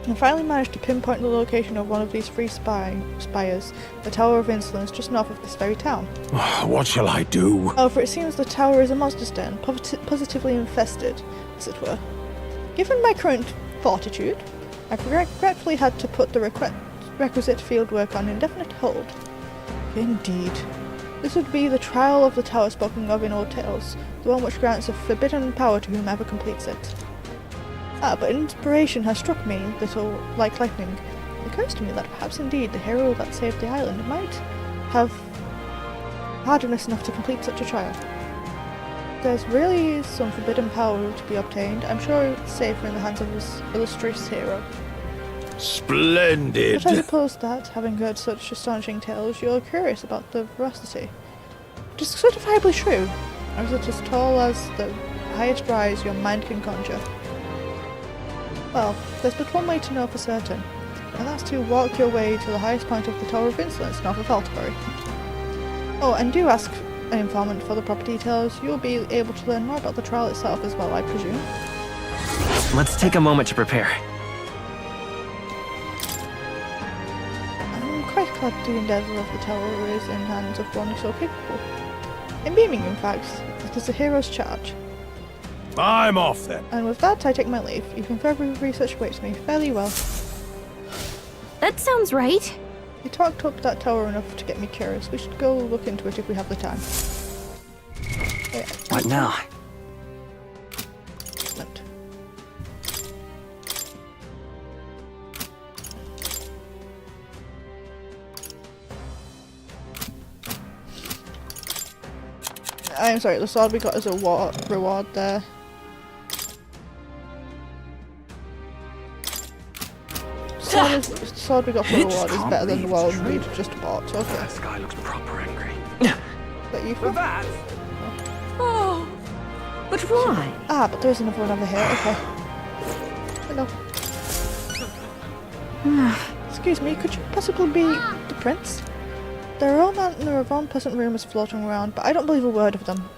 I finally managed to pinpoint the location of one of these 3 spires, the Tower of Insolence, just north of this very town. What shall I do? Oh, for it seems the tower is a monster's den, positively infested, as it were. Given my current fortitude, I've regretfully had to put the requisite fieldwork on indefinite hold. Indeed. This would be the trial of the tower spoken of in old tales, the one which grants a forbidden power to whomever completes it. Ah, but inspiration has struck me, little like lightning. It occurs to me that perhaps indeed the hero that saved the island might have hardiness enough to complete such a trial. There's really some forbidden power to be obtained. I'm sure it's safer in the hands of this illustrious hero. Splendid! But I suppose that, having heard such astonishing tales, you're curious about the veracity. It is certifiably true, or is it as tall as the highest rise your mind can conjure? Well, there's but one way to know for certain, and that's to walk your way to the highest point of the Tower of Insolence north of Altabury. Oh, and do ask an informant for the proper details. You'll be able to learn more about the trial itself as well, I presume. Let's take a moment to prepare. I'm quite glad the endeavour of the tower is in hands of one so capable. In beaming, in fact, it is the hero's charge. I'm off then. And with that, I take my leave. Even further research awaits me. Fairly well. That sounds right. You talked up that tower enough to get me curious. We should go look into it if we have the time. Yeah. What now? Excellent. I'm sorry, the sword we got as a reward there. Sword we got for a reward is better than the one we just bought, so okay. That guy looks proper angry. Is that you for that? Oh, but why? Ah, but there's another one over here, okay. Hello. Excuse me, could you possibly be the prince? There are all manner of unpleasant rumours floating around, but I don't believe a word of them.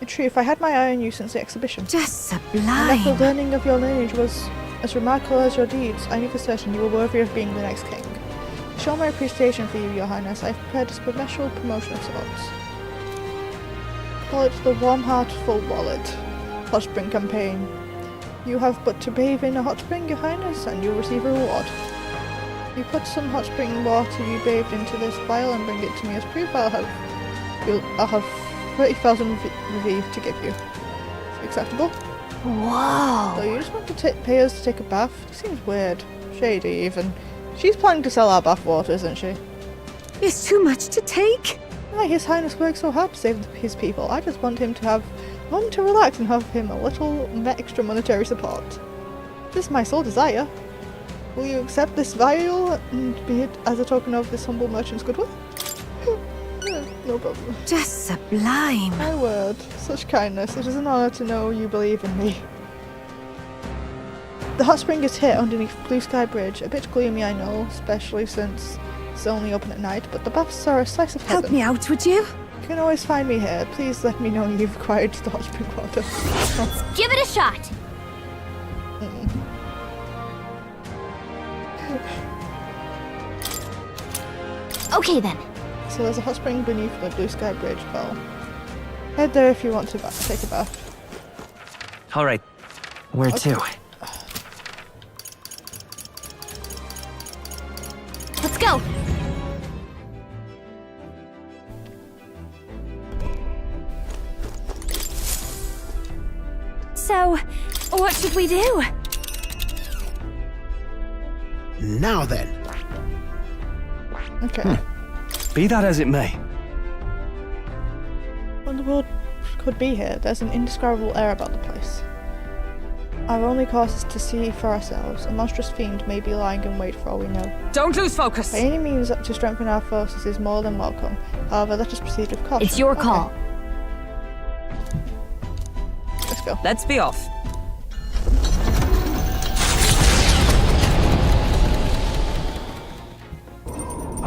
In truth, I had my eye on you since the exhibition. Just sublime. And if the learning of your lineage was as remarkable as your deeds, I knew for certain you were worthy of being the next king. To show my appreciation for you, your highness, I have prepared a special promotion of sorts. Call it the Warm Heart Full Wallet Hot Spring Campaign. You have but to bathe in a hot spring, your highness, and you'll receive a reward. You put some hot spring water you bathed into this vial and bring it to me as proof. I'll have 30,000 revive to give you. Acceptable? Whoa! So you just want to pay us to take a bath? It seems weird. Shady, even. She's planning to sell our bath water, isn't she? It's too much to take. Why, His Highness works so hard to save his people. I just want him to have a moment to relax and have him a little extra monetary support. This is my sole desire. Will you accept this vial and be it as a token of this humble merchant's goodwill? No No problem. Just sublime. My word. Such kindness. It is an honor to know you believe in me. The hot spring is here underneath Blue Sky Bridge. A bit gloomy, I know, especially since it's only open at night, but the baths are a slice of heaven. Help me out, would you? You can always find me here. Please let me know you've acquired the hot spring water. Let's give it a shot. Okay then. So there's a hot spring beneath the Blue Sky Bridge. Well, head there if you want to take a bath. All right. Where to? Let's go. So, what should we do? Now then. Okay. Be that as it may. When the world could be here, there's an indescribable air about the place. Our only course is to see for ourselves. A monstrous fiend may be lying in wait for all we know. Don't lose focus! By any means to strengthen our forces is more than welcome. However, let us proceed with caution. It's your call. Let's go. Let's be off.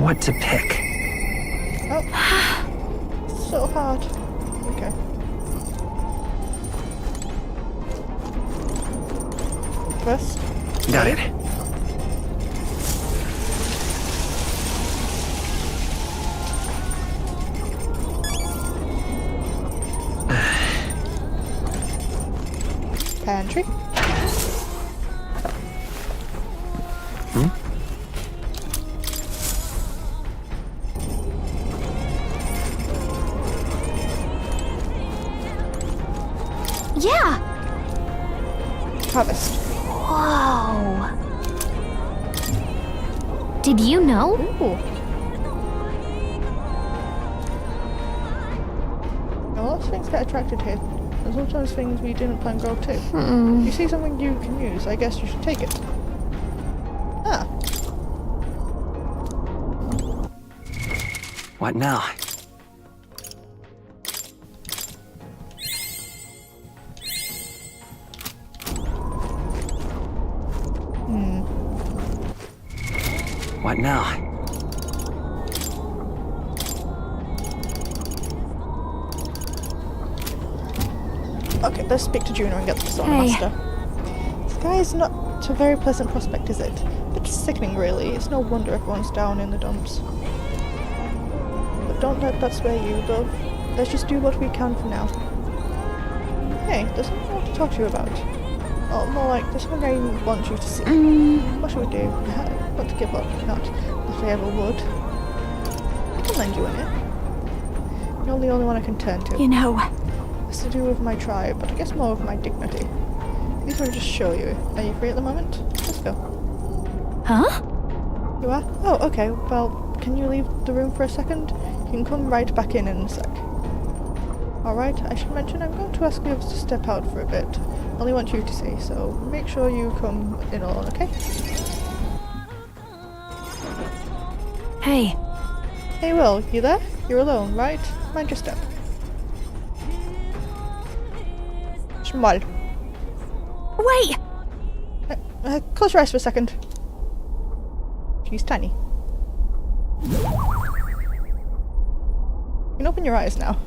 What to pick? Oh. So hard. Okay. First. Got it. Pantry. Yeah. Harvest. Whoa. Did you know? Ooh. A lot of things get attracted here. And sometimes things we didn't plan grow too. If you see something you can use, I guess you should take it. Ah. What now? What now? Okay, let's speak to Juno and get the Persona Master. This guy is not a very pleasant prospect, is it? A bit sickening, really. It's no wonder everyone's down in the dumps. But don't let that sway you, though. Let's just do what we can for now. Hey, there's something I want to talk to you about. Oh, more like, there's something I want you to see. What should we do? Not to give up, not that I ever would. I can lend you in it. You're the only one I can turn to. You know... It's to do with my tribe, but I guess more with my dignity. These will just show you. Are you free at the moment? Let's go. Huh? You are? Oh, okay. Well, can you leave the room for a second? You can come right back in a sec. Alright, I should mention I'm going to ask the others to step out for a bit. Only want you to see, so make sure you come in alone, okay? Hey. Hey Will, you there? You're alone, right? Mind your step. Small. Wait! Close your eyes for a second. She's tiny. You can open your eyes now.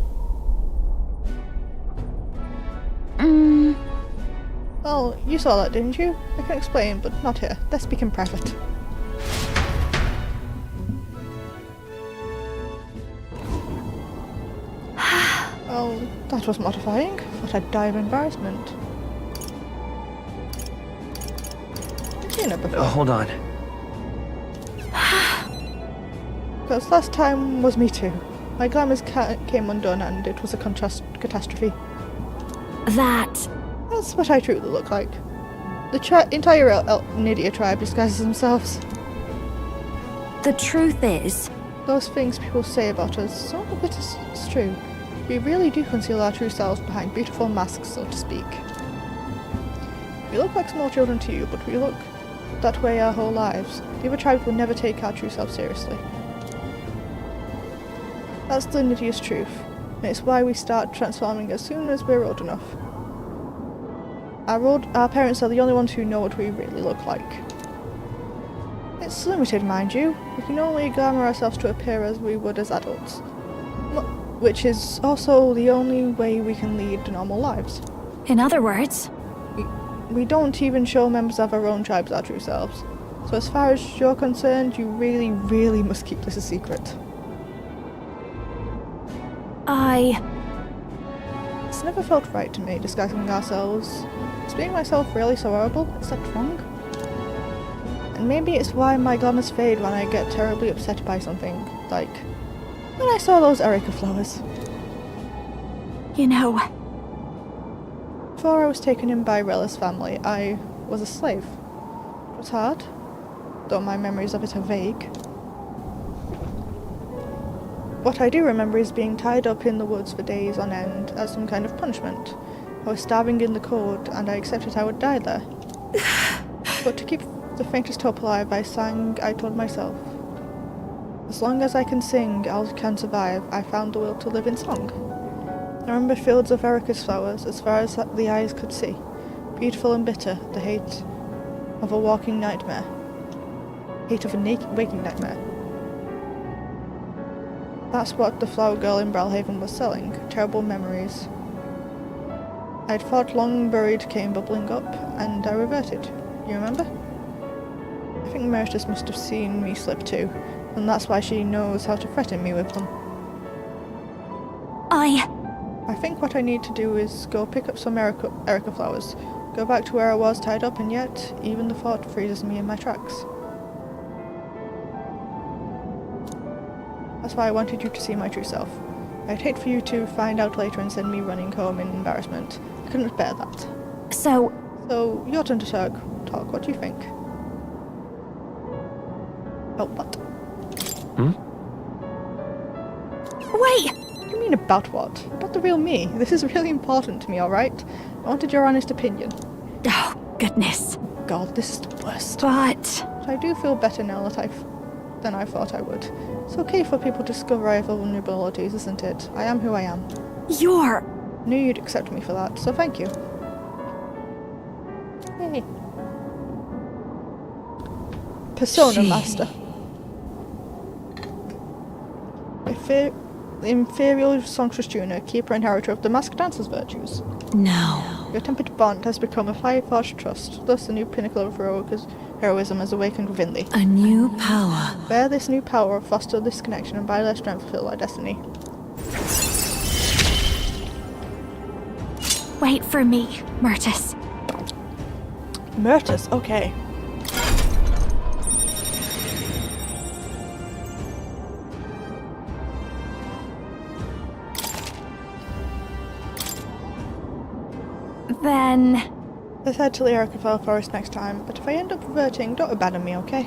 Well, you saw that, didn't you? I can explain, but not here. Let's speak in private. Oh, that was mortifying. What a dire embarrassment. I've seen it before. Hold on. Because last time was me too. My glamours came undone and it was a catastrophe. That's what I truly look like. The entire Nidia tribe disguises themselves. The truth is... Those things people say about us, some of it is true. We really do conceal our true selves behind beautiful masks, so to speak. We look like small children to you, but we look that way our whole lives. The other tribes will never take our true selves seriously. That's the nittiest truth, and it's why we start transforming as soon as we're old enough. Our parents are the only ones who know what we really look like. It's limited, mind you. We can only glamour ourselves to appear as we would as adults. Which is also the only way we can lead normal lives. In other words? We don't even show members of our own tribes our true selves. So as far as you're concerned, you really, really must keep this a secret. It's never felt right to me, disguising ourselves. Is being myself really so horrible? Is that wrong? And maybe it's why my glamours fade when I get terribly upset by something, like when I saw those Erica flowers. You know... Before I was taken in by Rella's family, I was a slave. It was hard, though my memories of it are vague. What I do remember is being tied up in the woods for days on end as some kind of punishment. I was starving in the cold, and I accepted I would die there. But to keep the faintest hope alive, I sang I Told Myself. As long as I can sing, I can survive. I found the will to live in song. I remember fields of Erica's flowers, as far as the eyes could see. Beautiful and bitter, the hate of a walking nightmare. Hate of a waking nightmare. That's what the flower girl in Brawlhaven was selling. Terrible memories. I'd fought long buried came bubbling up, and I reverted. You remember? I think Meritus must have seen me slip too, and that's why she knows how to threaten me with them. I think what I need to do is go pick up some Erica flowers, go back to where I was tied up, and yet, even the thought freezes me in my tracks. That's why I wanted you to see my true self. I'd hate for you to find out later and send me running home in embarrassment. I couldn't bear that. So, your turn to talk. What do you think? Oh, what? Wait! What do you mean about what? About the real me. This is really important to me, alright? I wanted your honest opinion. Oh, goodness. God, this is the worst. But I do feel better now than I thought I would. It's okay for people to discover I have vulnerabilities, isn't it? I am who I am. You're... I knew you'd accept me for that, so thank you. Yay. Persona Master. Inferior songstress tuner, keeper and inheritor of the masked dancer's virtues. No. Your tempered bond has become a fire-forged trust, thus a new pinnacle of heroism has awakened within thee. A new power. Bear this new power, foster this connection, and by their strength fulfill thy destiny. Wait for me, Meritus. Meritus, okay. Then... Let's head to the Erica Forest next time, but if I end up reverting, don't abandon me, okay?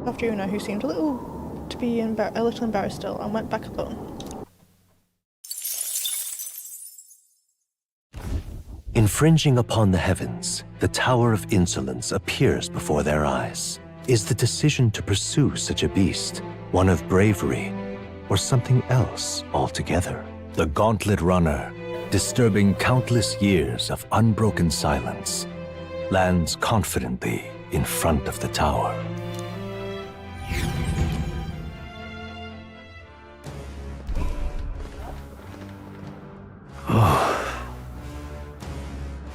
After Una, who seemed a little embarrassed still, and went back alone. Infringing upon the heavens, the Tower of Insolence appears before their eyes. Is the decision to pursue such a beast one of bravery, or something else altogether? The Gauntlet Runner, disturbing countless years of unbroken silence, lands confidently in front of the tower.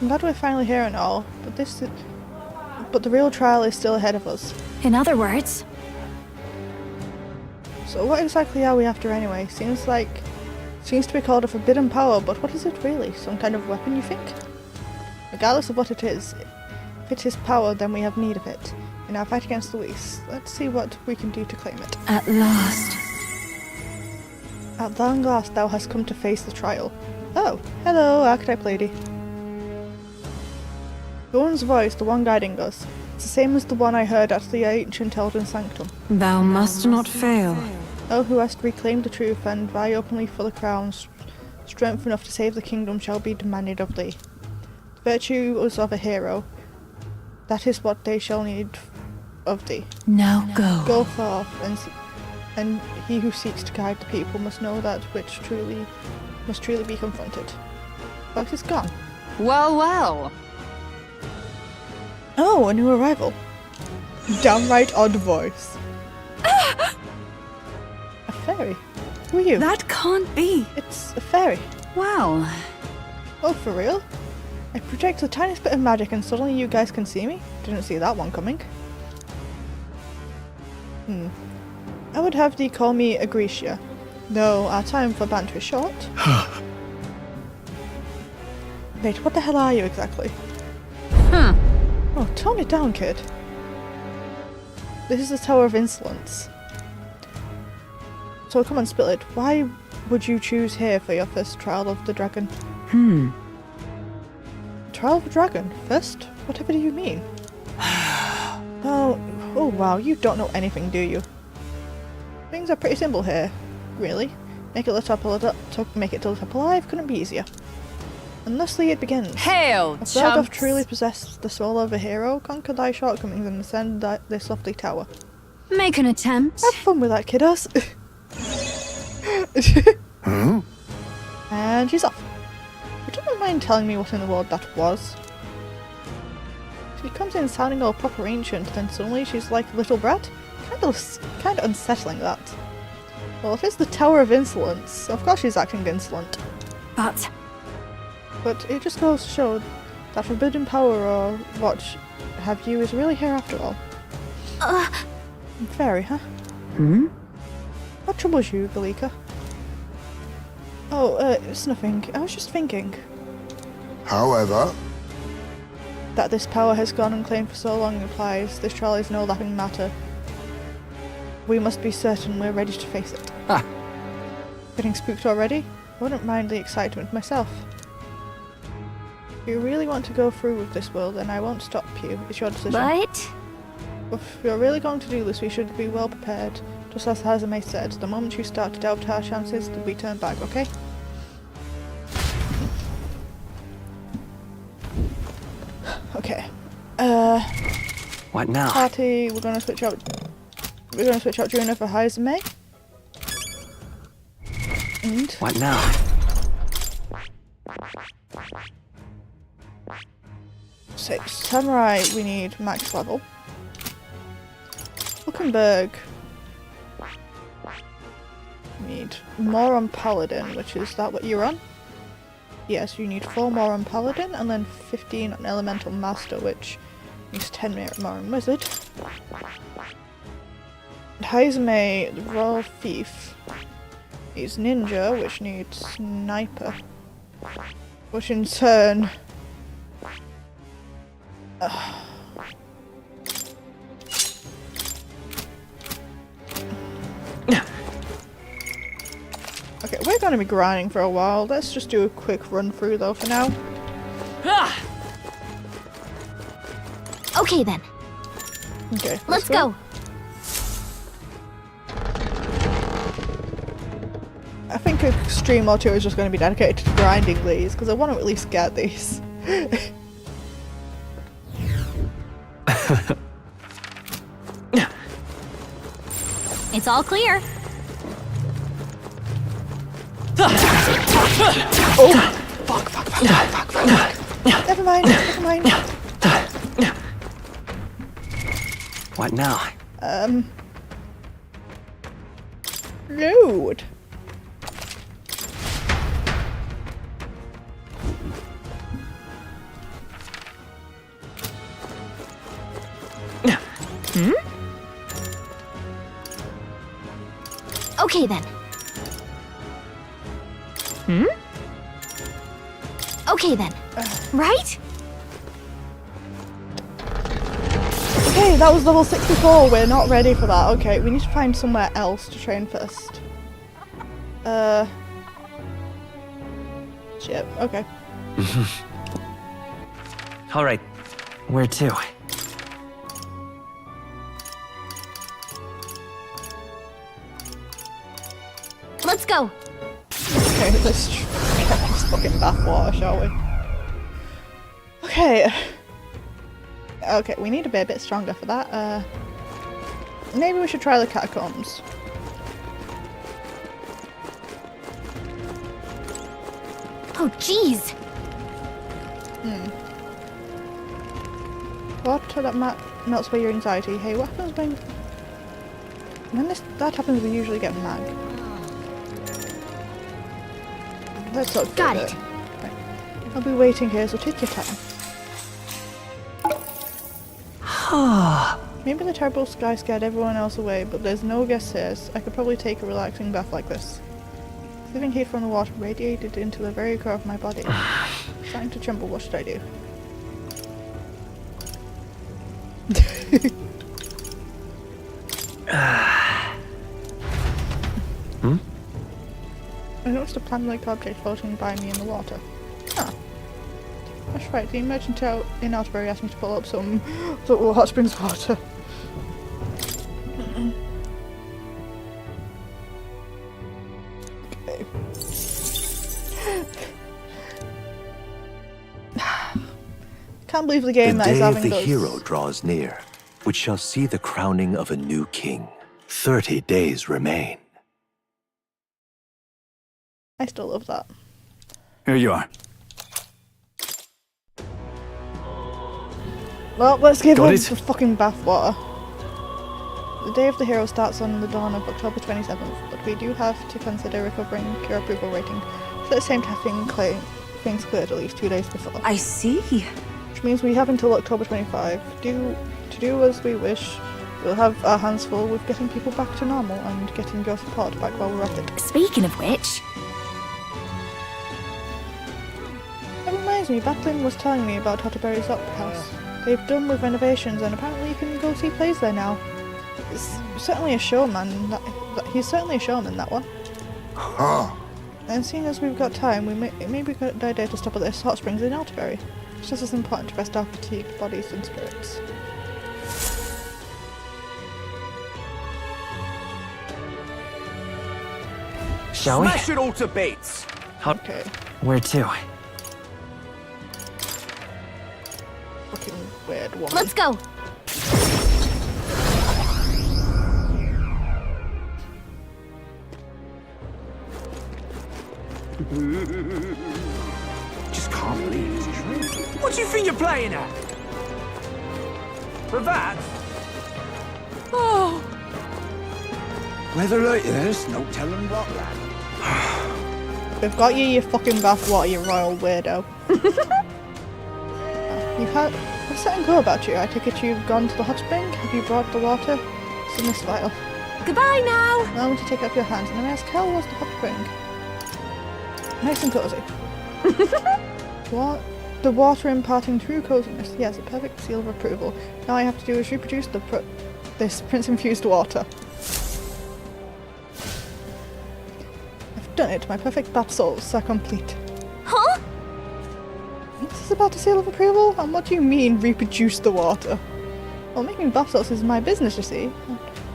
I'm glad we're finally here and all, but the real trial is still ahead of us. In other words... So what exactly are we after anyway? Seems to be called a forbidden power, but what is it really? Some kind of weapon, you think? Regardless of what it is, if it is power, then we have need of it. In our fight against Luis, let's see what we can do to claim it. At last. At long last thou hast come to face the trial. Oh, hello, Archetype Lady. The one's voice, the one guiding us, it's the same as the one I heard at the ancient Elden Sanctum. Thou must not fail. Thou who hast reclaimed the truth and vie openly for the crown, strength enough to save the kingdom shall be demanded of thee. The virtues of a hero, that is what they shall need of thee. Now go. Go forth, and he who seeks to guide the people must know that which must truly be confronted. Fox is gone. Well, well. Oh, a new arrival. Downright odd voice. A fairy? Who are you? That can't be. It's a fairy. Wow. Oh, for real? I project the tiniest bit of magic and suddenly you guys can see me? Didn't see that one coming. I would have thee call me Agricia, though our time for banter is short. Wait, what the hell are you exactly? Oh, tone it down, kid. This is the Tower of Insolence. So come on, spill it. Why would you choose here for your first trial of the dragon? Trial of the dragon? First? Whatever do you mean? Oh wow, you don't know anything, do you? Things are pretty simple here, really. Make it to the top alive couldn't be easier. And thusly it begins. Hail, If thou doth truly possess the soul of a hero, conquer thy shortcomings and ascend this lofty tower. Make an attempt. Have fun with that, kiddos. And she's off. Would you mind telling me what in the world that was? She comes in sounding all proper ancient, then suddenly she's like a little brat? Kind of unsettling, that. Well, if it's the Tower of Insolence, of course she's acting insolent. But it just goes to show that forbidden power or what have you is really here after all. Fairy, huh? What troubles you, Galika? Oh, it's nothing. I was just thinking. However, That this power has gone unclaimed for so long implies this trial is no laughing matter. We must be certain we're ready to face it. Getting spooked already? I wouldn't mind the excitement myself. If you really want to go through with this world, then I won't stop you. It's your decision. But If you're really going to do this, we should be well prepared. Just as Hazame said, the moment you start to doubt our chances, we turn back, okay? Okay. What now? Party, we're gonna switch out Juna for Hazame. And What now? Samurai, we need max level. Hulkenberg. We need more on Paladin, which is that what you're on? Yes, you need 4 more on Paladin and then 15 on Elemental Master, which needs 10 more on Wizard. And Hazame, the Royal Thief, needs Ninja, which needs Sniper. Which in turn... Okay, we're going to be grinding for a while. Let's just do a quick run through though for now. Okay then. Okay, Let's go. I think a stream or two is just going to be dedicated to grinding these, because I want to at least get these. it's all clear. Oh! Fuck. Never mind. What now? Load. Okay then. Okay then. Right? Okay, that was level 64. We're not ready for that. Okay, we need to find somewhere else to train first. Shit, okay. Alright. Where to? Let's go. Okay, let's get this fucking bathwater, shall we? Okay. Okay, we need to be a bit stronger for that. Maybe we should try the catacombs. Oh, jeez. Water that melts away your anxiety. Hey, what happens when that happens? We usually get mag. Let's not Got it. Right. I'll be waiting here, so take your time. Maybe the terrible sky scared everyone else away, but there's no guests here. So I could probably take a relaxing bath like this. Living heat from the water radiated into the very core of my body. Starting to tremble. What should I do? I noticed a plant-like object floating by me in the water. Huh. That's right, the merchant out in Outbury asked me to pull up some hot springs water. Okay. Can't believe the game that is having The day those. of the hero draws near, which shall see the crowning of a new king. 30 days remain. I still love that. Here you are. Well, let's give Got him it? some fucking bathwater. The day of the hero starts on the dawn of October 27th, but we do have to consider recovering your approval rating. So let's aim to have things cleared at least 2 days before. I see. Which means we have until October 25 to do as we wish. We'll have our hands full with getting people back to normal and getting your support back while we're at it. Speaking of which... That reminds me, Batlin was telling me about Hotterberry's Opera House. They've done with renovations and apparently you can go see plays there now. It's certainly a showman. He's certainly a showman, that one. Huh. And seeing as we've got time, it may be a good idea to stop at this hot springs in Outbury. It's just as important to rest our fatigued bodies and spirits. Shall we? Smash it all to bits! Okay. Where to? Fucking weird woman. Let's go. Just can't believe it's true. What do you think you're playing at? For that? Oh, Weather like this, no telling what, lad. We've got you fucking bathwater, you royal weirdo. What's that and go about you? I take it you've gone to the hot spring? Have you brought the water? It's in this vial. goodbye now. Allow me to take up your hands and I ask, how was the hot spring? Nice and cozy. What? The water imparting true coziness. Yes, a perfect seal of approval. Now I have to do is reproduce this prince-infused water. I've done it. My perfect bath salts are complete. Huh? This is about a seal of approval? And what do you mean, reproduce the water? Well, making bath salts is my business, you see.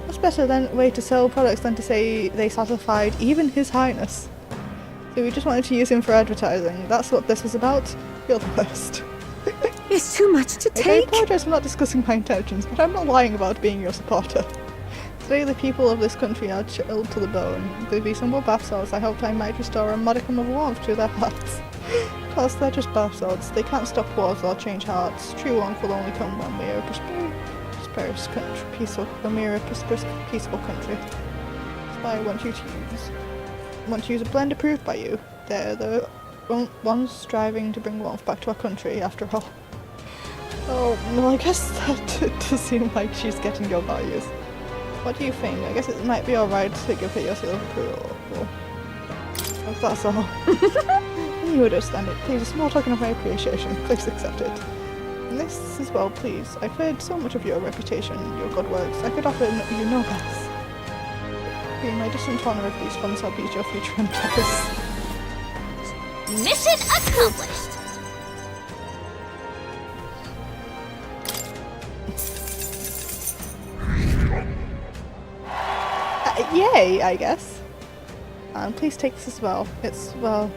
What's better way to sell products than to say they satisfied even His Highness? So we just wanted to use him for advertising. That's what this was about. You're the worst. It's too much to take. I apologise for not discussing my intentions, but I'm not lying about being your supporter. Today the people of this country are chilled to the bone. If there be some more bath salts, I hoped I might restore a modicum of warmth to their hearts. Of course, they're just bath salts. They can't stop wars or change hearts. True warmth will only come when we are a prosperous country, peaceful country. That's why I want you to use a blend approved by you. They're the ones striving to bring warmth back to our country, after all. Oh, well, I guess that does seem like she's getting your values. What do you think? I guess it might be alright to give her your seal of approval. If that's all. You understand it. Please, a small token of my appreciation. Please accept it. And this as well, please. I've heard so much of your reputation, your good works. I could offer you no less. Being my distant honor of these funds, I'll be your future endeavors. Mission accomplished. Yay, I guess. And please take this as well. It's an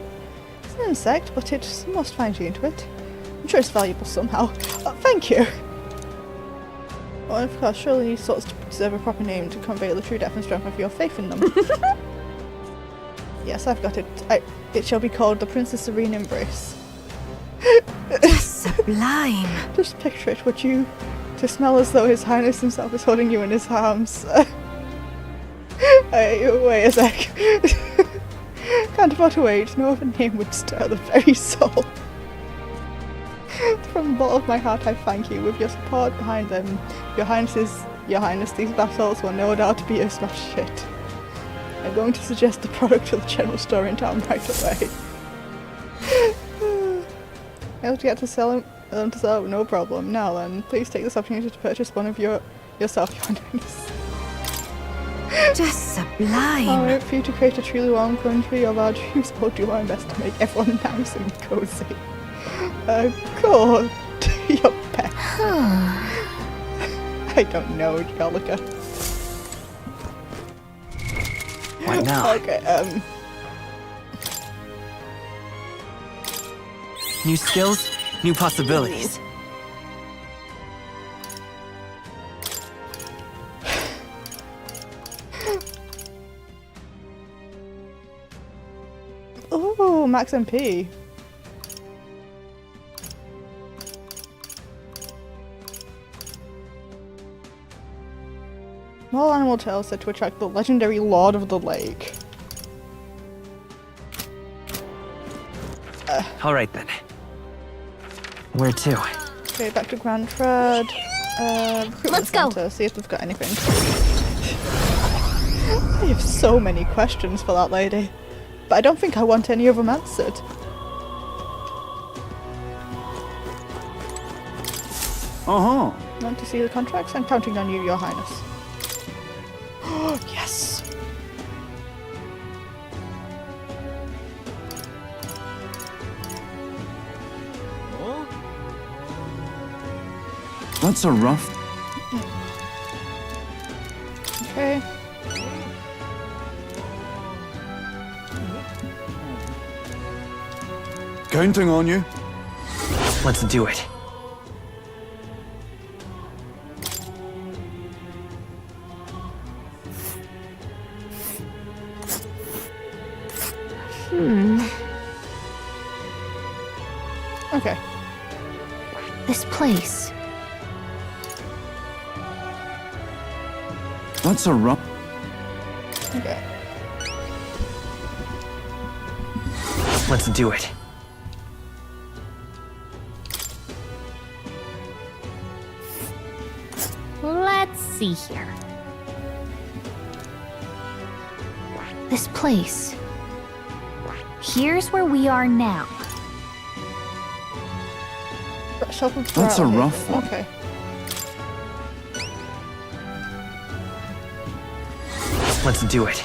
insect, but it's most fine-tuned to it. I'm sure it's valuable somehow. Thank you. Well, of course, surely these sorts deserve a proper name to convey the true depth and strength of your faith in them. Yes, I've got it. It shall be called the Princess Serene Embrace. Sublime. Just picture it, would you? To smell as though His Highness himself is holding you in his arms. Wait a sec. Can't afford to wait. No other name would stir the very soul. From the bottom of my heart, I thank you. With your support behind them, Your Highness, these battles will no doubt be a smash hit. I'm going to suggest the product to the general store in town right away. Able to get to sell them to sell, no problem. Now then, please take this opportunity to purchase one of yourself, Your Highness. Just sublime. I'll wait for you to create a truly warm country of our dreams. I'll do my best to make everyone nice and cozy. Cool. Your pet. I don't know, Jolika. What now? Okay, New skills, new possibilities. Oh, Max MP. Small animal tail said to attract the legendary Lord of the Lake. Alright then. Where to? Okay, back to Grand Fred. Let's go. Center, see if they've got anything. I have so many questions for that lady, but I don't think I want any of them answered. Want to see the contracts? I'm counting on you, Your Highness. Yes! That's a rough... Okay. Counting on you. Let's do it. Okay. This place. That's a rough... Okay. Let's do it. Let's see here. This place. Here's where we are now. That's a rough one. Okay. Let's do it.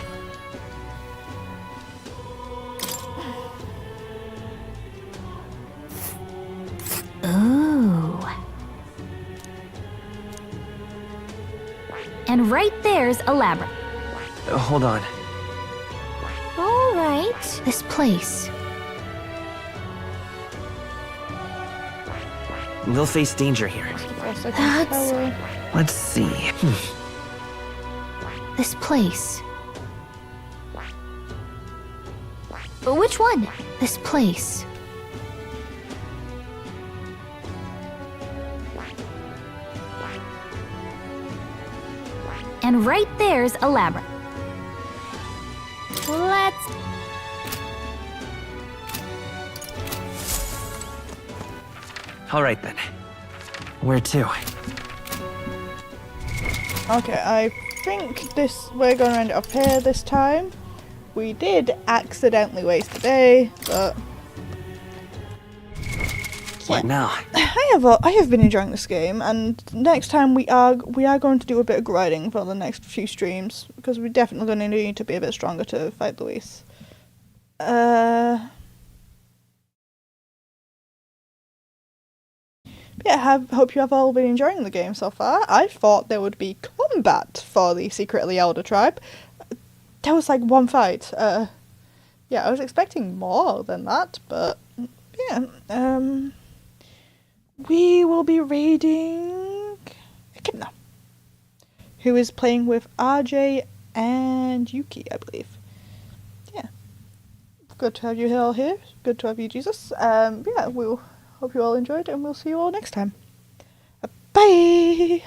Ooh. And right there's a labyrinth. Hold on. All right. This place. They'll face danger here. Let's see. This place. Which one? This place. And right there's a labyrinth. Let's... Alright then. Where to? Okay, I think we're going to end up here this time. We did accidentally waste the day, but... What now? I have been enjoying this game, and next time we are going to do a bit of grinding for the next few streams, because we're definitely going to need to be a bit stronger to fight Luis. Yeah, hope you have all been enjoying the game so far. I thought there would be combat for the secretly Elder tribe. There was like one fight. Yeah, I was expecting more than that, but yeah. We will be raiding Echidna. who is playing with RJ and Yuki, I believe. Yeah. Good to have you all here. Good to have you, Jesus. Yeah, we'll hope you all enjoyed, and we'll see you all next time. Bye!